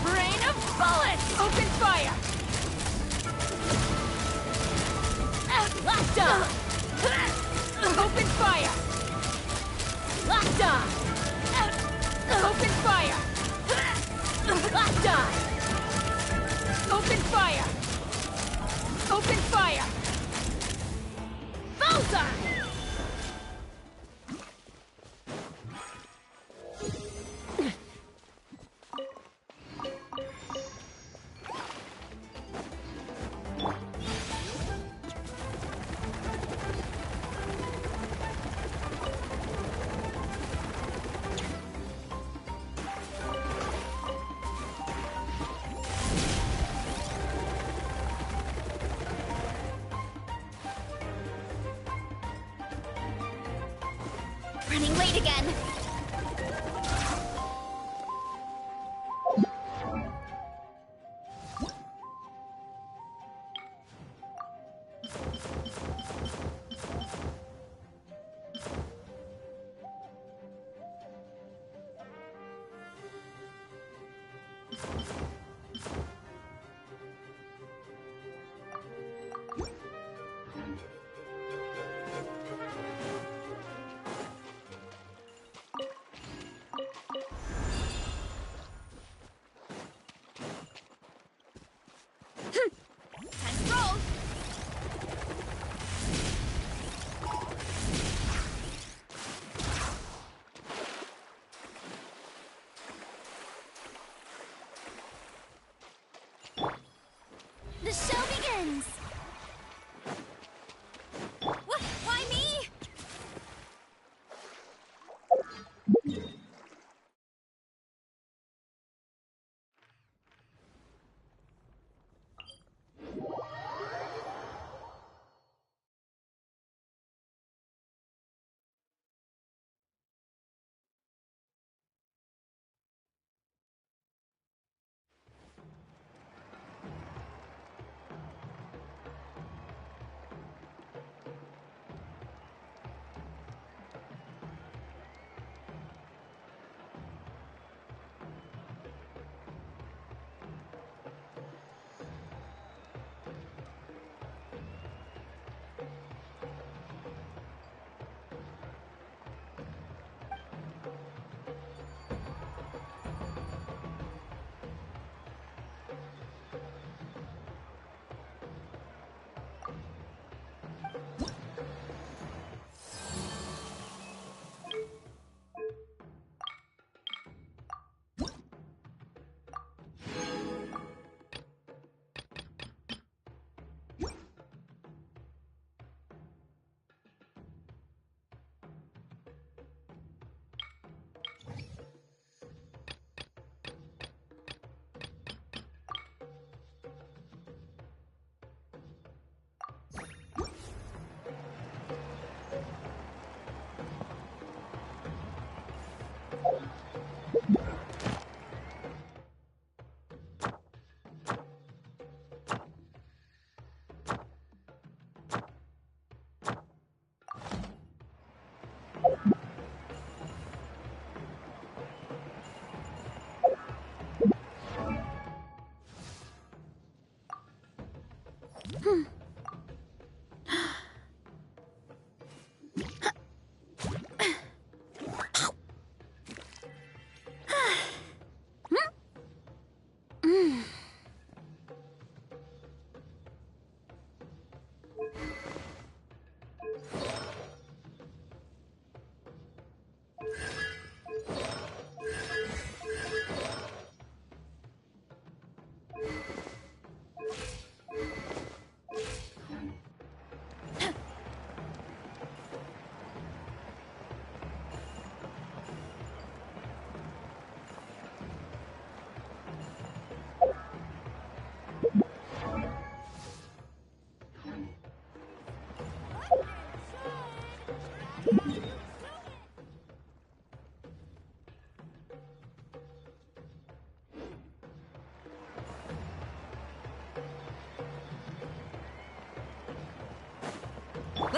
Rain of bullets! Open fire! Locked on! Open fire! Locked on! Open fire! Locked on! Open fire! Open fire! Bullseye! Running late again. Time to roll! The show begins! What? Why me?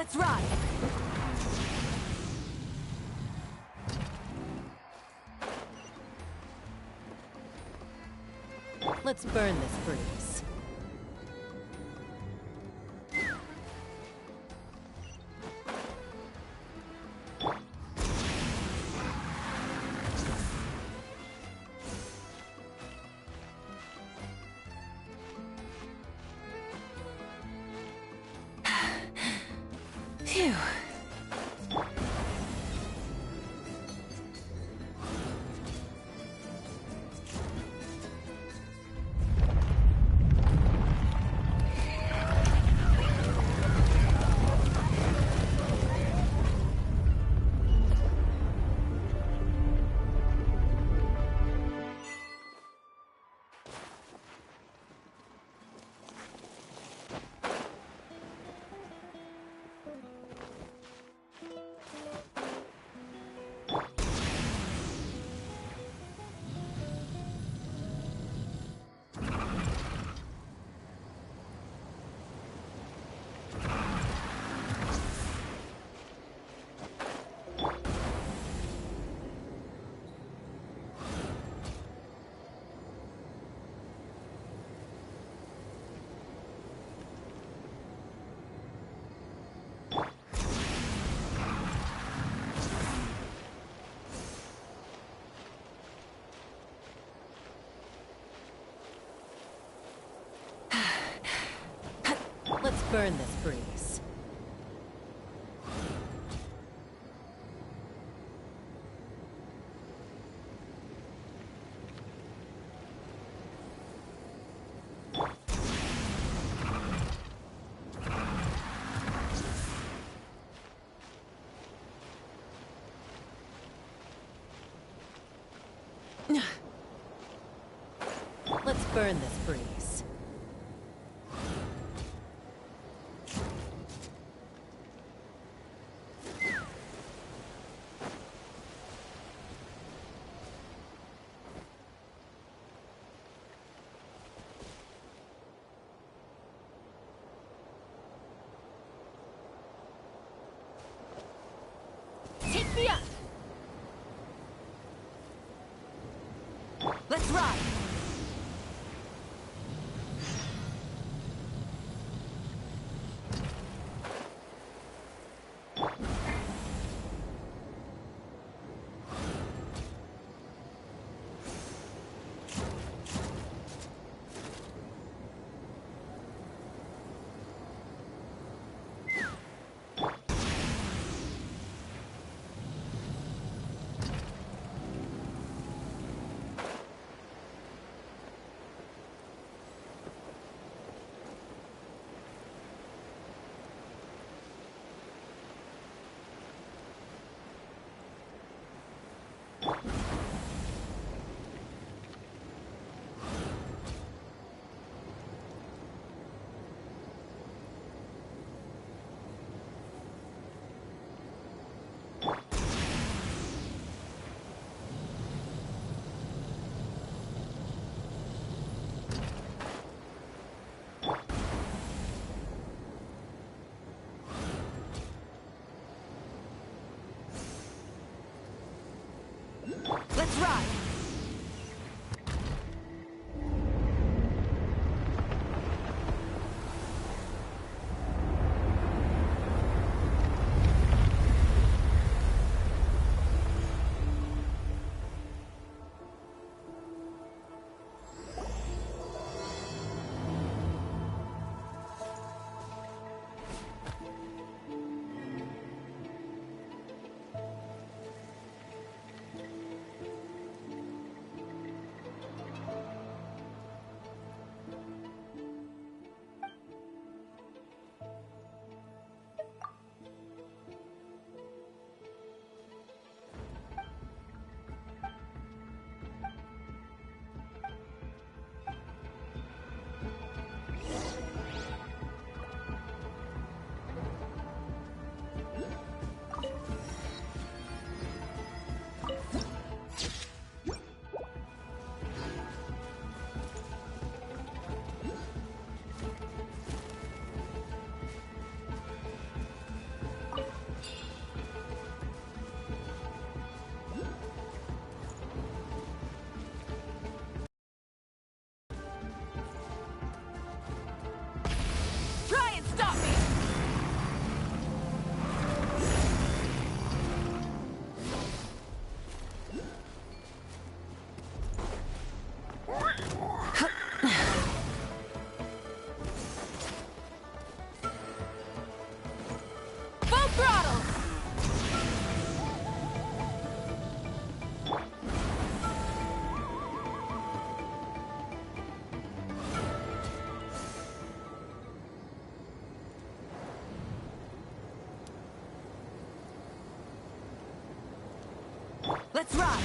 Let's ride! Let's burn this breeze. Phew. Let's burn this breeze. Let's burn this breeze. Take me up! Let's ride! Let's ride!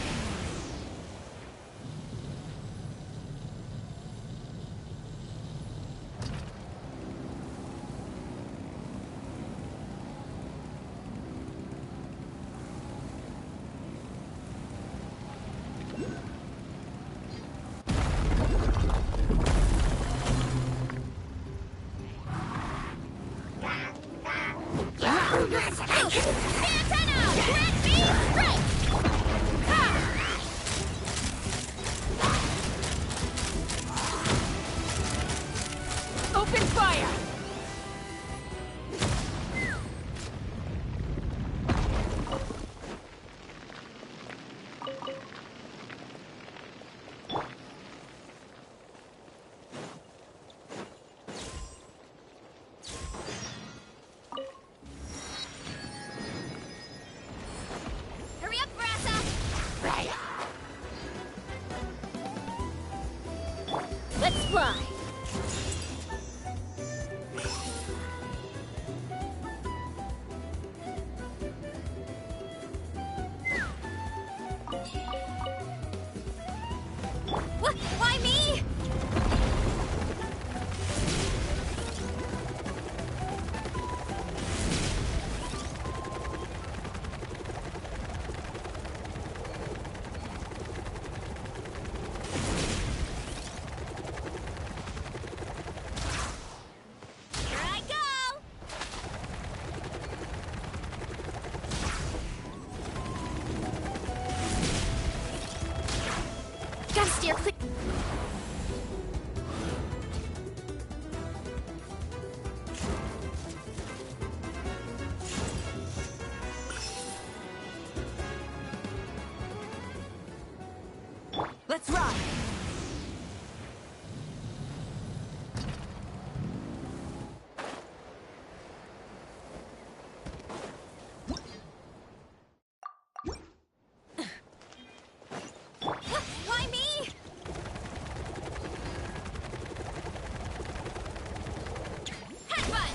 Open fire! Hurry up, Versa! Right. Let's fly! What? Why me? Here I go! Gotta steer clear. Let's ride! Why me? Headbutt!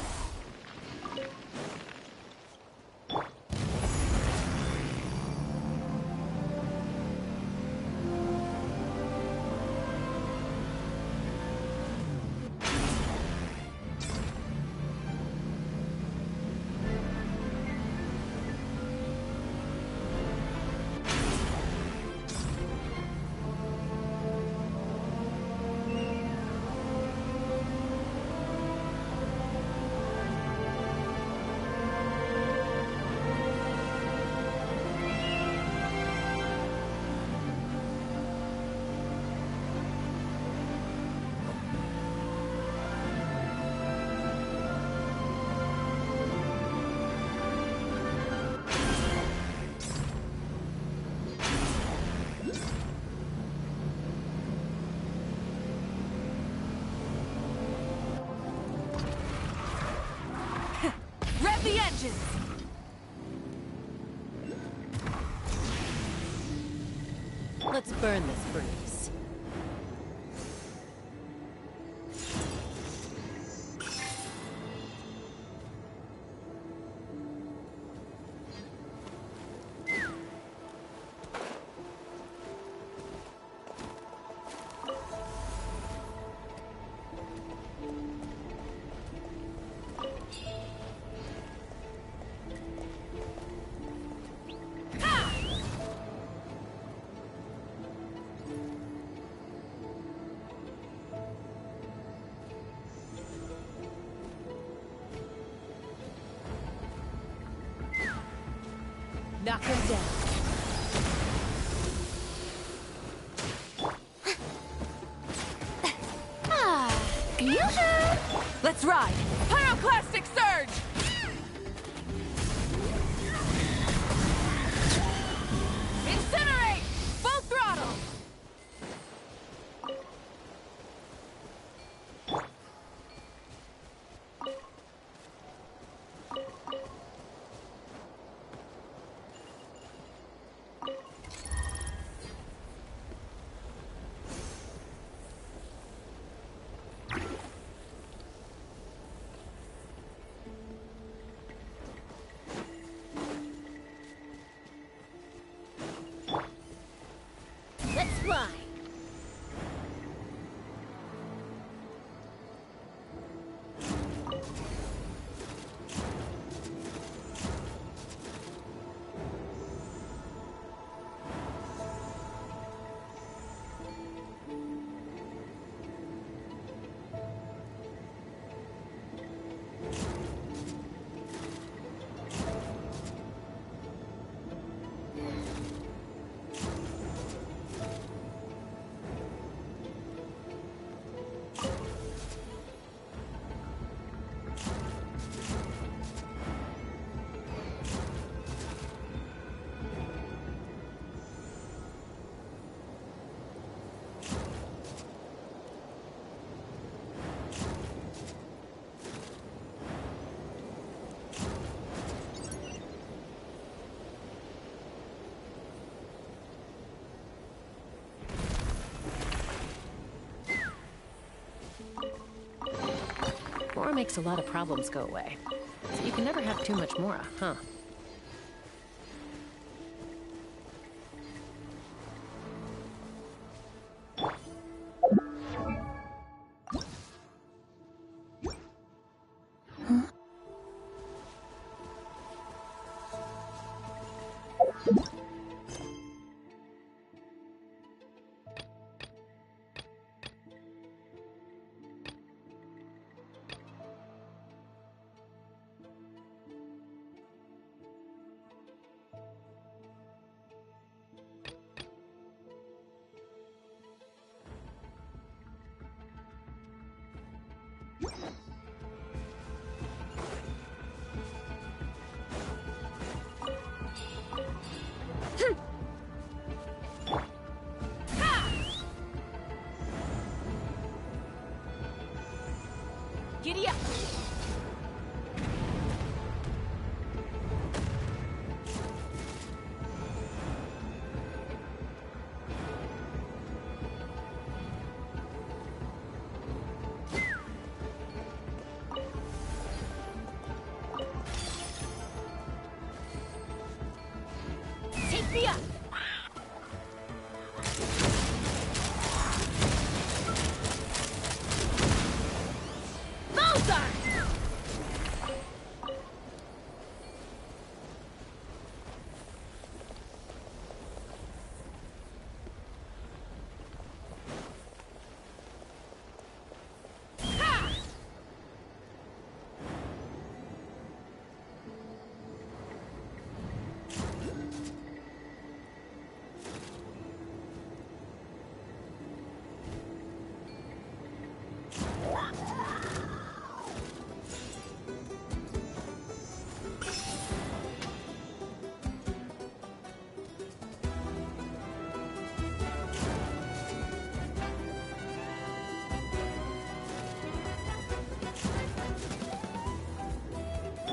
Rev the engines! Let's burn this breeze. Knock him down. Let's ride! Pyroclastic surge! Incinerate! Full throttle! Let's fly! Mora makes a lot of problems go away. So you can never have too much Mora, huh? Giddy up! Take me up!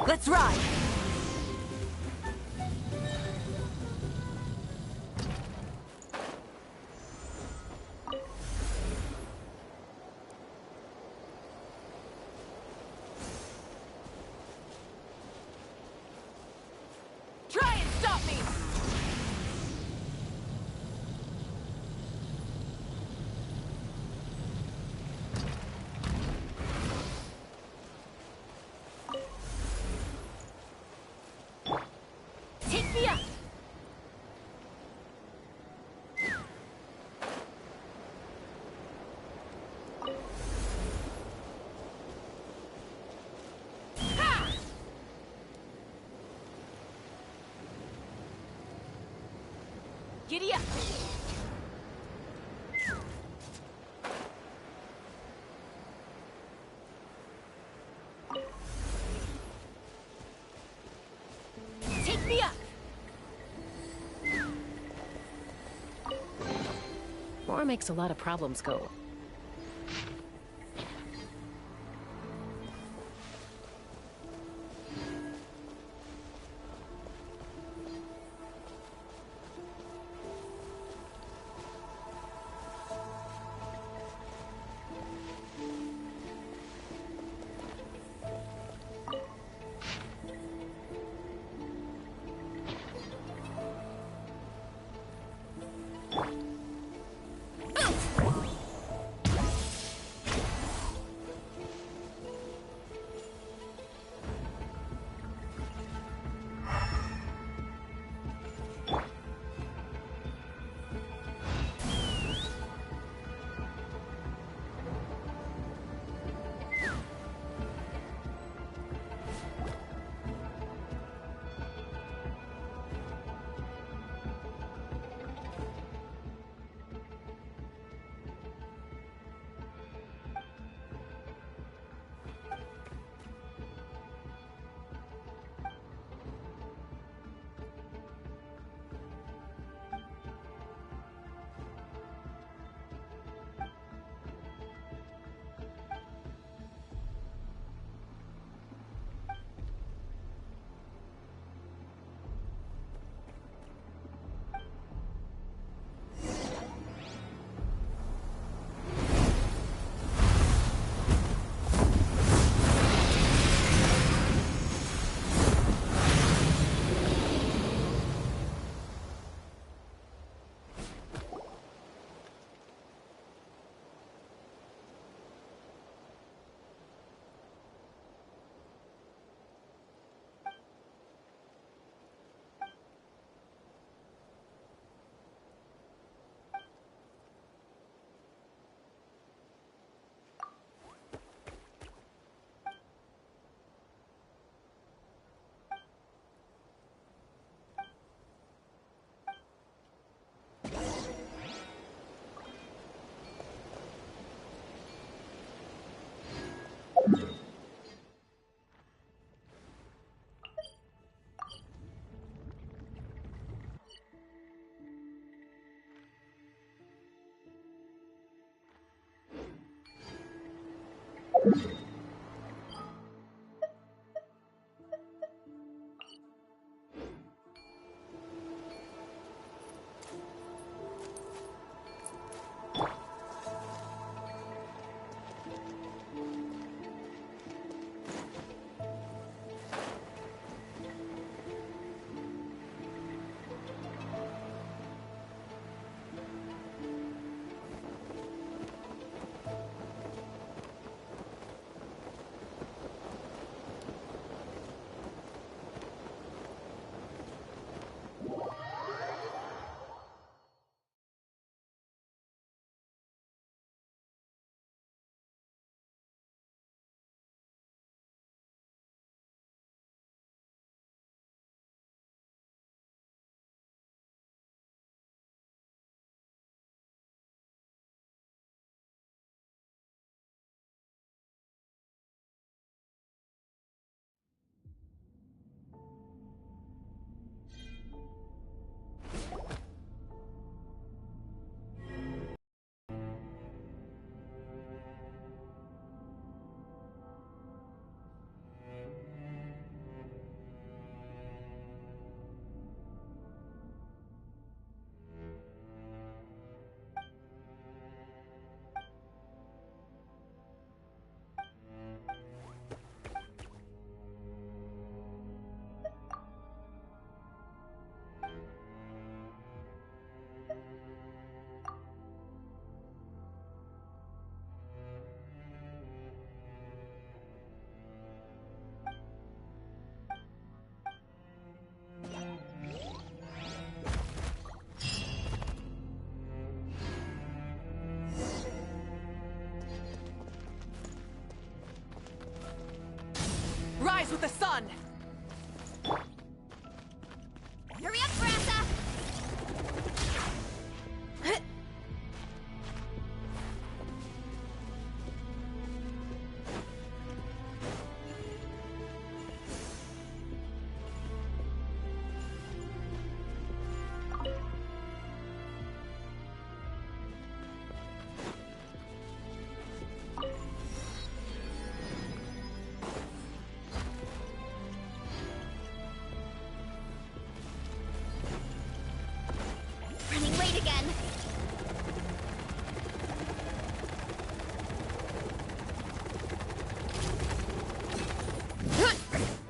Let's ride! Try and stop me! Take me up! Ha! Giddy up! Take me up! Mora makes a lot of problems go. Rise with the sun! Hurry up, Brassa! Running late again.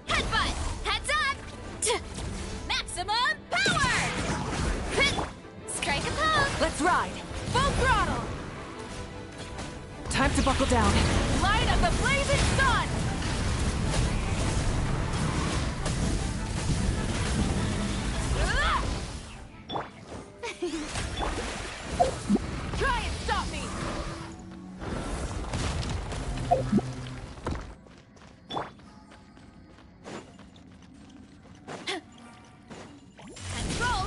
Headbutt! Heads up! Maximum power! Strike a pose! Let's ride! Full throttle! Time to buckle down. Light of the blazing sun! Try and stop me! Let's roll!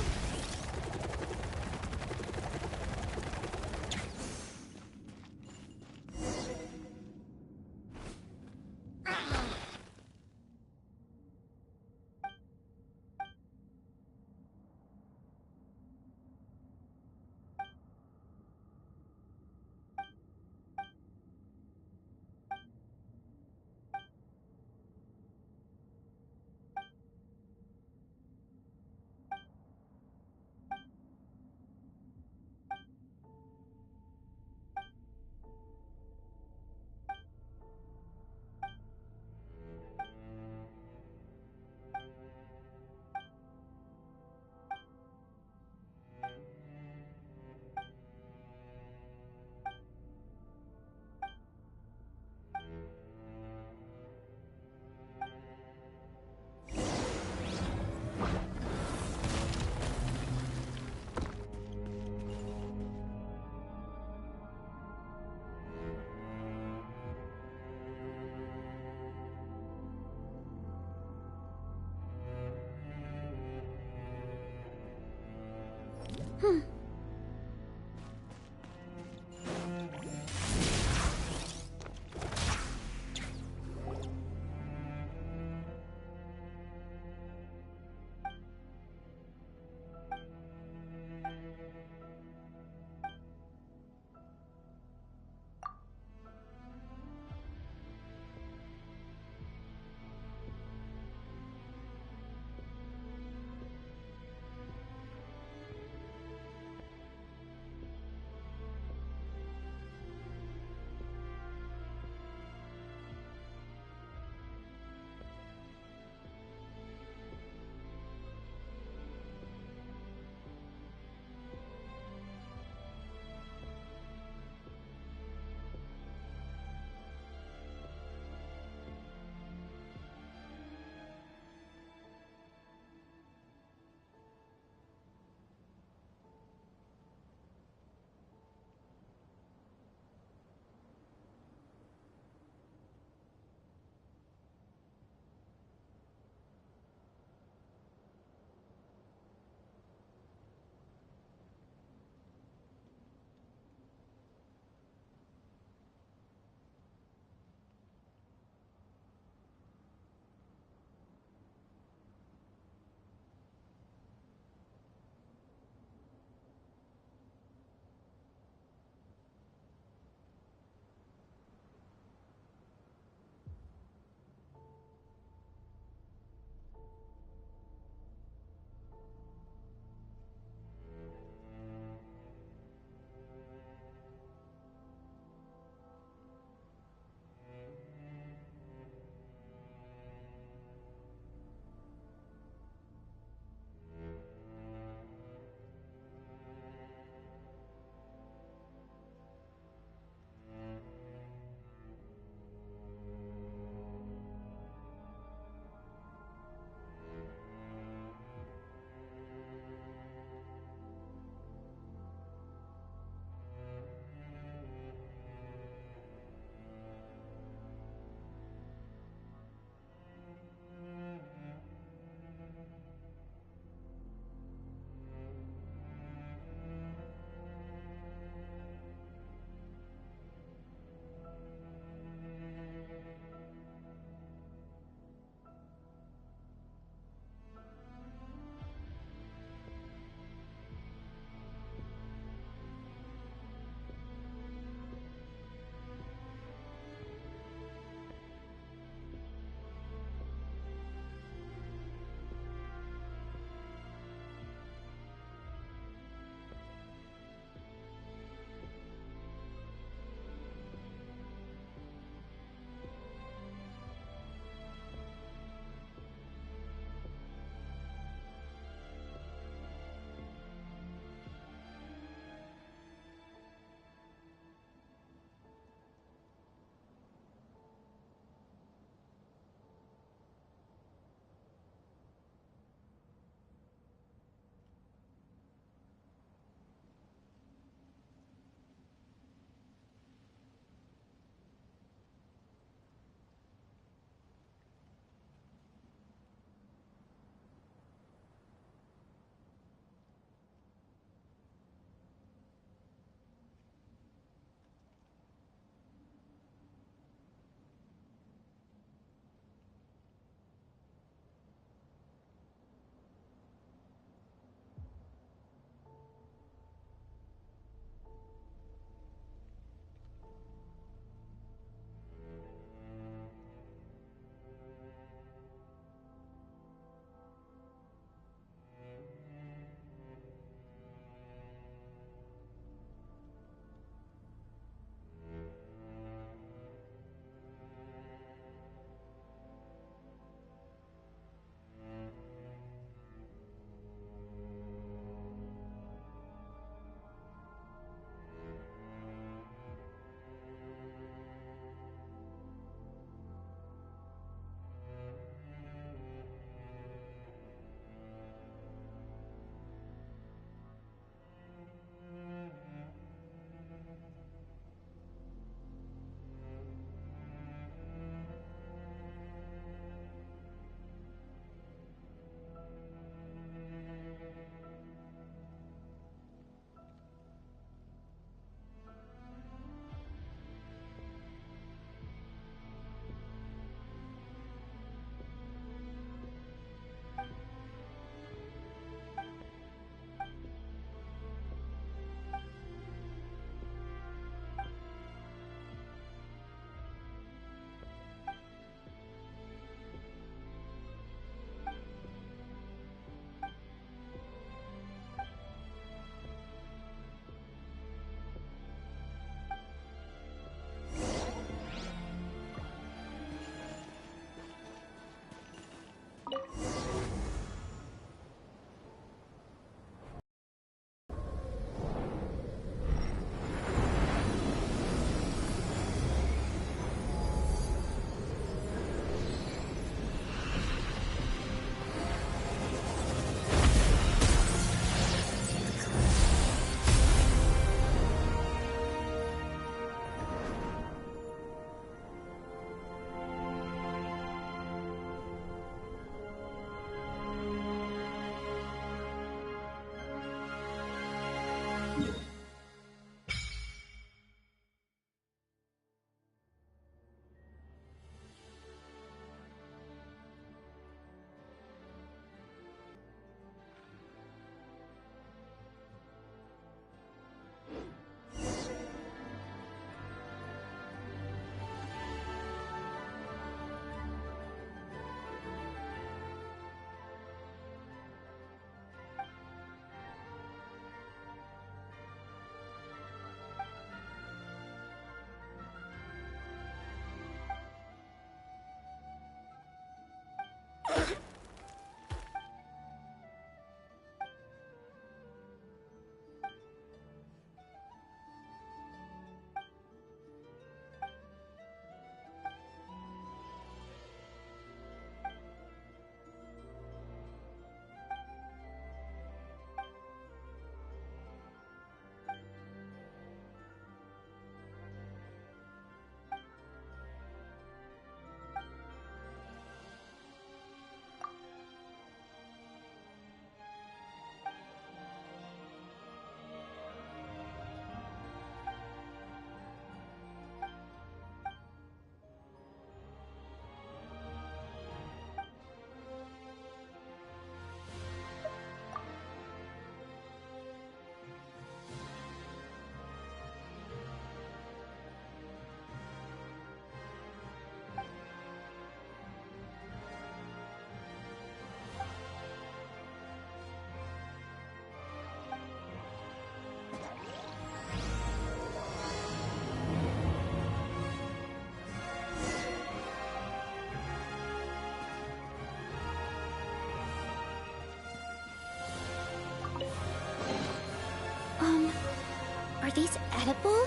these edible?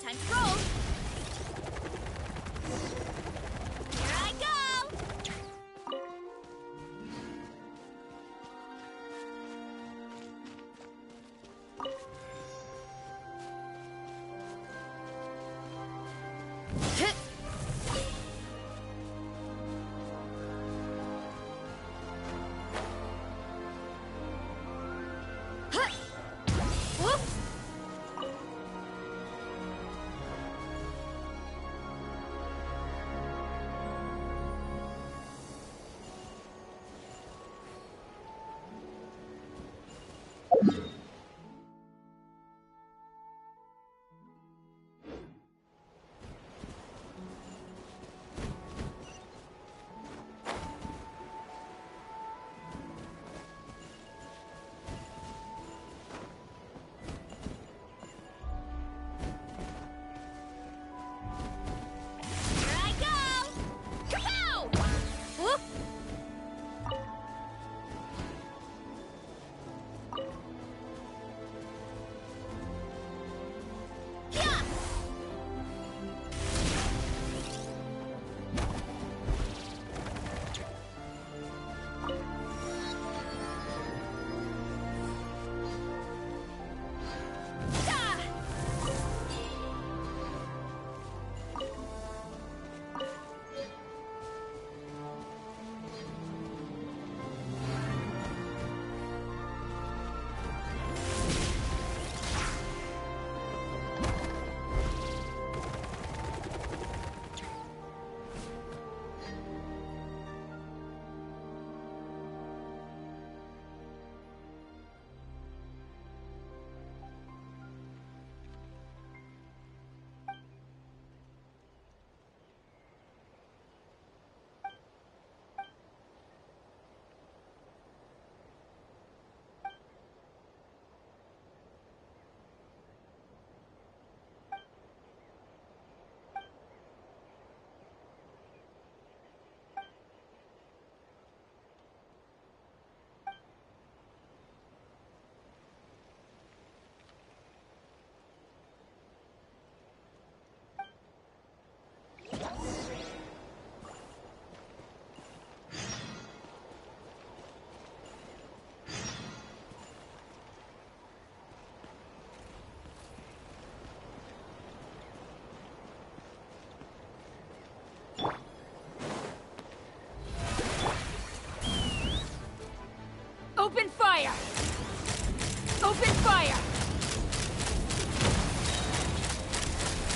Time to roll! Here I go! Open fire! Open fire!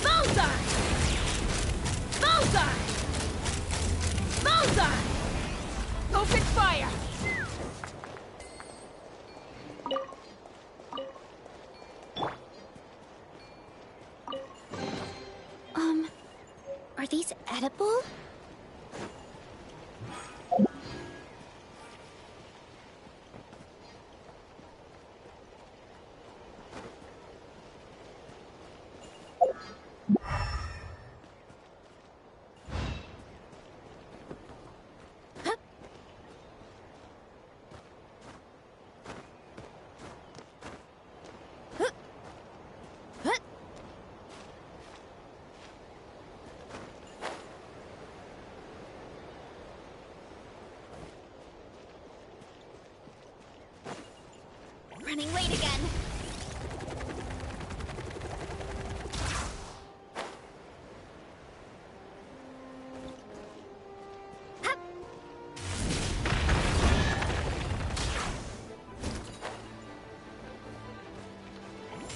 Bullseye! Bullseye! Bullseye! Open fire! Are these edible? Running late again. Hup.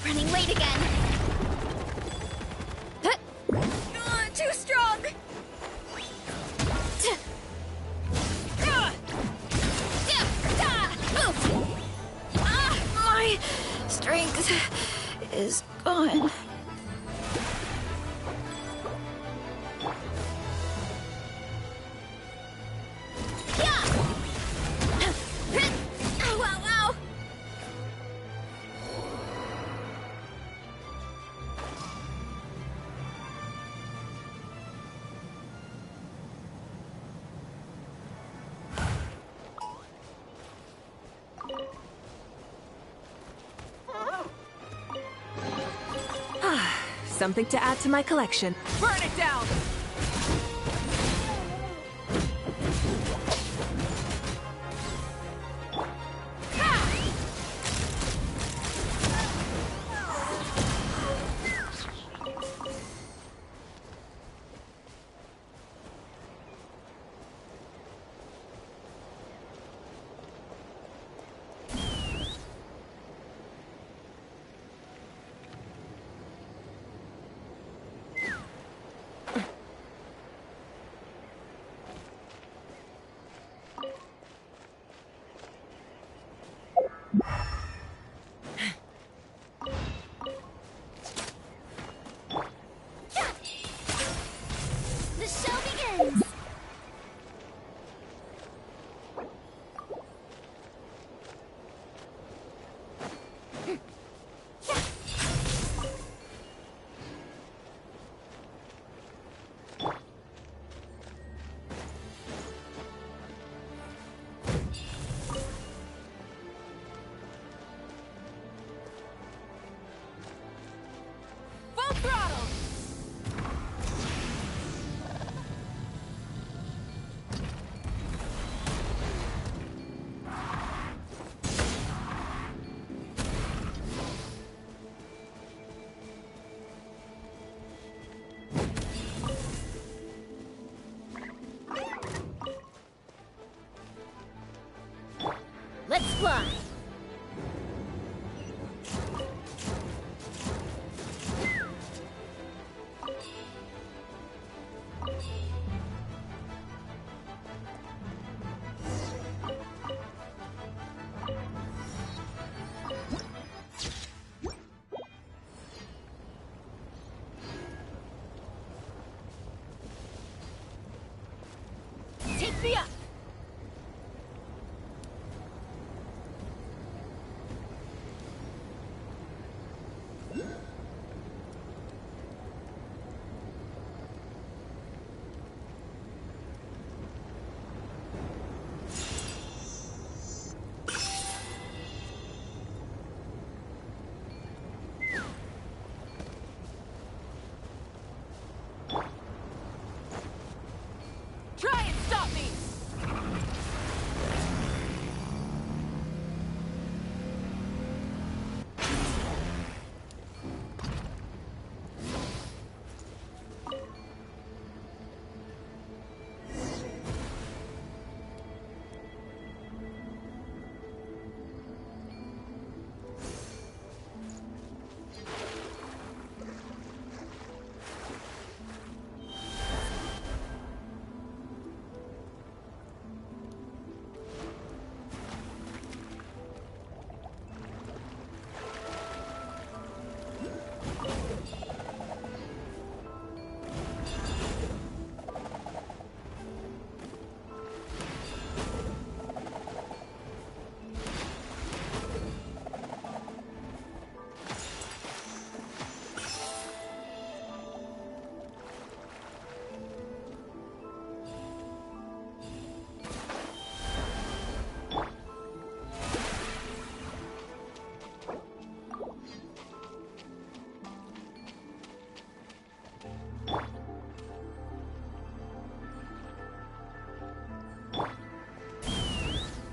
Running late again. Too strong. Something to add to my collection. Burn it down! The show begins! Full throttle! Let's fly! Take me up! Try and stop me!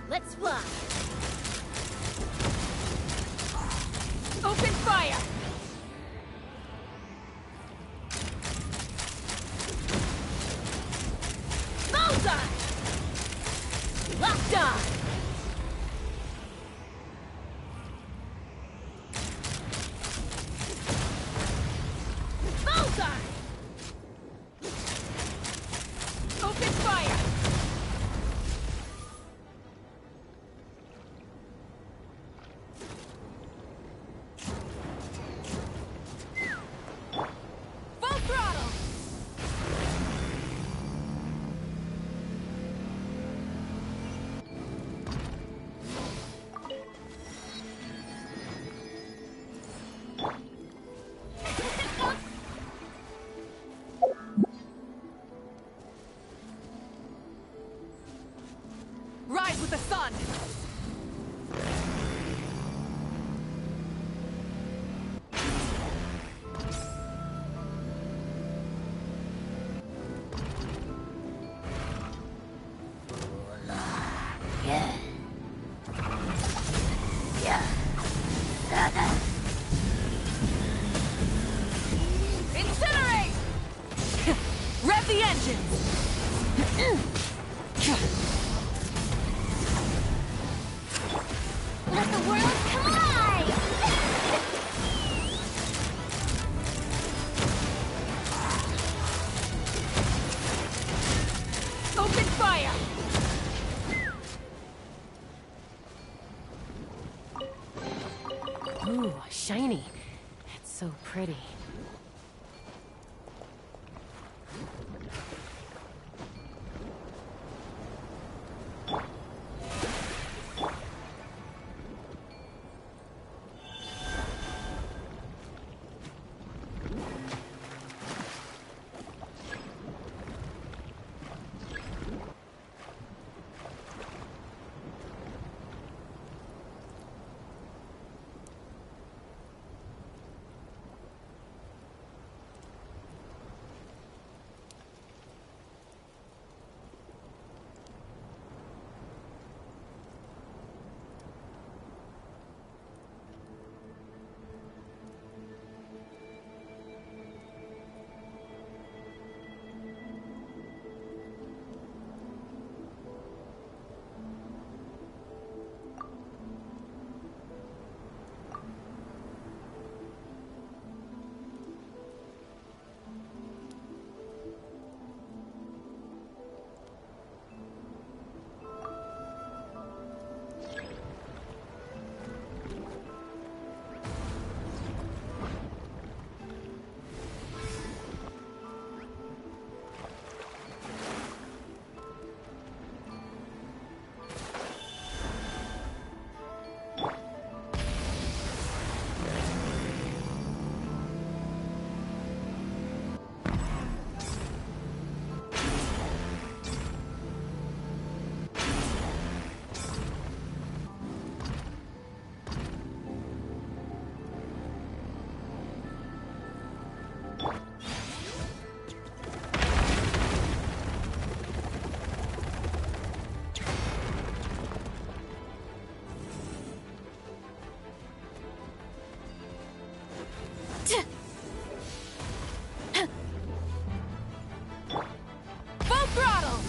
Let's fly! Open fire! Bullseye! Locked on! Bullseye! Open fire! Full throttle! up the engines! Let the world collide! Open fire! Ooh, shiny. It's so pretty. Full throttle!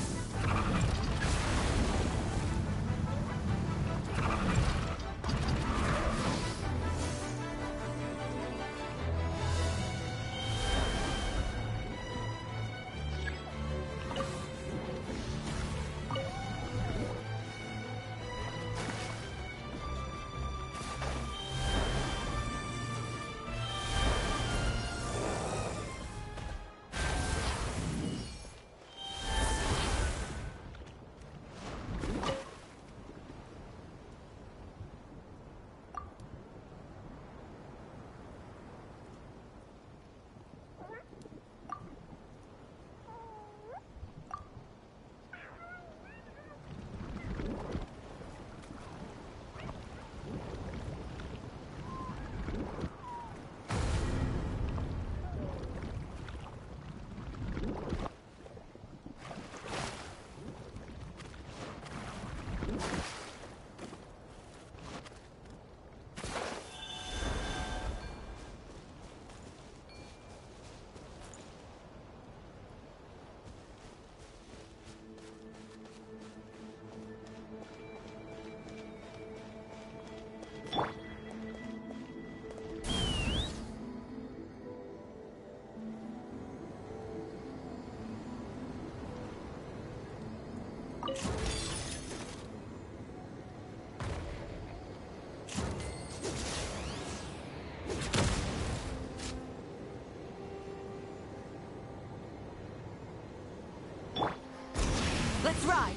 Let's ride!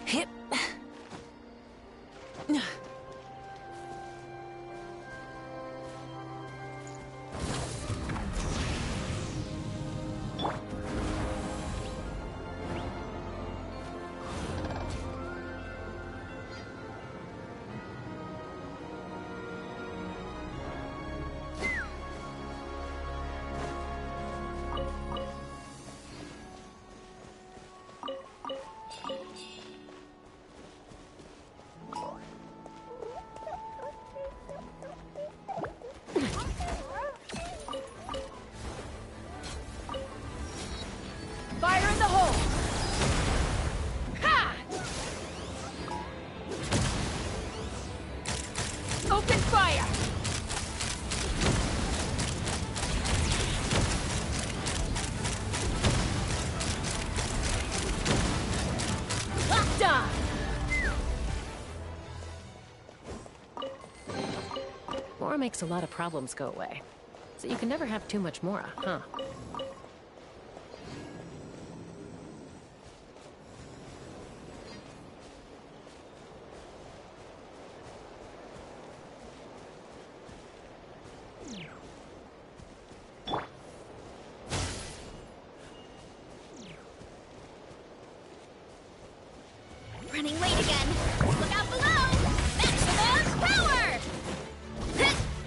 Hip. makes a lot of problems go away. So you can never have too much mora, huh? Running late again. Look out below! Maximum power!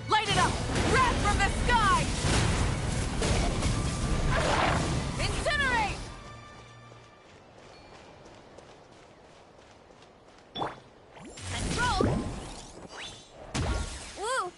Light it up! Wrath from the sky! Incinerate! Control! Woo!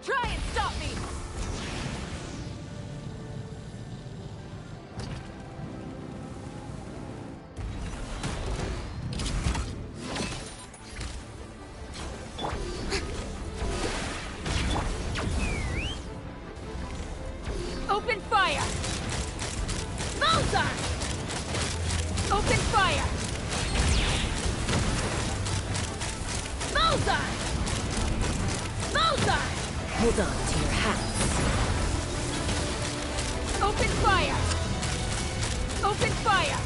Try and stop me! Open fire! Bullseye! Open fire! Bullseye! Bullseye! Hold on to your hats. Open fire! Open fire!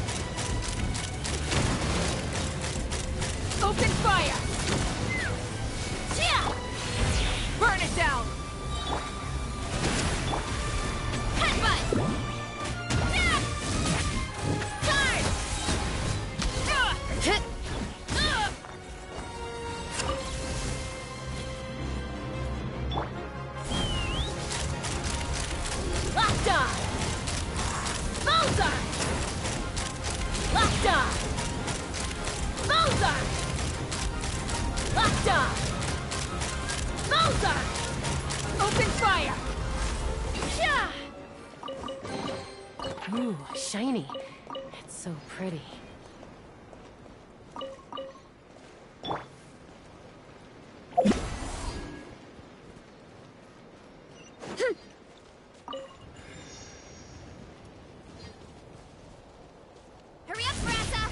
Open fire! Yeah! Burn it down! Headbutt! Yeah! Charge! Hit! Locked on! Bullseye! Locked on! Bullseye! Locked on! Bullseye! Open fire! Yeah! Ooh, shiny. It's so pretty. Hurry up, Brassa!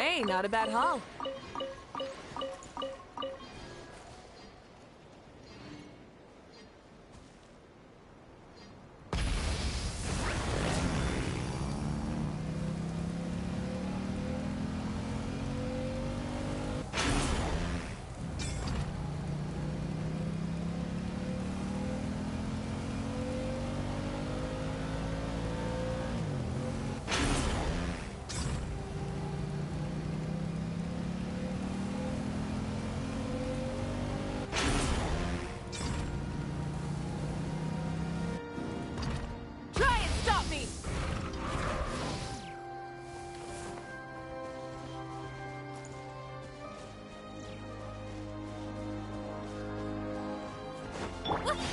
Hey, not a bad haul. Try and stop me!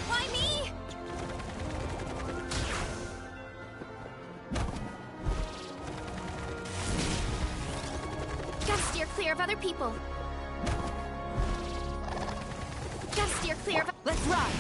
Why me? Gotta steer clear of other people. Gotta steer clear of... Let's ride!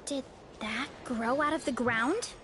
Did that grow out of the ground?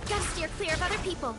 Gotta steer clear of other people.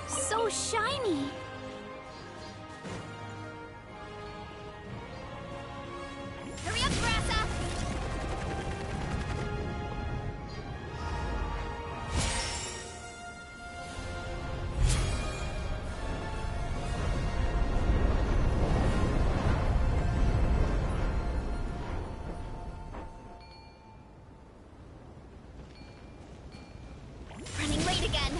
So shiny! Hurry up, Grassa! Running late again!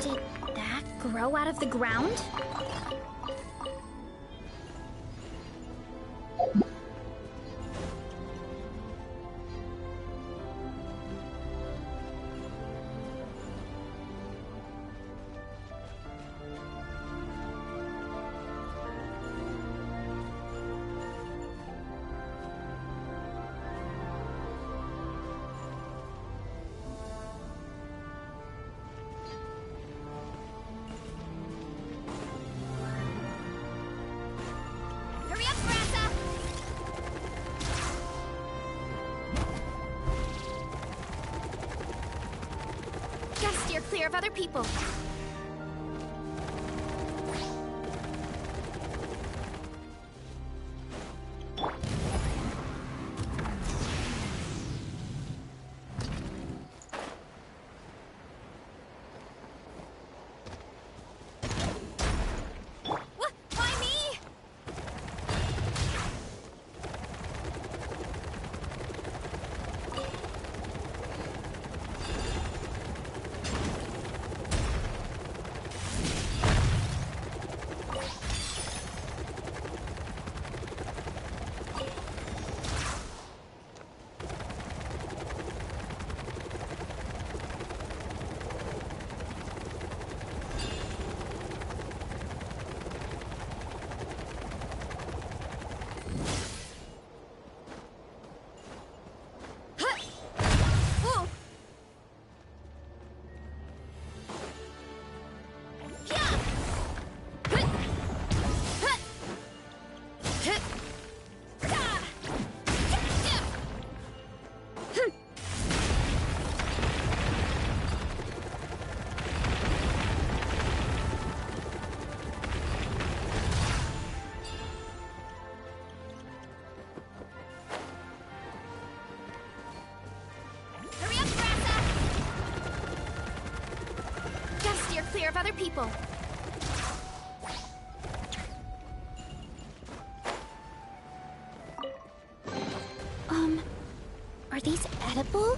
Did that grow out of the ground? Steer clear of other people. What? Why me? other people. Are these edible?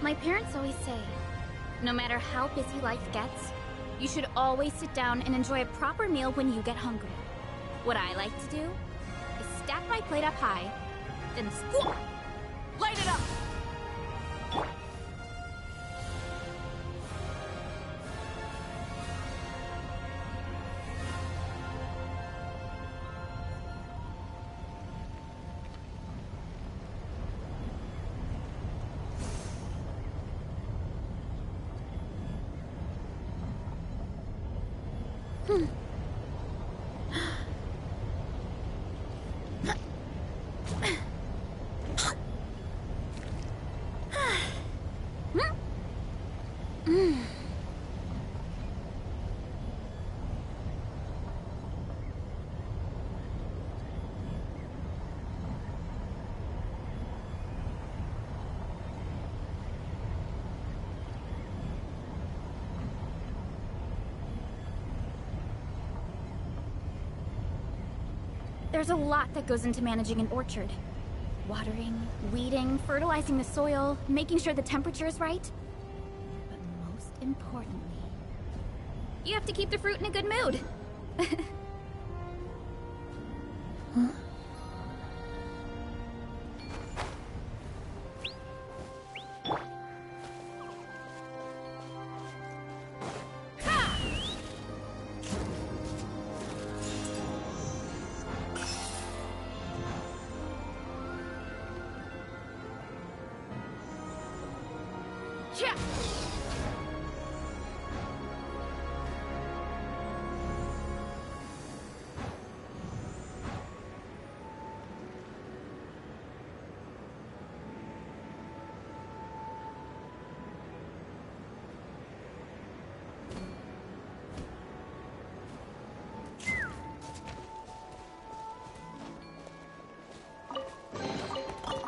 My parents always say, no matter how busy life gets, you should always sit down and enjoy a proper meal when you get hungry. What I like to do is stack my plate up high, then squawk! Light it up! There's a lot that goes into managing an orchard. Watering, weeding, fertilizing the soil, making sure the temperature is right. But most importantly, you have to keep the fruit in a good mood.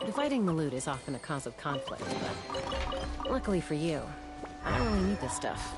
Dividing the loot is often a cause of conflict, but luckily for you, I don't really need this stuff.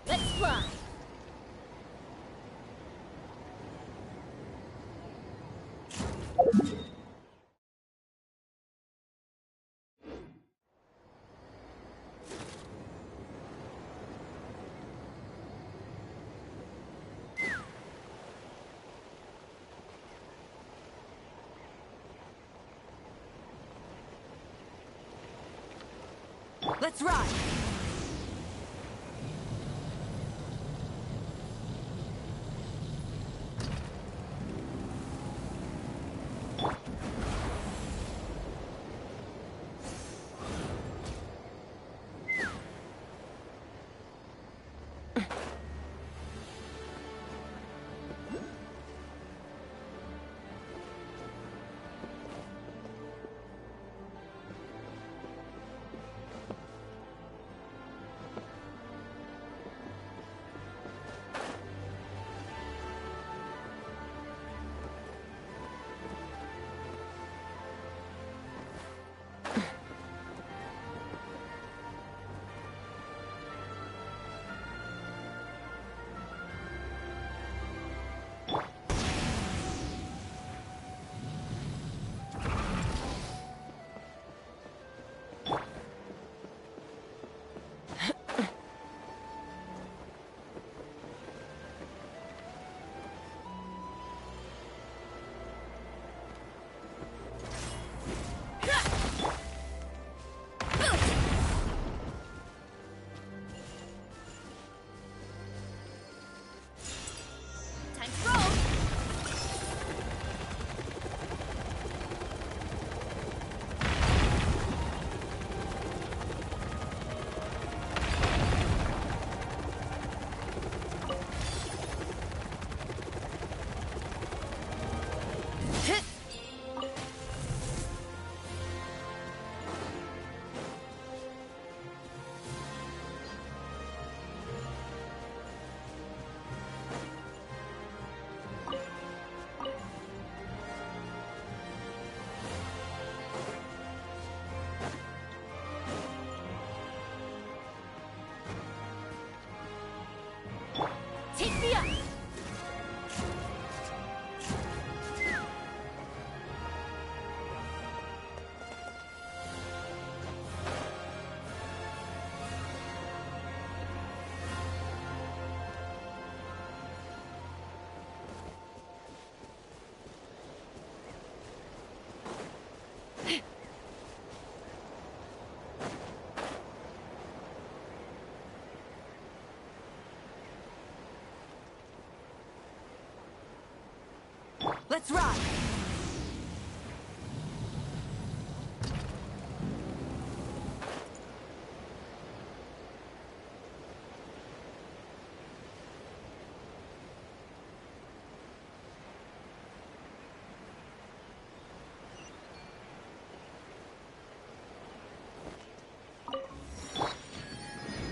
Let's fly! Let's ride! Let's rock!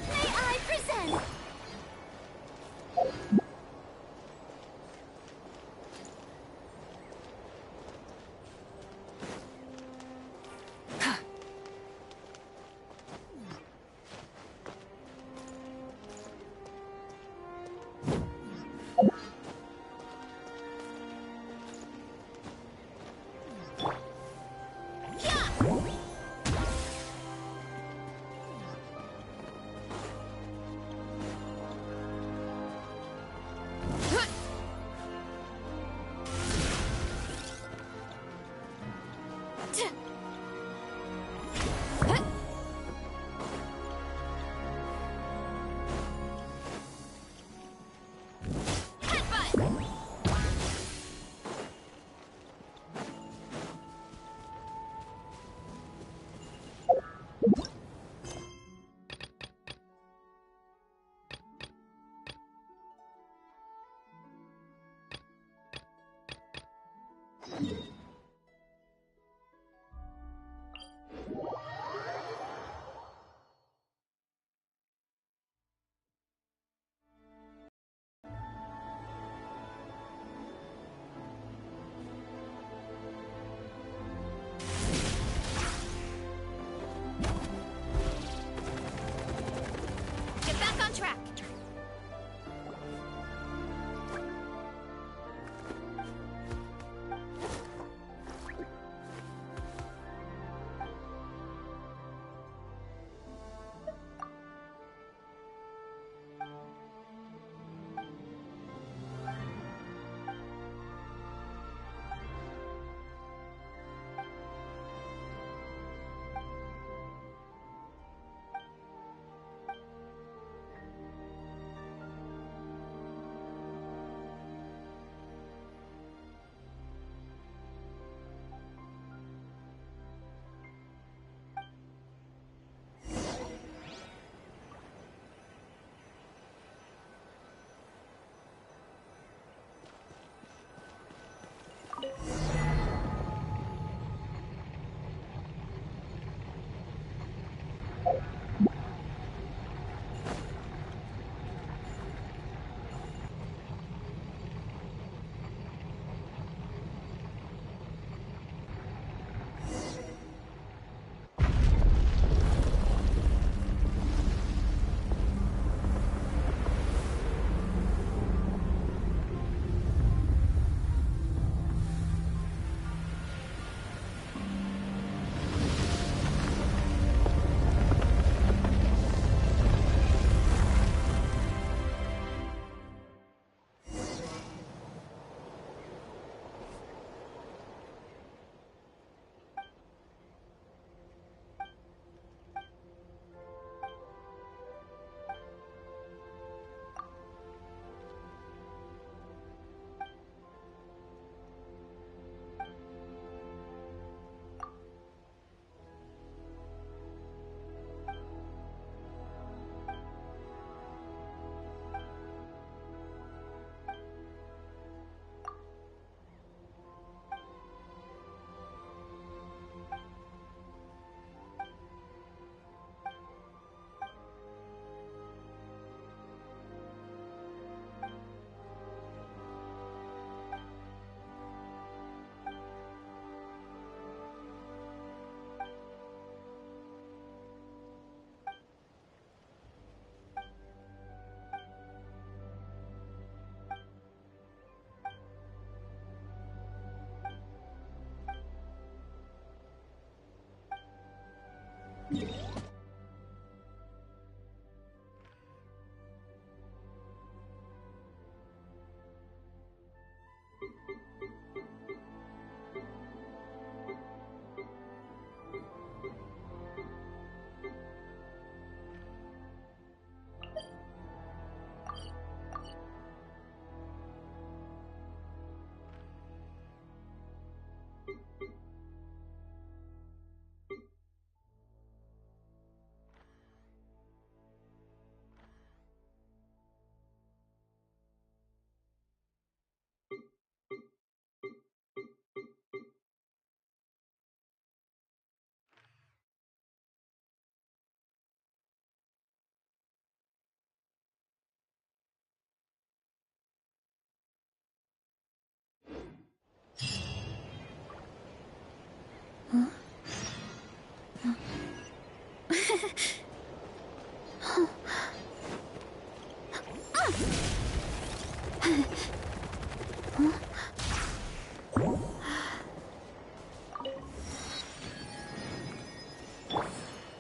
May I present? Get back on track.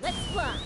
Let's fly.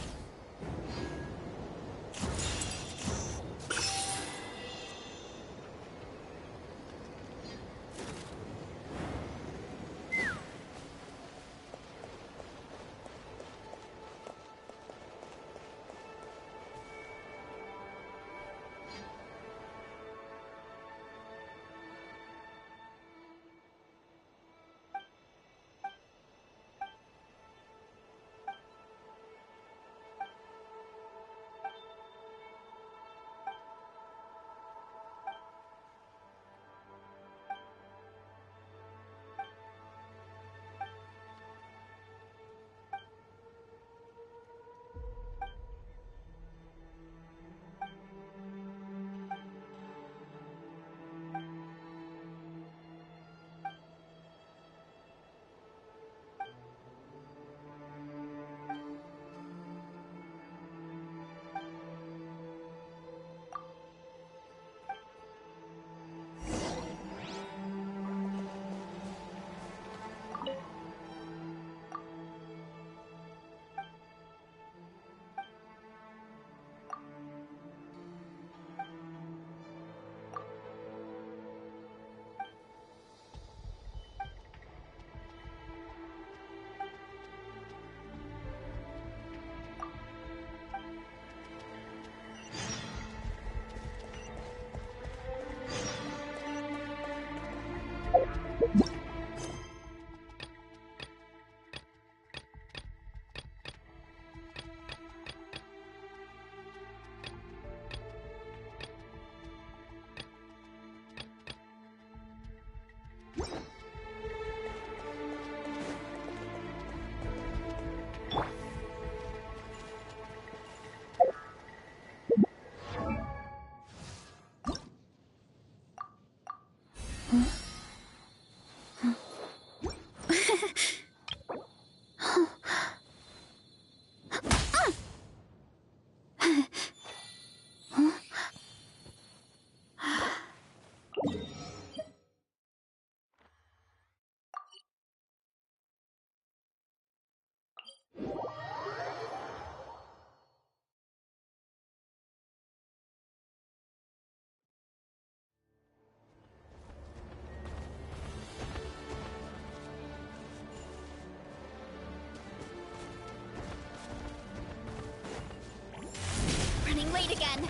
Late again.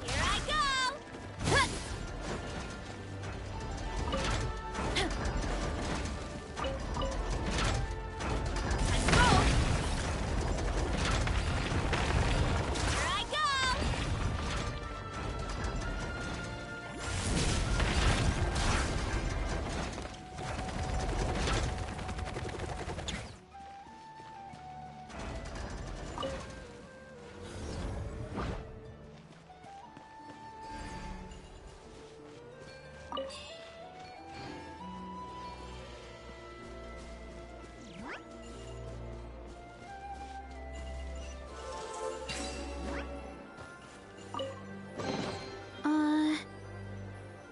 Here I go! Huh. Let's go! Here I go!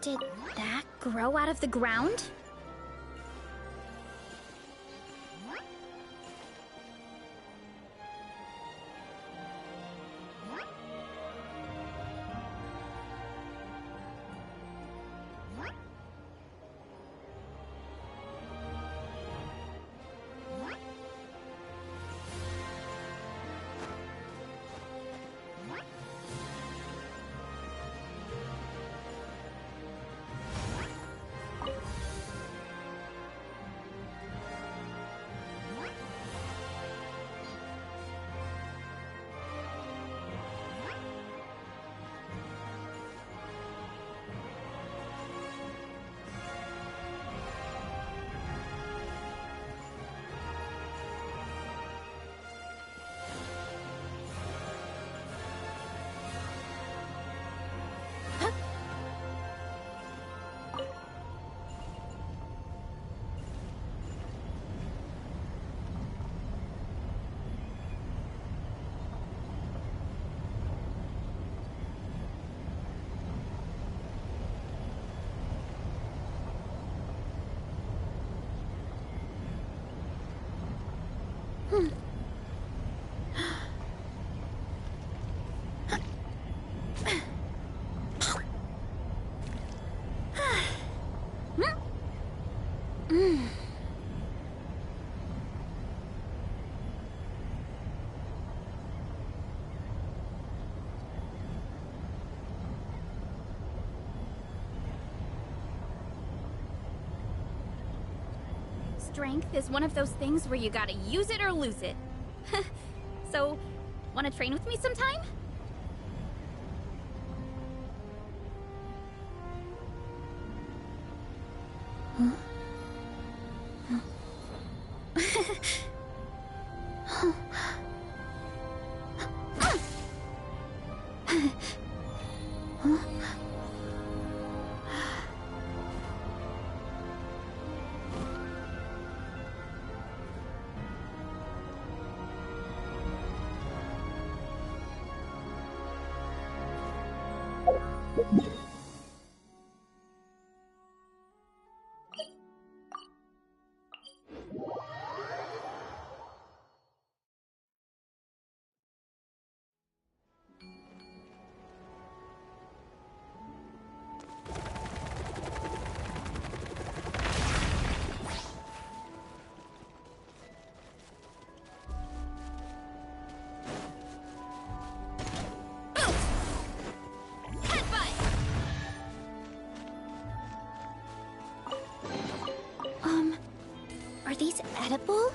Did that grow out of the ground? strength is one of those things where you gotta use it or lose it. So, wanna train with me sometime? Are these edible?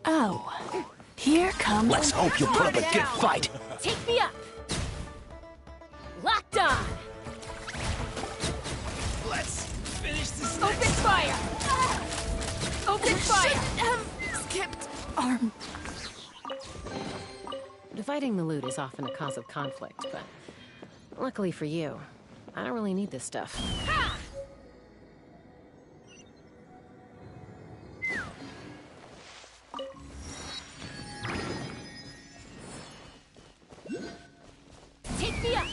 Oh, here comes... Let's hope you put up a good fight. Take me up! Locked on! Let's finish this. Open fire! Open fire! Skipped arm. Dividing the loot is often a cause of conflict, but luckily for you, I don't really need this stuff. Ha! Take me up!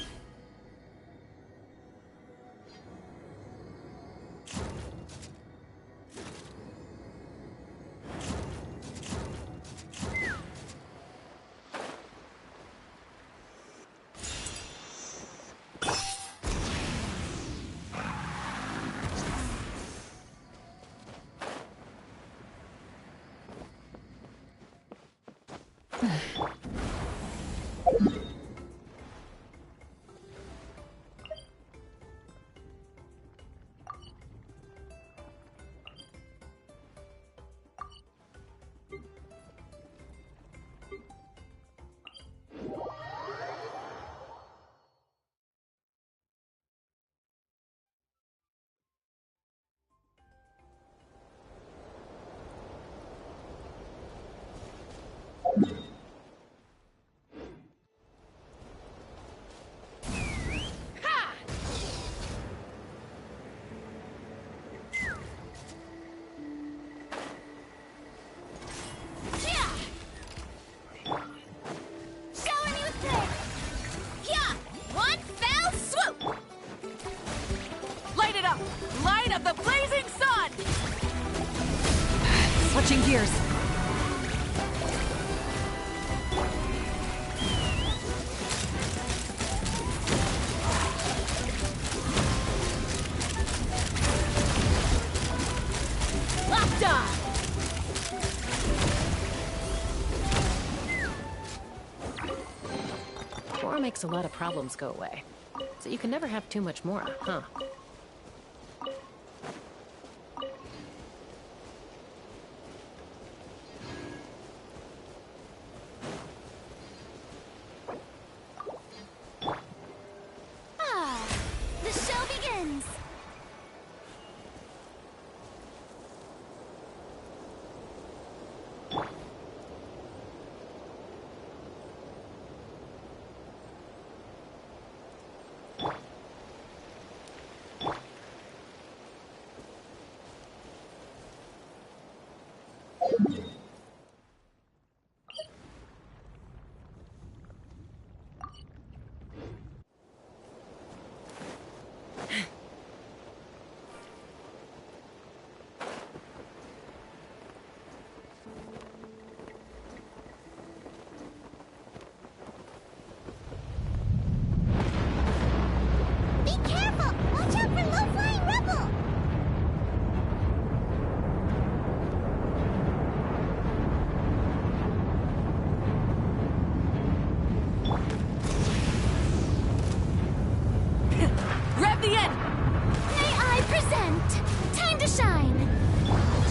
Switching gears. Locked on! War makes a lot of problems go away. So you can never have too much more, huh? The show begins!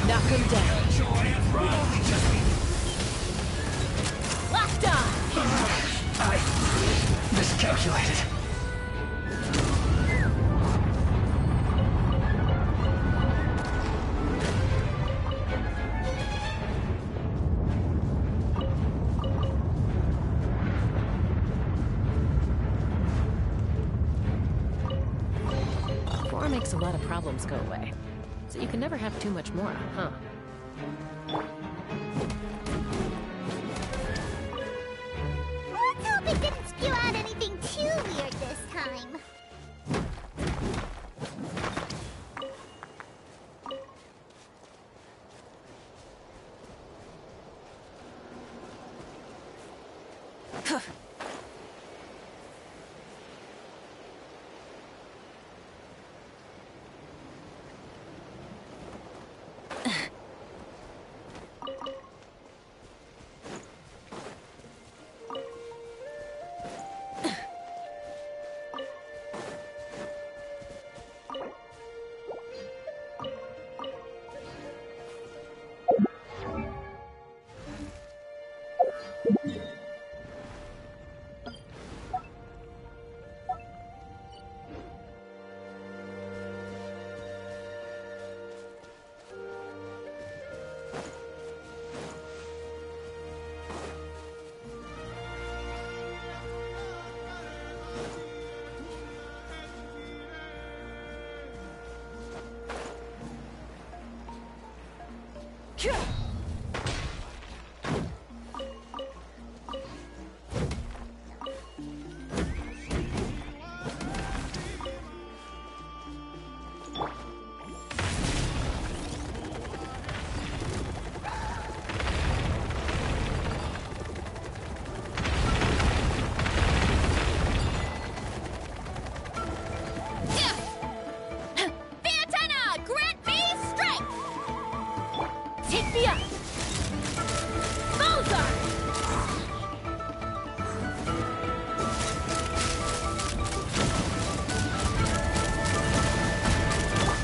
Knock him down. Locked on! I miscalculated. War makes a lot of problems go away. So you can never have too much more, huh? weird this time.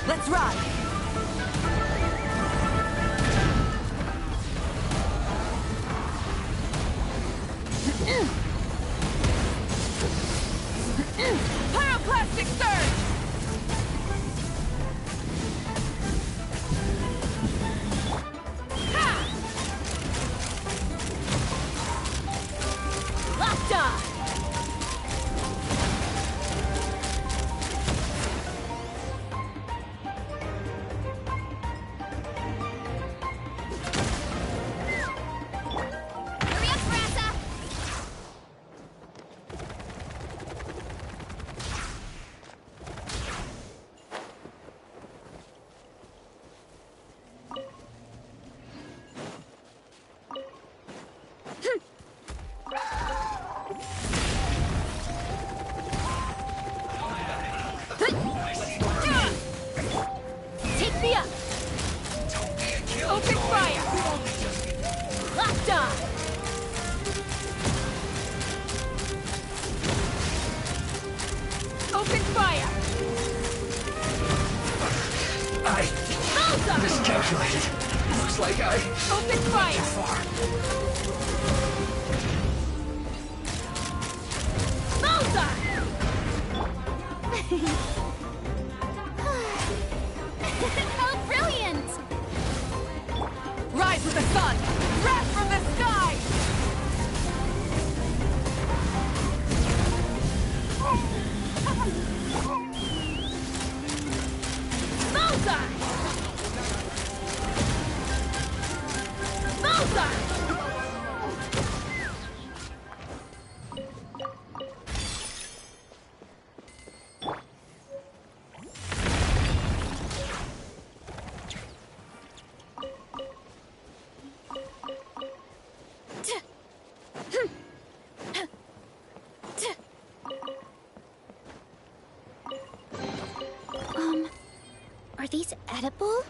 Let's ride! Pyroclastic surge! Ha! Locked on! Miscalculated. Looks like I open fire. Too far. How brilliant! Rise with the sun! Wrath from the sky! Bullseye! Bullseye! Are these edible?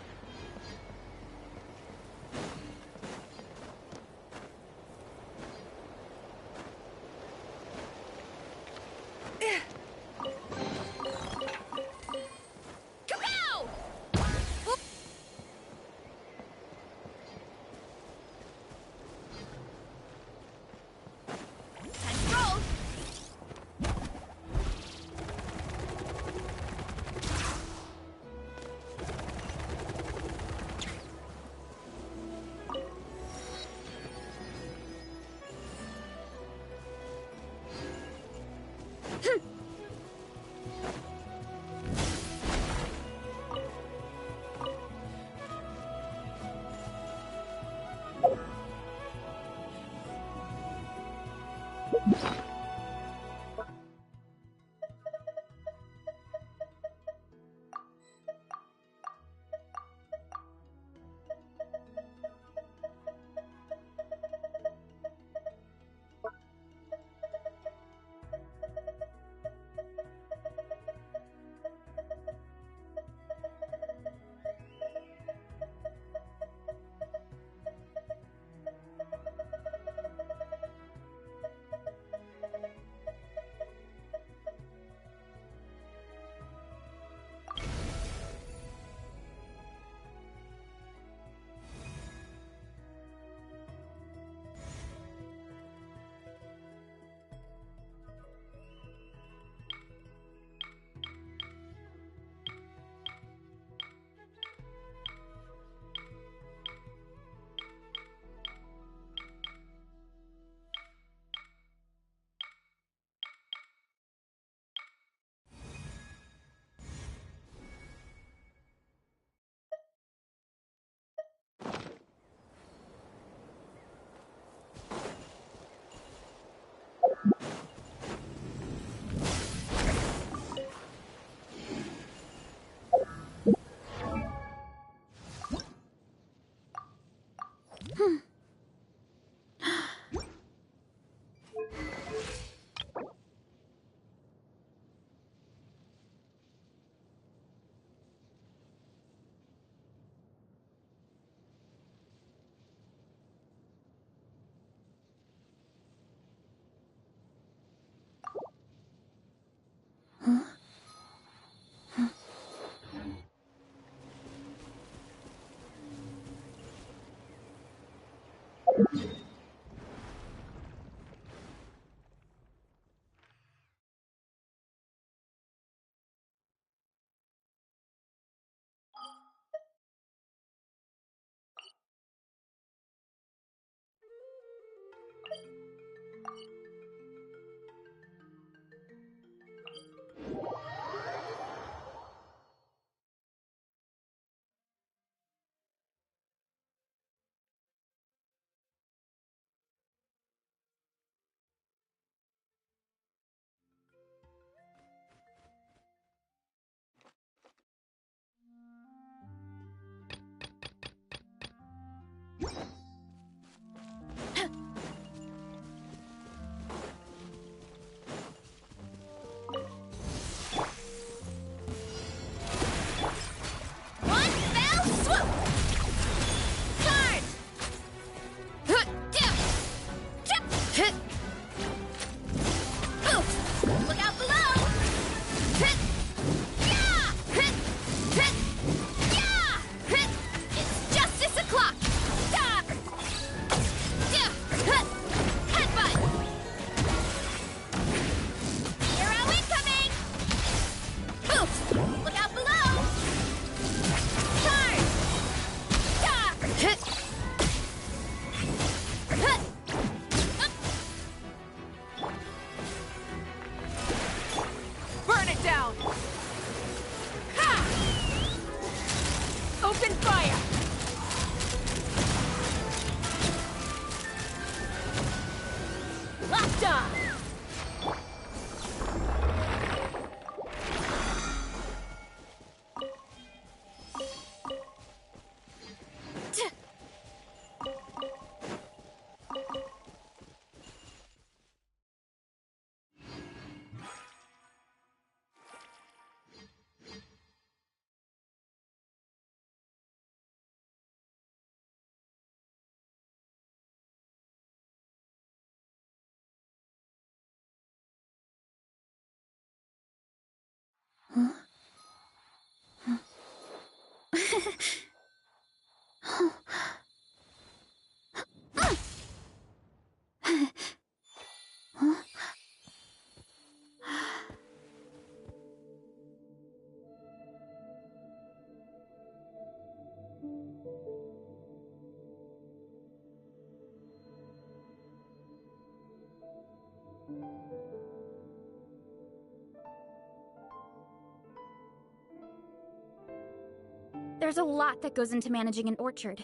There's a lot that goes into managing an orchard.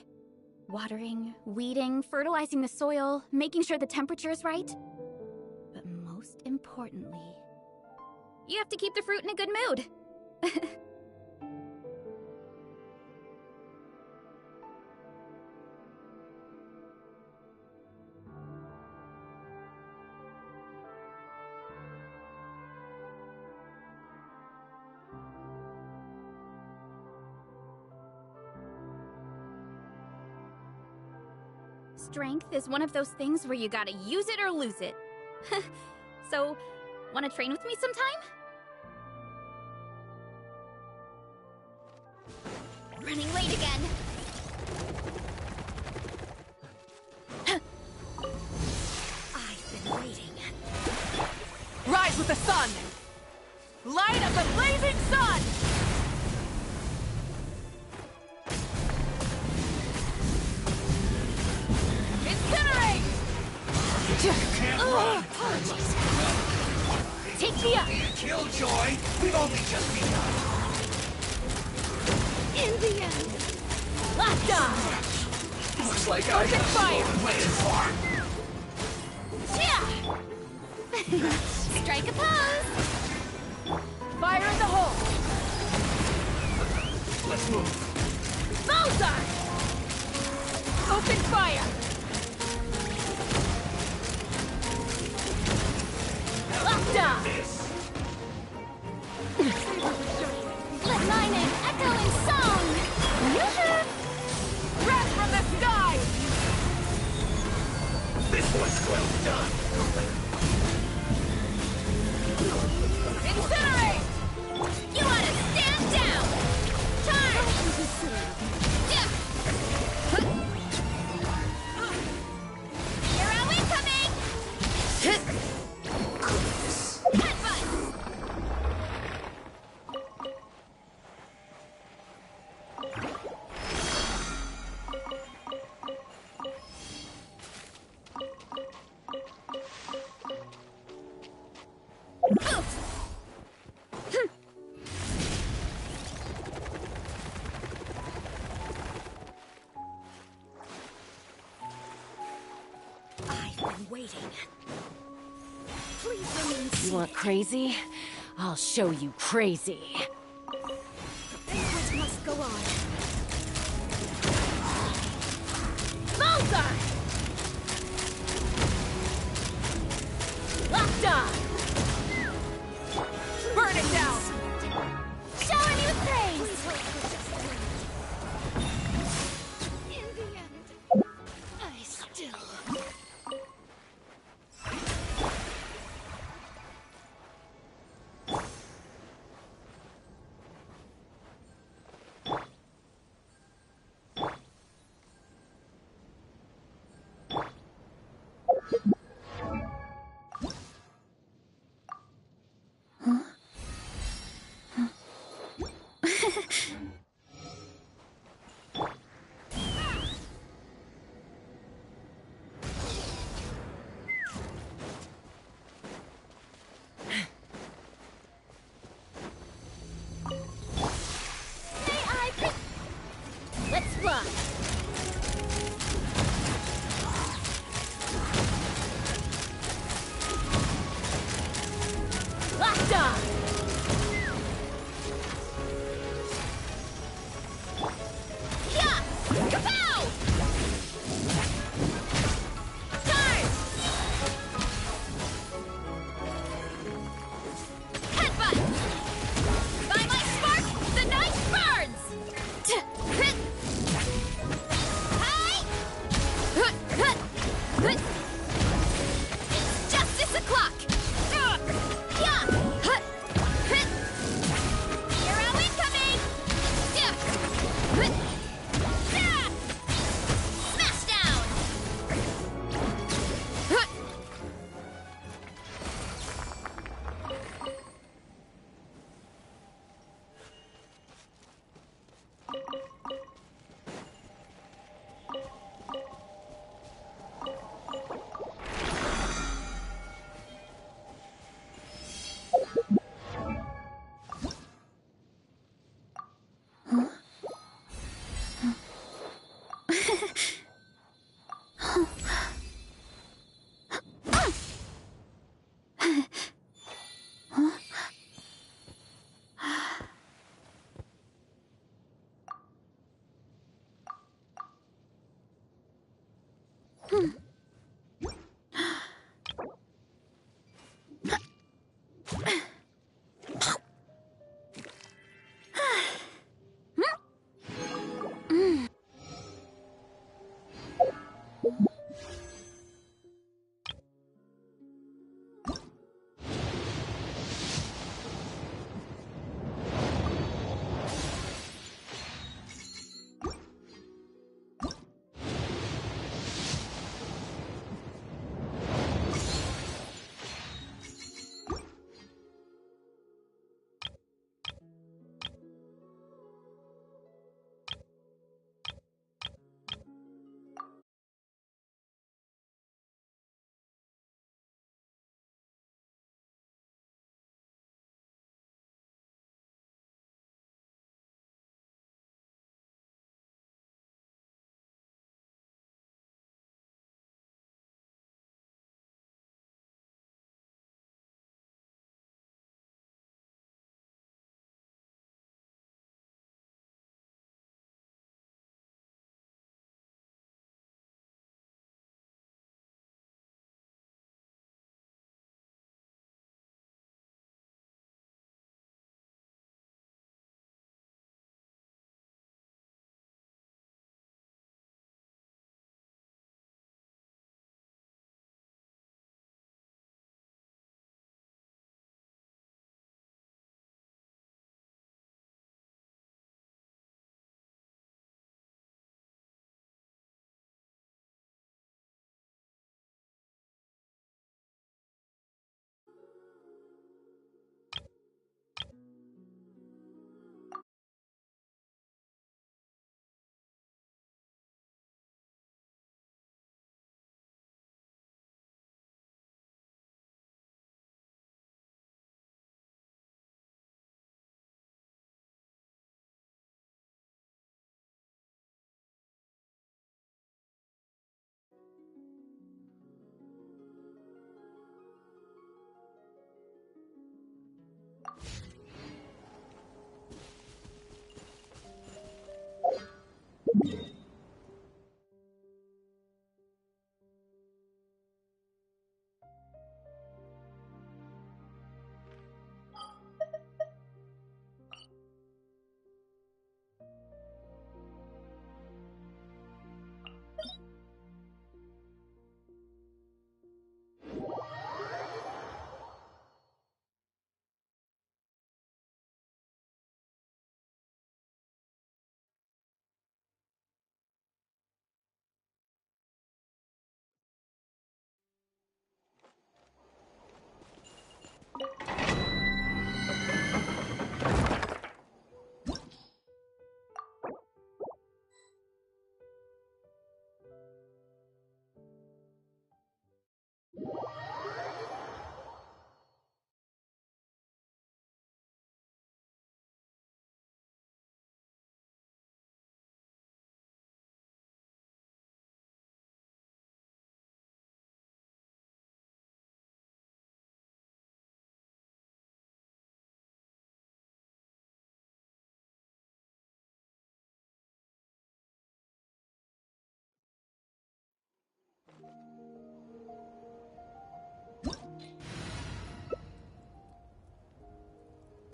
Watering, weeding, fertilizing the soil, making sure the temperature is right. But most importantly, you have to keep the fruit in a good mood. Strength is one of those things where you gotta use it or lose it. So, wanna train with me sometime? Running late again. I've been waiting. Rise with the sun! Light of the blazing sun! Incinerate! Take me up! Killjoy! We've only just begun! In the end! Locked on! Looks like I got fire! way too far! Strike a pose! Fire in the hole! Let's move! Bullseye! Open fire! Locked on! Let lightning echo in song! Breath from the sky! This one's well done! Incinerate! You ought to stand down! Time! Hero incoming! Headbutt! I've been waiting. Please remain You want crazy? I'll show you crazy. What must go on? Bullseye! Locked on! Burn it down! Showering you with praise! In the end, I still... Let's fly! Locked on! Yeah! Kapow! Charge! Headbutt! By my spark, the night burns!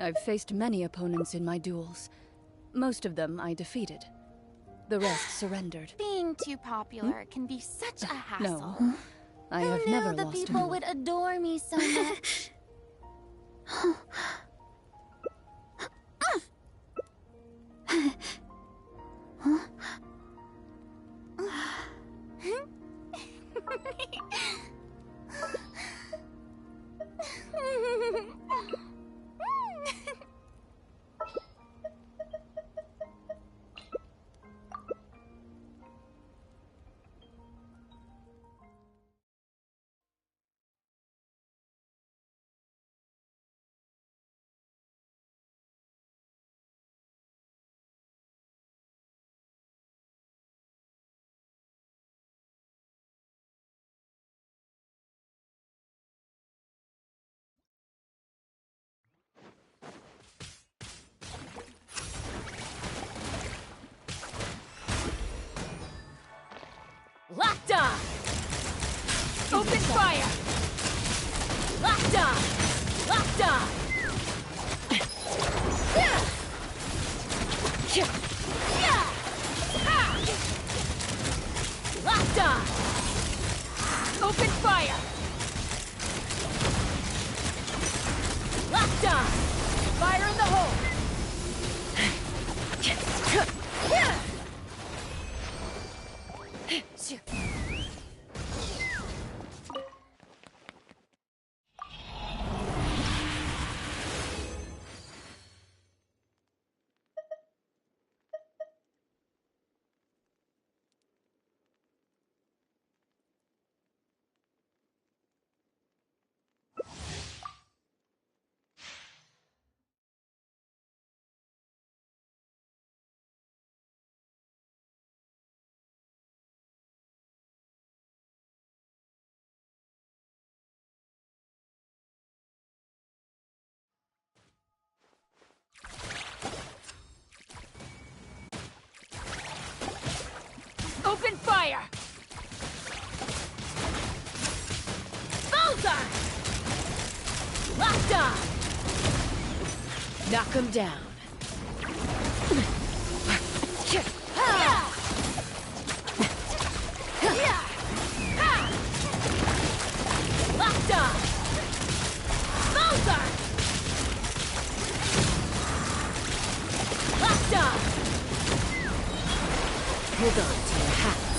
I've faced many opponents in my duels. Most of them I defeated. The rest surrendered. Being too popular can be such a hassle. No, I have Who never knew the lost a people duel. would adore me so much? Locked on! Open fire! Locked on! Locked on! Locked on! Open fire! Locked on! Fire in the hole! Open fire! Bullseye! Locked on! Knock him down. Locked on! Bullseye! Locked on! Hold on to your hats.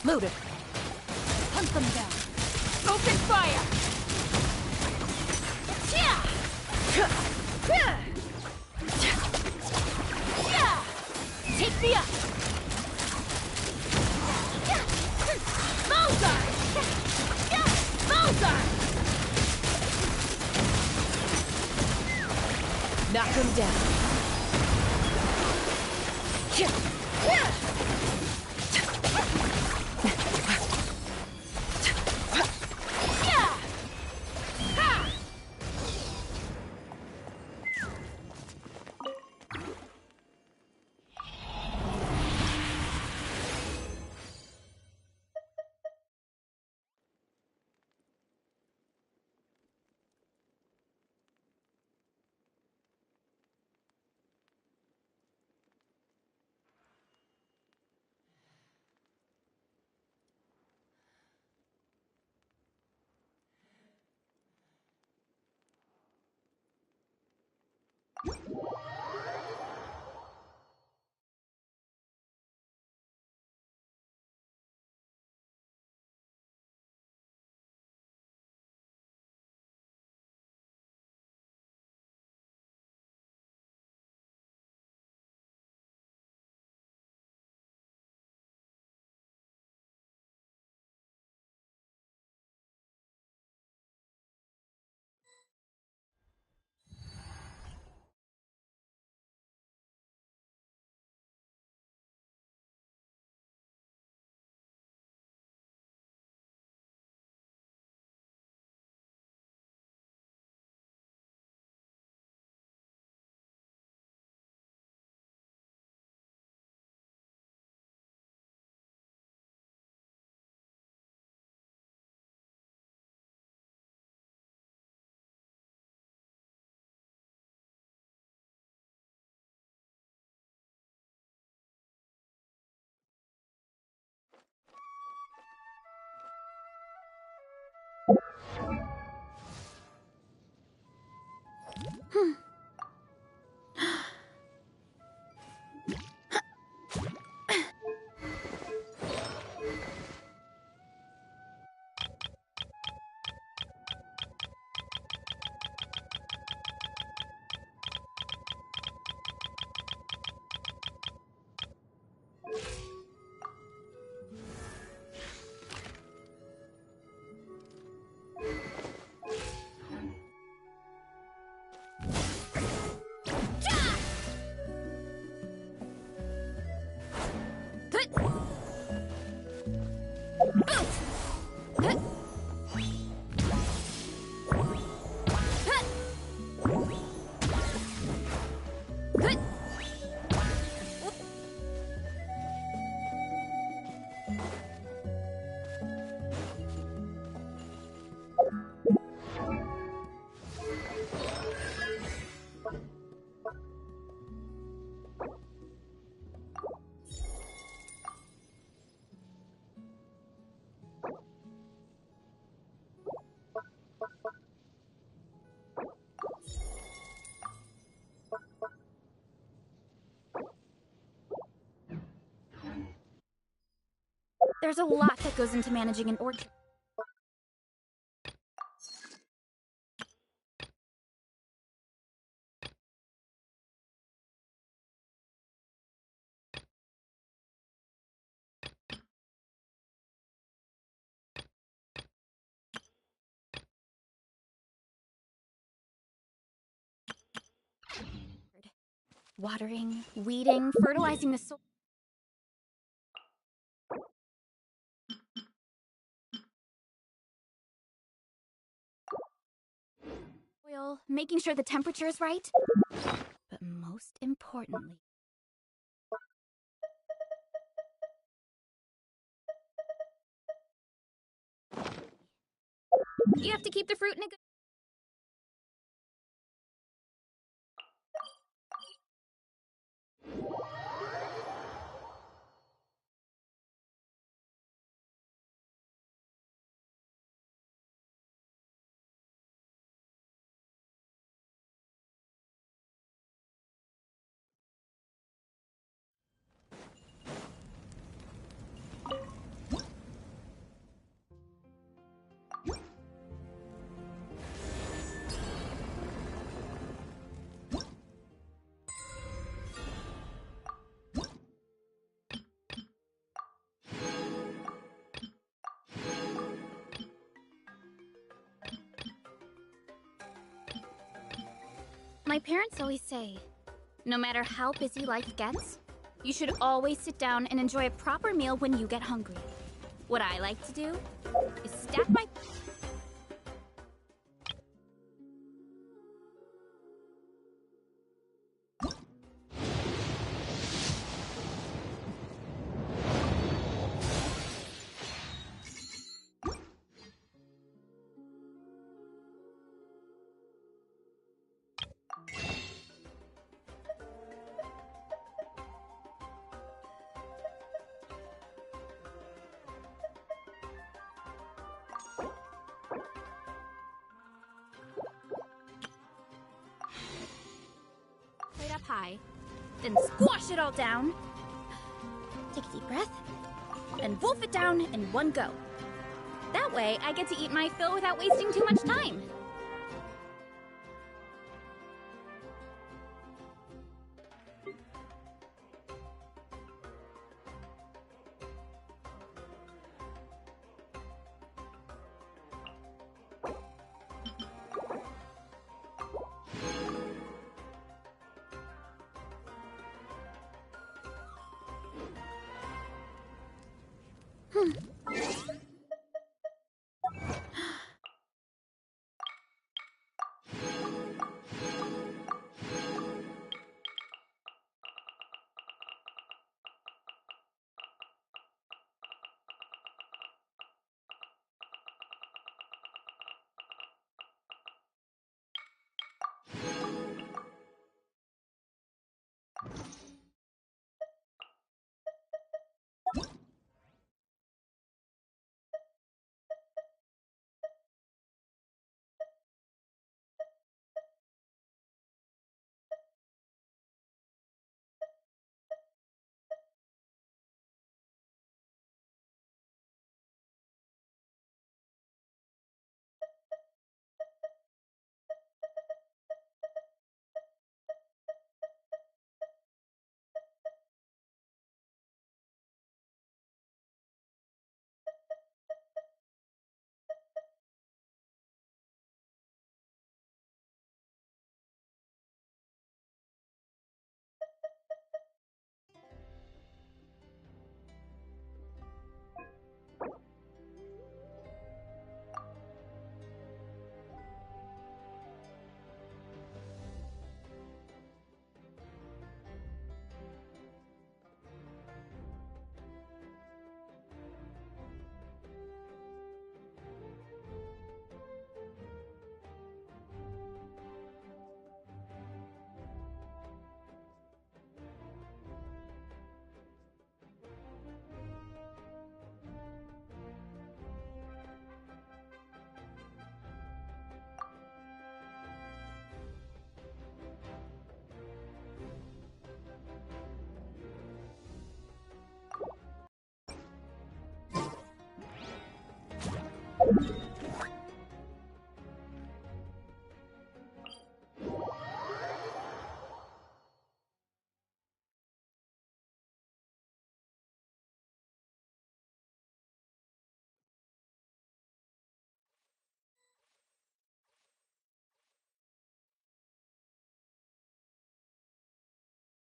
Loader! Hunt them down! Open fire! Take me up! Bullseye! Bullseye! Knock him down. There's a lot that goes into managing an orchard. Watering, weeding, fertilizing the soil. Making sure the temperature is right. But most importantly, you have to keep the fruit in a good... My parents always say, no matter how busy life gets, you should always sit down and enjoy a proper meal when you get hungry. What I like to do is stack my... up high, then squash it all down. Take a deep breath, and wolf it down in one go. That way, I get to eat my fill without wasting too much time.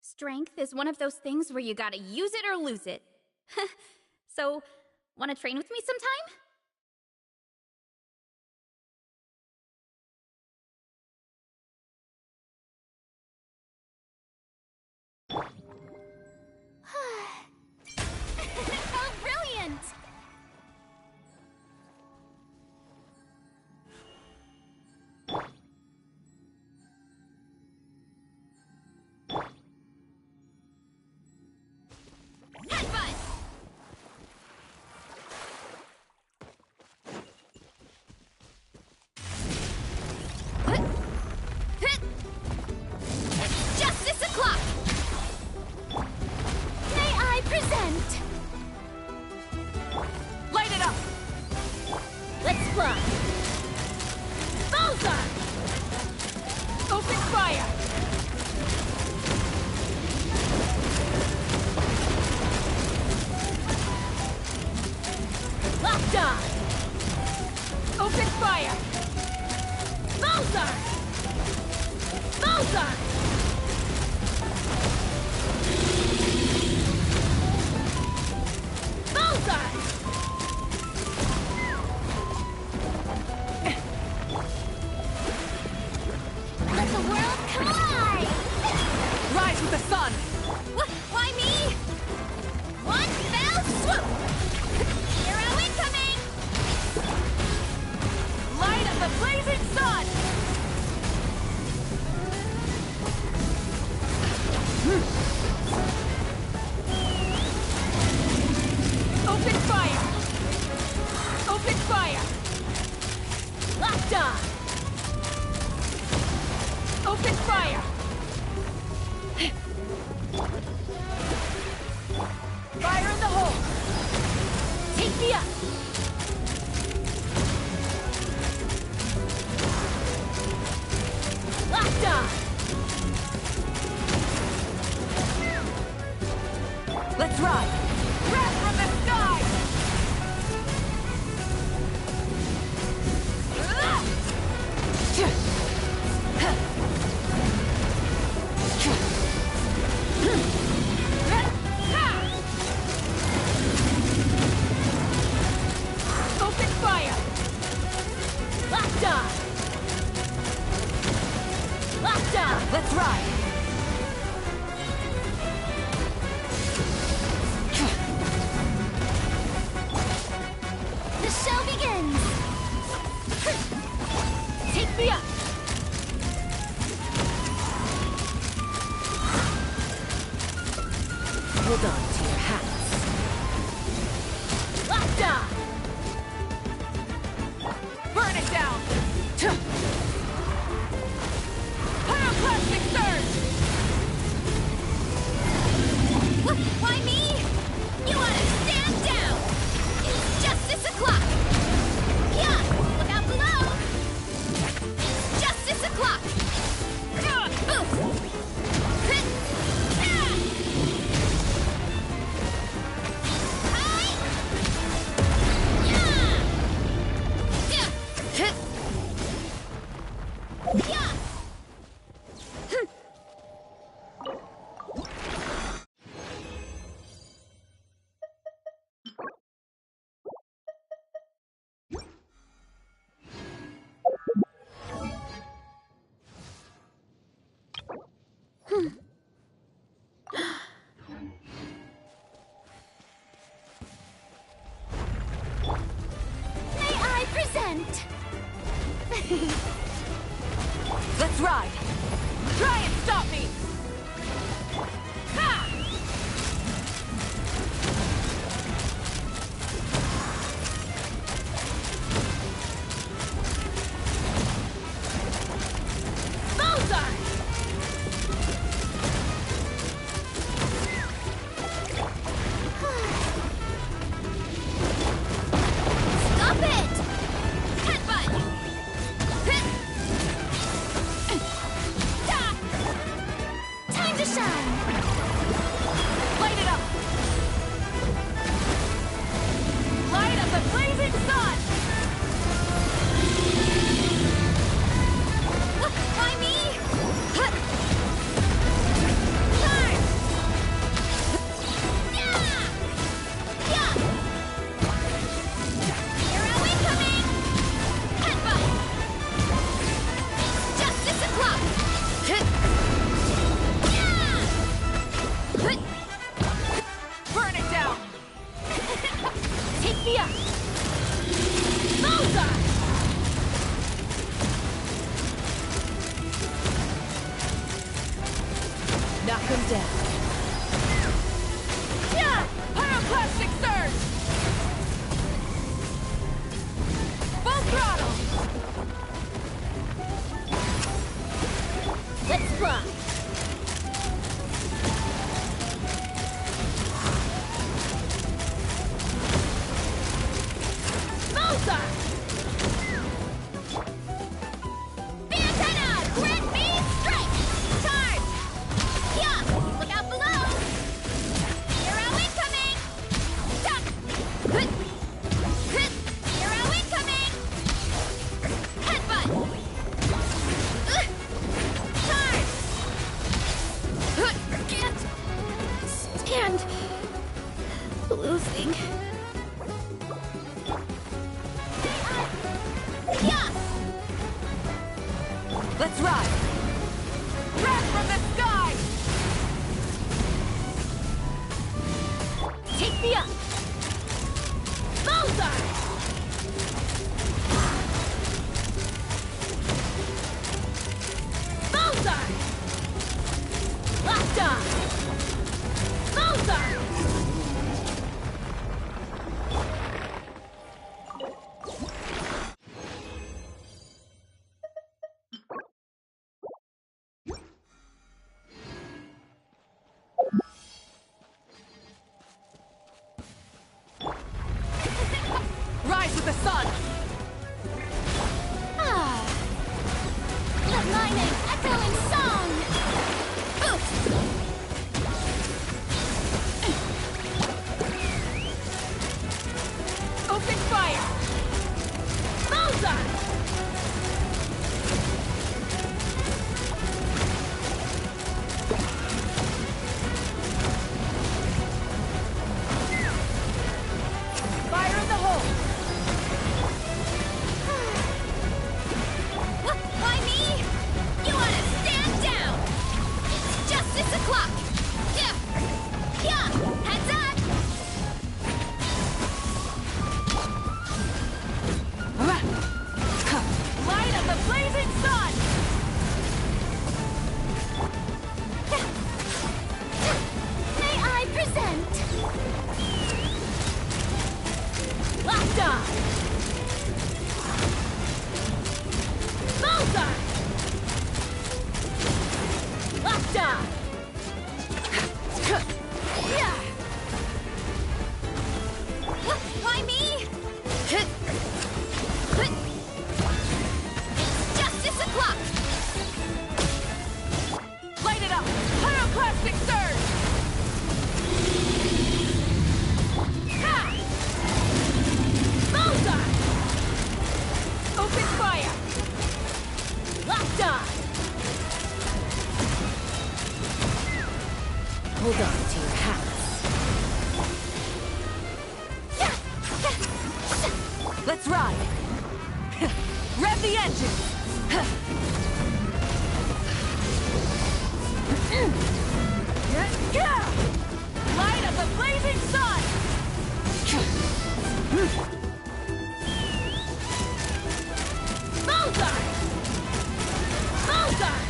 Strength is one of those things where you gotta use it or lose it. So, wanna train with me sometime? Oh, brilliant! Let's ride! Breath from the sky! Open fire! Locked on! Locked on! Let's ride! The show begins! Take me up! Hold on to your hats. Locked on! Burn it down! Pyroclastic surge! Why me? You want to stand down! It's justice o'clock! Yeah, look out below! It's justice o'clock! Let's ride! Try and stop me! Ha! Bullseye! Stop it! Yeah! Bullseye! Knock him down. Yeah! Pyroclastic surge! Full throttle! Let's fly! Bullseye! Antenna! Grid beam strike! Charge! Yeah! Look out below! Hero incoming! Duck! Hit! Hit! Hero incoming! Headbutt! Charge! Can't stand losing. Yeah! Let's ride! Wrath from the sky! Take me up! Bullseye! Bullseye! Locked on! Bullseye! Rise with the sun! Let my name echo in song! Open fire! Bullseye! Fire in the hole! Why me? You wanna stand down? It's justice o'clock! Yeah! Yeah! Heads up! Light of the blazing sun! May I present? Locked on! Bullseye! Locked on! Yeah! Why me? It's justice o'clock! Light it up! Pyroclastic surge! Ha! Bullseye! Open fire! Locked on! Hold on to your hats. Let's ride! Rev the engine! Light of the blazing sun! Bullseye! Bullseye!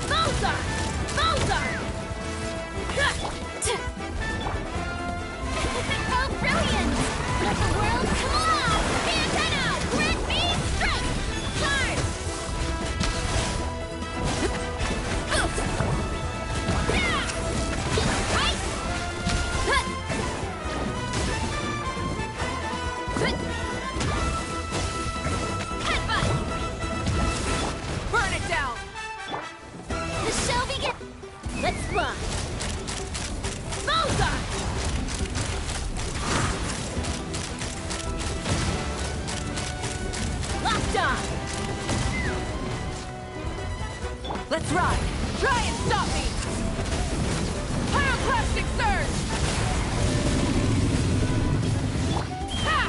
Bullseye! Bullseye! Oh, brilliant! Let the world come alive! Antenna! Grid beam strike! Charge! Yeah! Right! Headbutt! Burn it down! The show begins! Let's fly! Bullseye! Locked on! Let's ride! Try and stop me! Pyroclastic surge! Ha!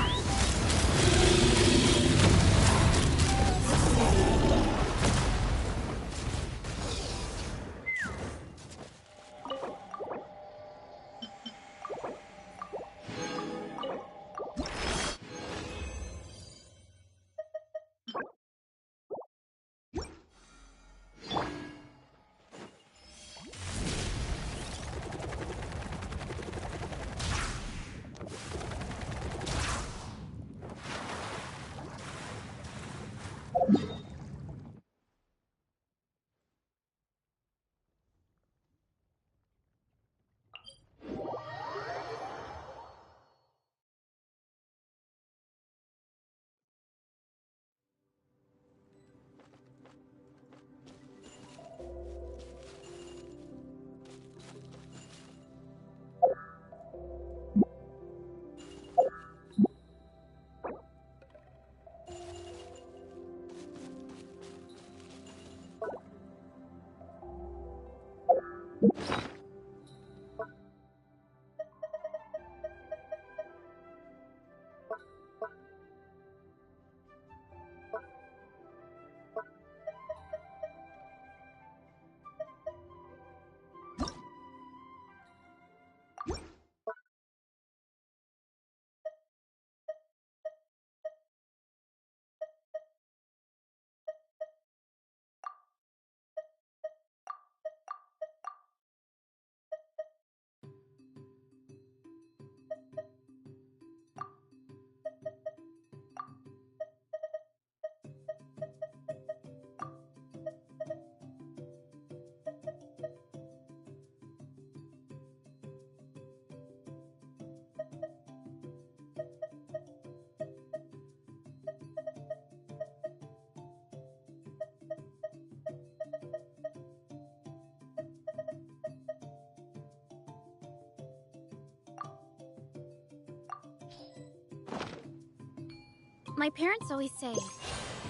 My parents always say,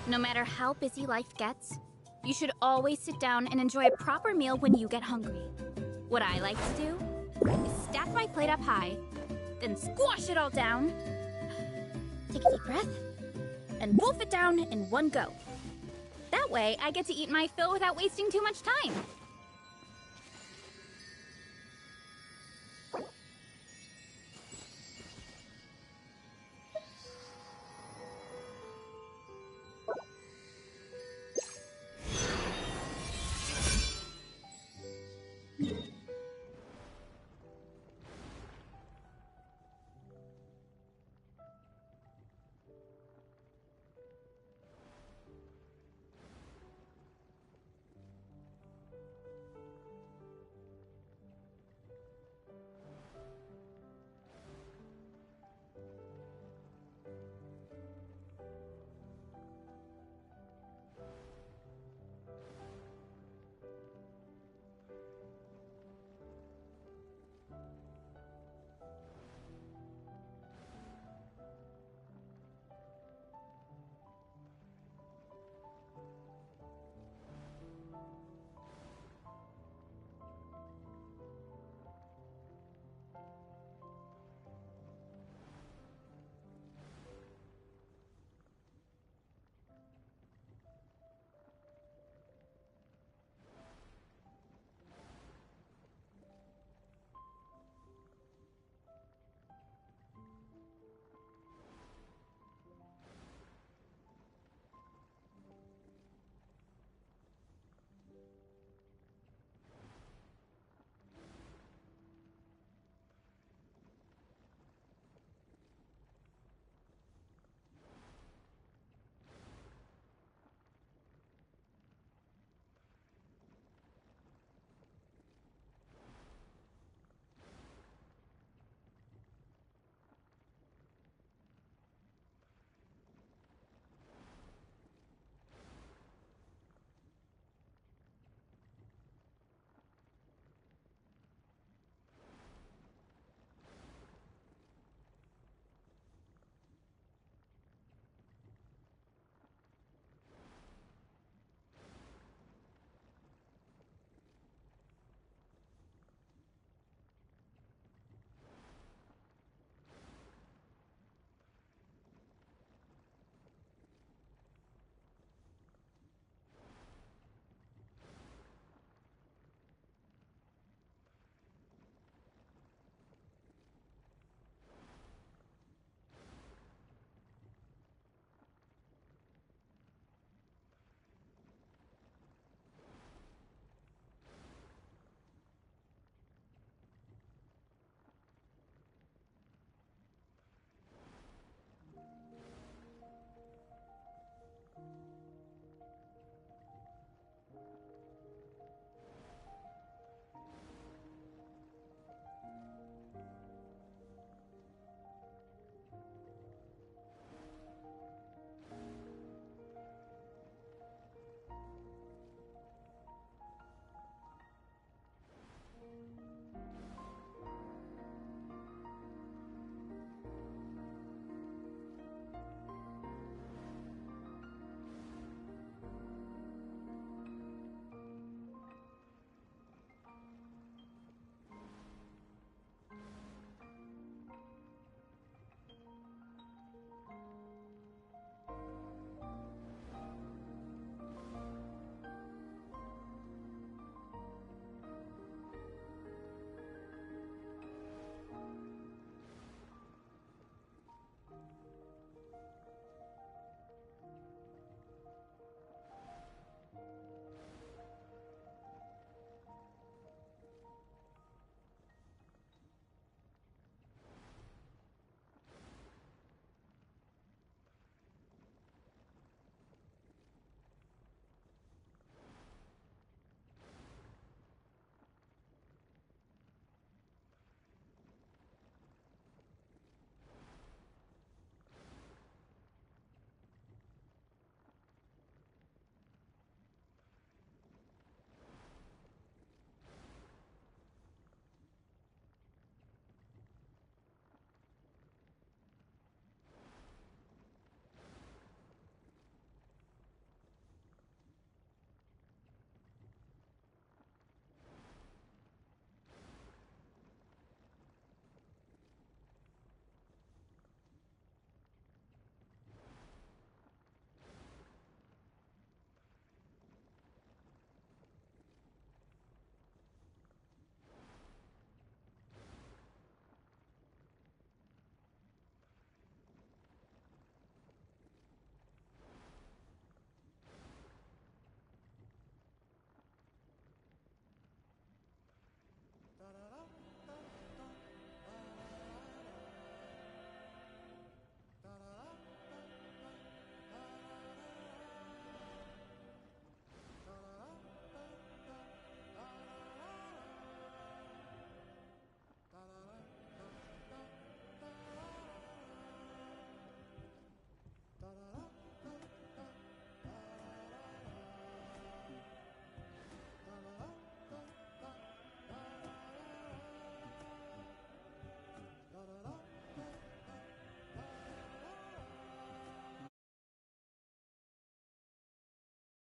no matter how busy life gets, you should always sit down and enjoy a proper meal when you get hungry. What I like to do is stack my plate up high, then squash it all down, take a deep breath, and wolf it down in one go. That way, I get to eat my fill without wasting too much time.